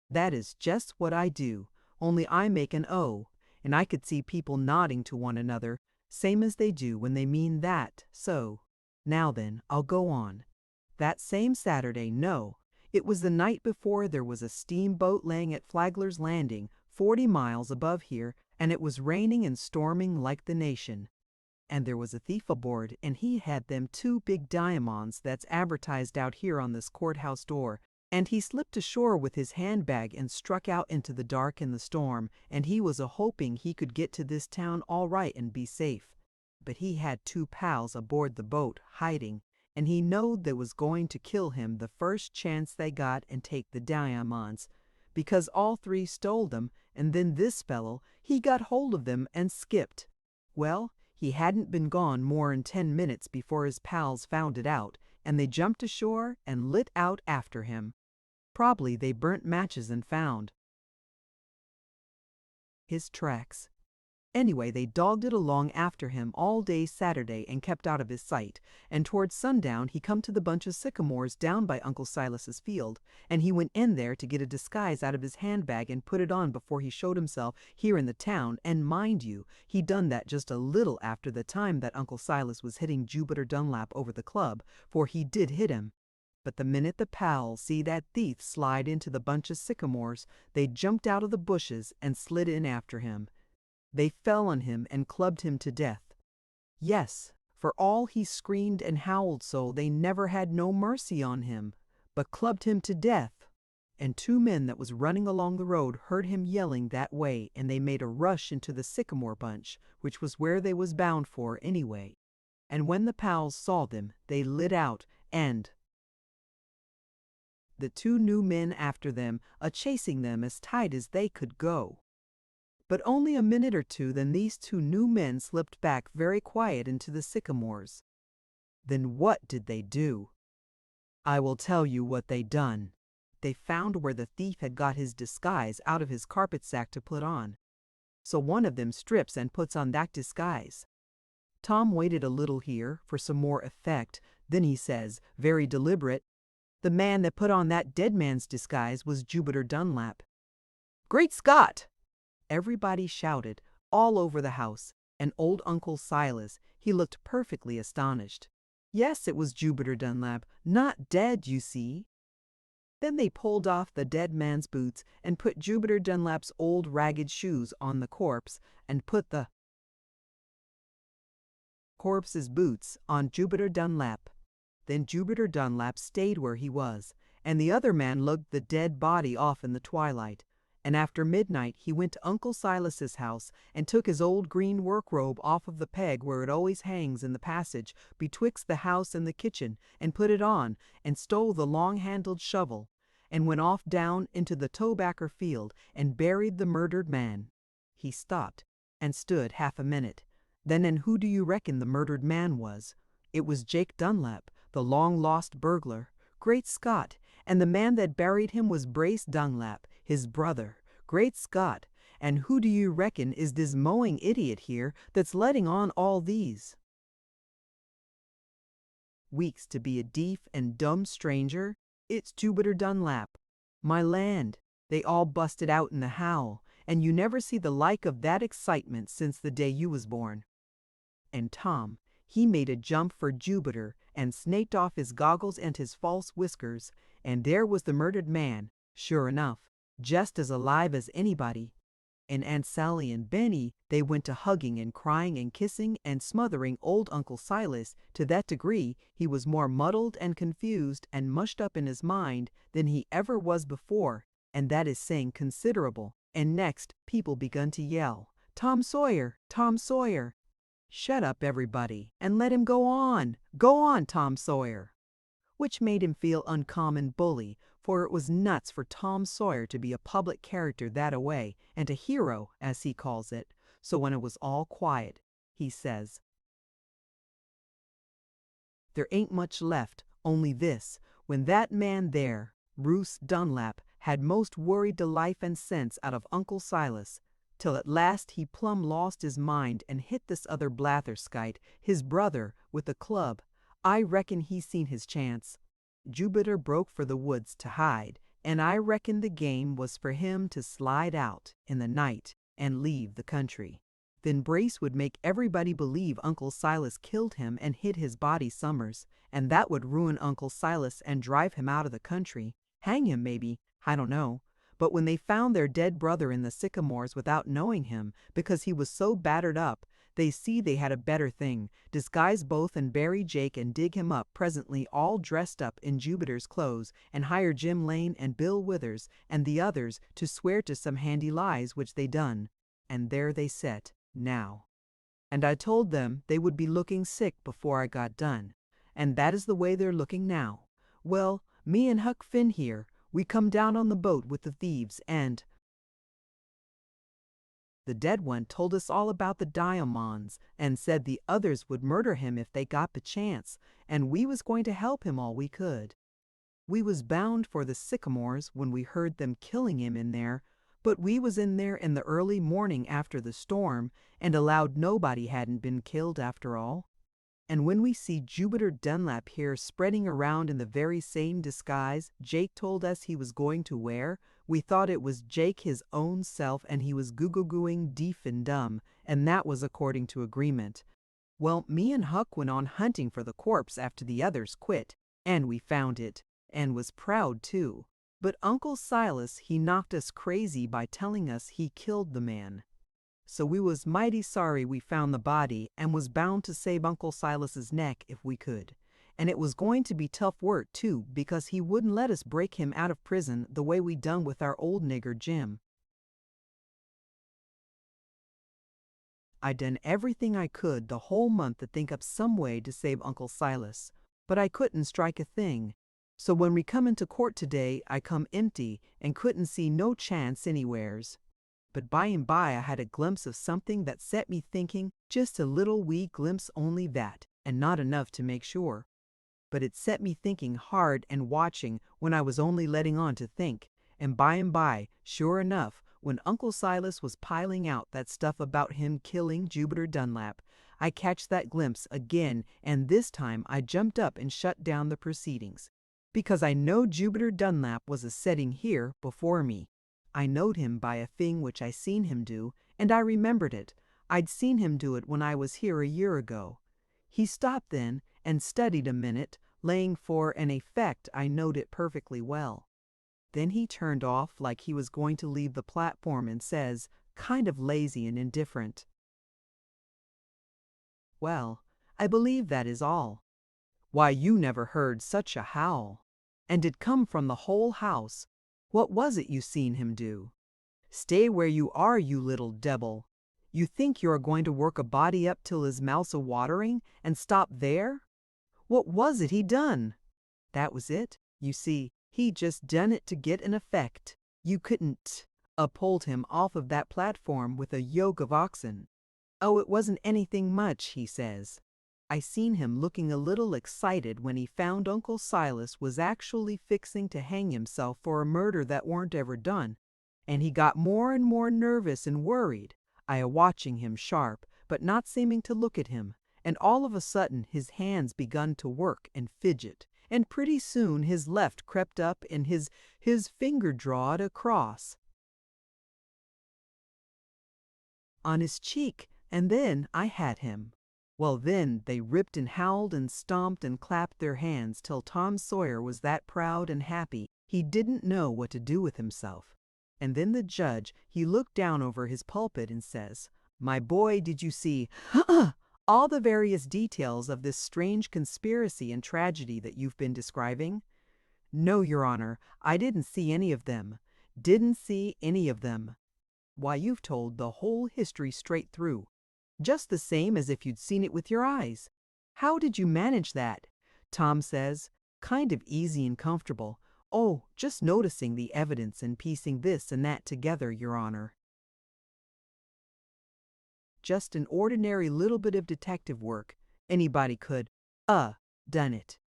That is just what I do, only I make an O, and I could see people nodding to one another, same as they do when they mean that, so. Now then, I'll go on. That same Saturday, no, it was the night before, there was a steamboat laying at Flagler's Landing, 40 miles above here, and it was raining and storming like the nation. And there was a thief aboard, and he had them 2 big diamonds that's advertised out here on this courthouse door, and he slipped ashore with his handbag and struck out into the dark in the storm, and he was a-hoping he could get to this town all right and be safe. But he had 2 pals aboard the boat, hiding, and he knowed they was going to kill him the first chance they got and take the diamonds, because all 3 stole them, and then this fellow, he got hold of them and skipped. Well, he hadn't been gone more'n 10 minutes before his pals found it out, and they jumped ashore and lit out after him. Probably they burnt matches and found his tracks. Anyway, they dogged it along after him all day Saturday and kept out of his sight, and towards sundown he come to the bunch of sycamores down by Uncle Silas's field, and he went in there to get a disguise out of his handbag and put it on before he showed himself here in the town, and mind you, he done that just a little after the time that Uncle Silas was hitting Jupiter Dunlap over the club, for he did hit him. But the minute the pals see that thief slide into the bunch of sycamores, they jumped out of the bushes and slid in after him. They fell on him and clubbed him to death. Yes, for all he screamed and howled so, they never had no mercy on him, but clubbed him to death. And 2 men that was running along the road heard him yelling that way, and they made a rush into the sycamore bunch, which was where they was bound for anyway. And when the pals saw them, they lit out, and the two new men after them, chasing them as tight as they could go. But only a minute or two, then these two new men slipped back very quiet into the sycamores. Then what did they do? I will tell you what they done. They found where the thief had got his disguise out of his carpet sack to put on. So one of them strips and puts on that disguise. Tom waited a little here for some more effect. Then he says, very deliberate, the man that put on that dead man's disguise was Jupiter Dunlap. Great Scott! Everybody shouted, all over the house, and old Uncle Silas, he looked perfectly astonished. Yes, it was Jupiter Dunlap, not dead, you see. Then they pulled off the dead man's boots and put Jupiter Dunlap's old ragged shoes on the corpse and put the corpse's boots on Jupiter Dunlap. Then Jupiter Dunlap stayed where he was, and the other man lugged the dead body off in the twilight. And after midnight he went to Uncle Silas's house and took his old green work robe off of the peg where it always hangs in the passage betwixt the house and the kitchen, and put it on, and stole the long-handled shovel, and went off down into the tobacco field and buried the murdered man. He stopped and stood half a minute. Then, and who do you reckon the murdered man was? It was Jake Dunlap, the long-lost burglar. Great Scott! And the man that buried him was Brace Dunlap, his brother. Great Scott! And who do you reckon is this mowing idiot here that's letting on all these weeks to be a deaf and dumb stranger? It's Jupiter Dunlap. My land, they all busted out in a howl, and you never see the like of that excitement since the day you was born. And Tom, he made a jump for Jupiter and snaked off his goggles and his false whiskers, and there was the murdered man, sure enough, just as alive as anybody. And Aunt Sally and Benny, they went to hugging and crying and kissing and smothering old Uncle Silas to that degree he was more muddled and confused and mushed up in his mind than he ever was before, and that is saying considerable. And next people begun to yell, Tom Sawyer! Tom Sawyer! Shut up, everybody, and let him go on, Tom Sawyer! Which made him feel uncommon bully, for it was nuts for Tom Sawyer to be a public character that-a-way, and a hero, as he calls it. So when it was all quiet, he says, there ain't much left, only this, when that man there, Bruce Dunlap, had most worried the life and sense out of Uncle Silas, till at last he plumb lost his mind and hit this other blatherskite, his brother, with a club. I reckon he seen his chance. Jupiter broke for the woods to hide, and I reckon the game was for him to slide out in the night and leave the country. Then Brace would make everybody believe Uncle Silas killed him and hid his body summers, and that would ruin Uncle Silas and drive him out of the country. Hang him, maybe, I don't know. But when they found their dead brother in the sycamores without knowing him, because he was so battered up, they see they had a better thing, disguise both and bury Jake and dig him up presently all dressed up in Jupiter's clothes, and hire Jim Lane and Bill Withers and the others to swear to some handy lies which they done. And there they set, now. And I told them they would be looking sick before I got done. And that is the way they're looking now. Well, me and Huck Finn here, we come down on the boat with the thieves, and the dead one told us all about the diamonds and said the others would murder him if they got the chance, and we was going to help him all we could. We was bound for the sycamores when we heard them killing him in there, but we was in there in the early morning after the storm and allowed nobody hadn't been killed after all. And when we see Jupiter Dunlap here spreading around in the very same disguise Jake told us he was going to wear, we thought it was Jake his own self and he was goo-goo-gooing deaf and dumb, and that was according to agreement. Well, me and Huck went on hunting for the corpse after the others quit, and we found it, and was proud too. But Uncle Silas, he knocked us crazy by telling us he killed the man. So we was mighty sorry we found the body and was bound to save Uncle Silas's neck if we could. And it was going to be tough work too, because he wouldn't let us break him out of prison the way we done with our old nigger Jim. I done everything I could the whole month to think up some way to save Uncle Silas, but I couldn't strike a thing. So when we come into court today, I come empty and couldn't see no chance anywheres. But by and by I had a glimpse of something that set me thinking, just a little wee glimpse only that, and not enough to make sure. But it set me thinking hard and watching when I was only letting on to think. And by, sure enough, when Uncle Silas was piling out that stuff about him killing Jupiter Dunlap, I catch that glimpse again, and this time I jumped up and shut down the proceedings. Because I know Jupiter Dunlap was a setting here before me. I knowed him by a thing which I seen him do, and I remembered it. I'd seen him do it when I was here a year ago. He stopped then and studied a minute, laying for an effect I knowed it perfectly well. Then he turned off like he was going to leave the platform and says, kind of lazy and indifferent, "Well, I believe that is all." Why, you never heard such a howl. And it come from the whole house. What was it you seen him do? Stay where you are, you little devil. You think you are going to work a body up till his mouth's a-watering and stop there? What was it he done? That was it. You see, he just done it to get an effect. You couldn't uphold him off of that platform with a yoke of oxen. Oh, it wasn't anything much, he says. I seen him looking a little excited when he found Uncle Silas was actually fixing to hang himself for a murder that weren't ever done, and he got more and more nervous and worried. I a-watching him sharp, but not seeming to look at him, and all of a sudden his hands begun to work and fidget, and pretty soon his left crept up and his finger drawed across on his cheek, and then I had him. Well, then they ripped and howled and stomped and clapped their hands till Tom Sawyer was that proud and happy he didn't know what to do with himself. And then the judge, he looked down over his pulpit and says, "My boy, did you see all the various details of this strange conspiracy and tragedy that you've been describing?" "No, Your Honor, I didn't see any of them. Didn't see any of them." Why, you've told the whole history straight through, just the same as if you'd seen it with your eyes. How did you manage that? Tom says, kind of easy and comfortable. Oh, just noticing the evidence and piecing this and that together, Your Honor. Just an ordinary little bit of detective work. Anybody could, done it.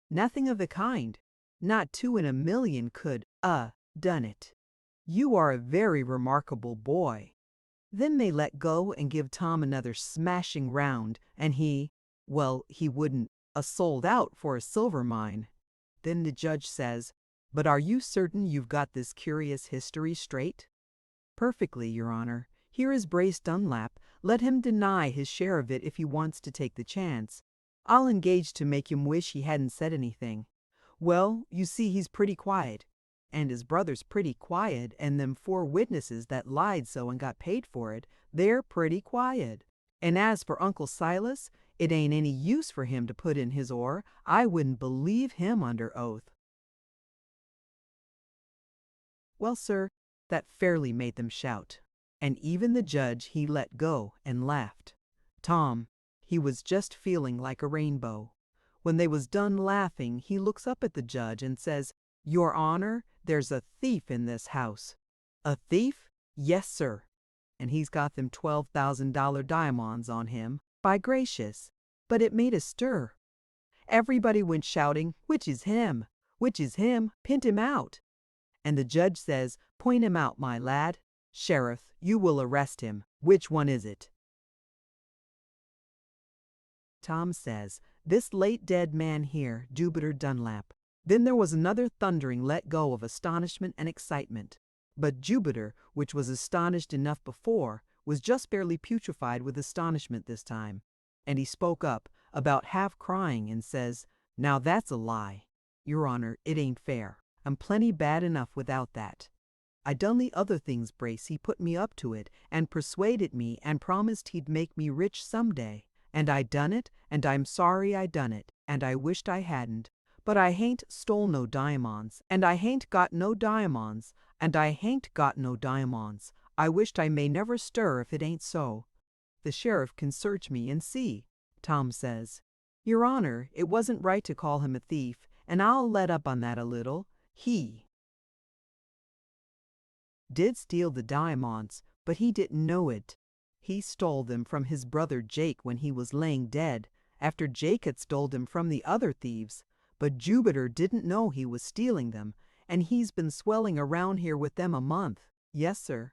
Nothing of the kind. Not 2 in a million could, done it. You are a very remarkable boy. Then they let go and give Tom another smashing round, and he wouldn't sold out for a silver mine. Then the judge says, "But are you certain you've got this curious history straight?" "Perfectly, Your Honor. Here is Brace Dunlap. Let him deny his share of it if he wants to take the chance. I'll engage to make him wish he hadn't said anything. Well, you see he's pretty quiet. And his brother's pretty quiet, and them 4 witnesses that lied so and got paid for it, they're pretty quiet. And as for Uncle Silas, it ain't any use for him to put in his oar. I wouldn't believe him under oath." Well, sir, that fairly made them shout. And even the judge, he let go and laughed. Tom, he was just feeling like a rainbow. When they was done laughing, he looks up at the judge and says, "Your Honor, there's a thief in this house." "A thief?" "Yes, sir. And he's got them $12,000 diamonds on him. By gracious!" But it made a stir. Everybody went shouting, "Which is him? Which is him? Pint him out." And the judge says, "Point him out, my lad. Sheriff, you will arrest him. Which one is it?" Tom says, "This late dead man here, Jupiter Dunlap." Then there was another thundering let go of astonishment and excitement. But Jupiter, which was astonished enough before, was just barely putrefied with astonishment this time. And he spoke up, about half crying, and says, "Now that's a lie. Your Honor, it ain't fair. I'm plenty bad enough without that. I done the other things, Brace. He put me up to it, and persuaded me, and promised he'd make me rich some day. And I done it, and I'm sorry I done it, and I wished I hadn't. But I hain't stole no diamonds, and I hain't got no diamonds, and I hain't got no diamonds. I wished I may never stir if it ain't so. The sheriff can search me and see." Tom says, "Your Honor, it wasn't right to call him a thief, and I'll let up on that a little. He did steal the diamonds, but he didn't know it. He stole them from his brother Jake when he was laying dead, after Jake had stole them from the other thieves. But Jupiter didn't know he was stealing them, and he's been swelling around here with them a month. Yes, sir.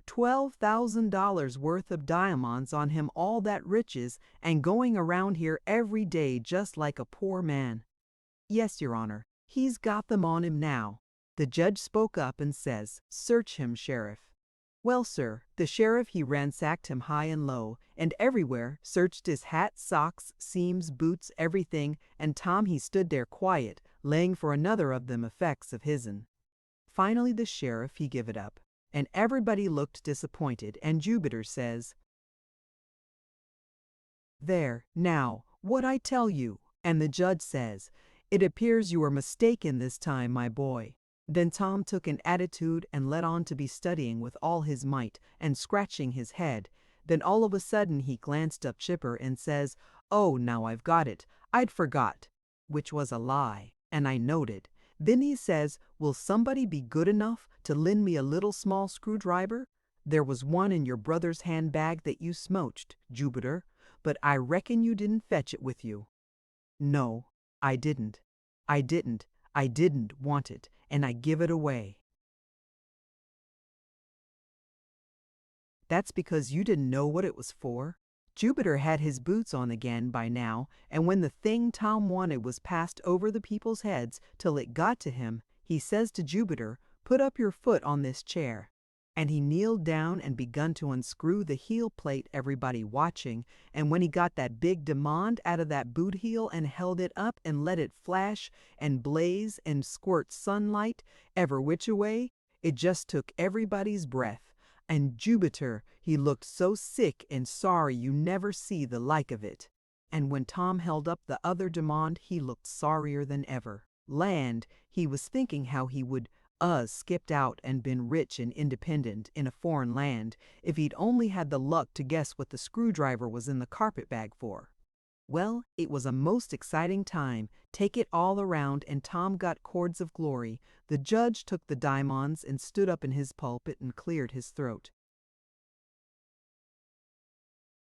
$12,000 worth of diamonds on him, all that riches, and going around here every day just like a poor man. Yes, Your Honor, he's got them on him now. The judge spoke up and says, "Search him, Sheriff." Well, sir, the sheriff he ransacked him high and low, and everywhere, searched his hat, socks, seams, boots, everything, and Tom he stood there quiet, laying for another of them effects of his'n. Finally the sheriff he give it up, and everybody looked disappointed, and Jupiter says, "There, now, what I tell you," and the judge says, "It appears you were mistaken this time, my boy." Then Tom took an attitude and let on to be studying with all his might and scratching his head. Then all of a sudden he glanced up chipper and says, "Oh, now I've got it. I'd forgot," which was a lie, and I noted. Then he says, "Will somebody be good enough to lend me a little small screwdriver? There was one in your brother's handbag that you smoked, Jupiter, but I reckon you didn't fetch it with you." "No, I didn't. I didn't want it, and I give it away." "That's because you didn't know what it was for." Jupiter had his boots on again by now, and when the thing Tom wanted was passed over the people's heads till it got to him, he says to Jupiter, "Put up your foot on this chair." And he kneeled down and begun to unscrew the heel plate, everybody watching, and when he got that big diamond out of that boot heel and held it up and let it flash and blaze and squirt sunlight ever which way, it just took everybody's breath. And Jupiter, he looked so sick and sorry you never see the like of it. And when Tom held up the other diamond, he looked sorrier than ever. Land, he was thinking how he would skipped out and been rich and independent in a foreign land if he'd only had the luck to guess what the screwdriver was in the carpet bag for. Well, it was a most exciting time, take it all around, and Tom got cords of glory. The judge took the diamonds and stood up in his pulpit and cleared his throat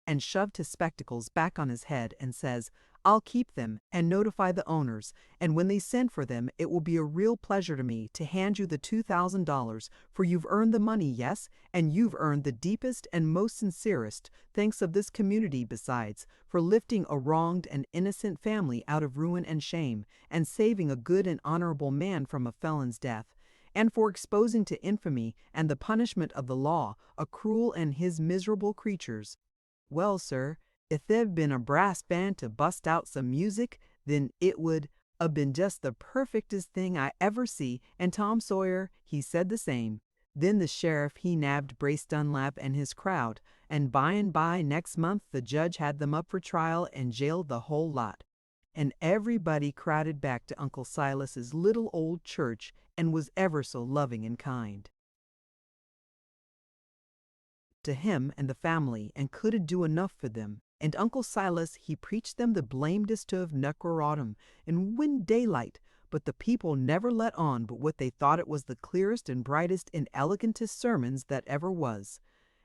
and shoved his spectacles back on his head and says, "I'll keep them and notify the owners, and when they send for them, it will be a real pleasure to me to hand you the $2,000, for you've earned the money, yes, and you've earned the deepest and most sincerest thanks of this community besides, for lifting a wronged and innocent family out of ruin and shame, and saving a good and honorable man from a felon's death, and for exposing to infamy and the punishment of the law a cruel and his miserable creatures. Well, sir, if there'd been a brass band to bust out some music, then it would been just the perfectest thing I ever see," and Tom Sawyer, he said the same. Then the sheriff, he nabbed Brace Dunlap and his crowd, and by next month the judge had them up for trial and jailed the whole lot. And everybody crowded back to Uncle Silas's little old church and was ever so loving and kind to him and the family, and couldn't do enough for them. And Uncle Silas, he preached them the blamedest of necroratum in win daylight, but the people never let on but what they thought it was the clearest and brightest and elegantest sermons that ever was.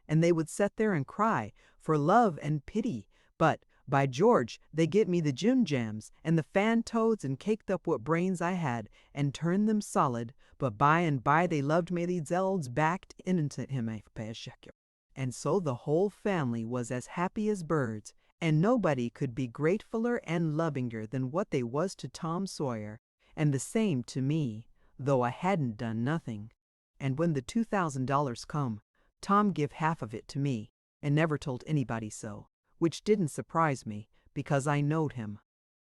And they would sit there and cry for love and pity, but by George, they get me the Jim Jams and the fan toads and caked up what brains I had and turned them solid, but by and by they loved me these elds backed into him a shekel. And so the whole family was as happy as birds, and nobody could be gratefuller and lovinger than what they was to Tom Sawyer, and the same to me, though I hadn't done nothing. And when the $2,000 come, Tom give half of it to me, and never told anybody so, which didn't surprise me, because I knowed him.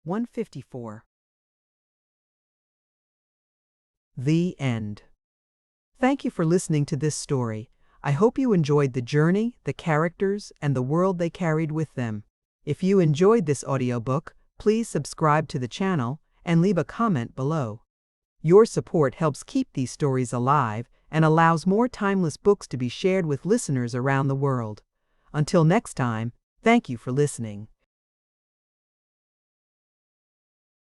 154. The end. Thank you for listening to this story. I hope you enjoyed the journey, the characters, and the world they carried with them. If you enjoyed this audiobook, please subscribe to the channel and leave a comment below. Your support helps keep these stories alive and allows more timeless books to be shared with listeners around the world. Until next time, thank you for listening.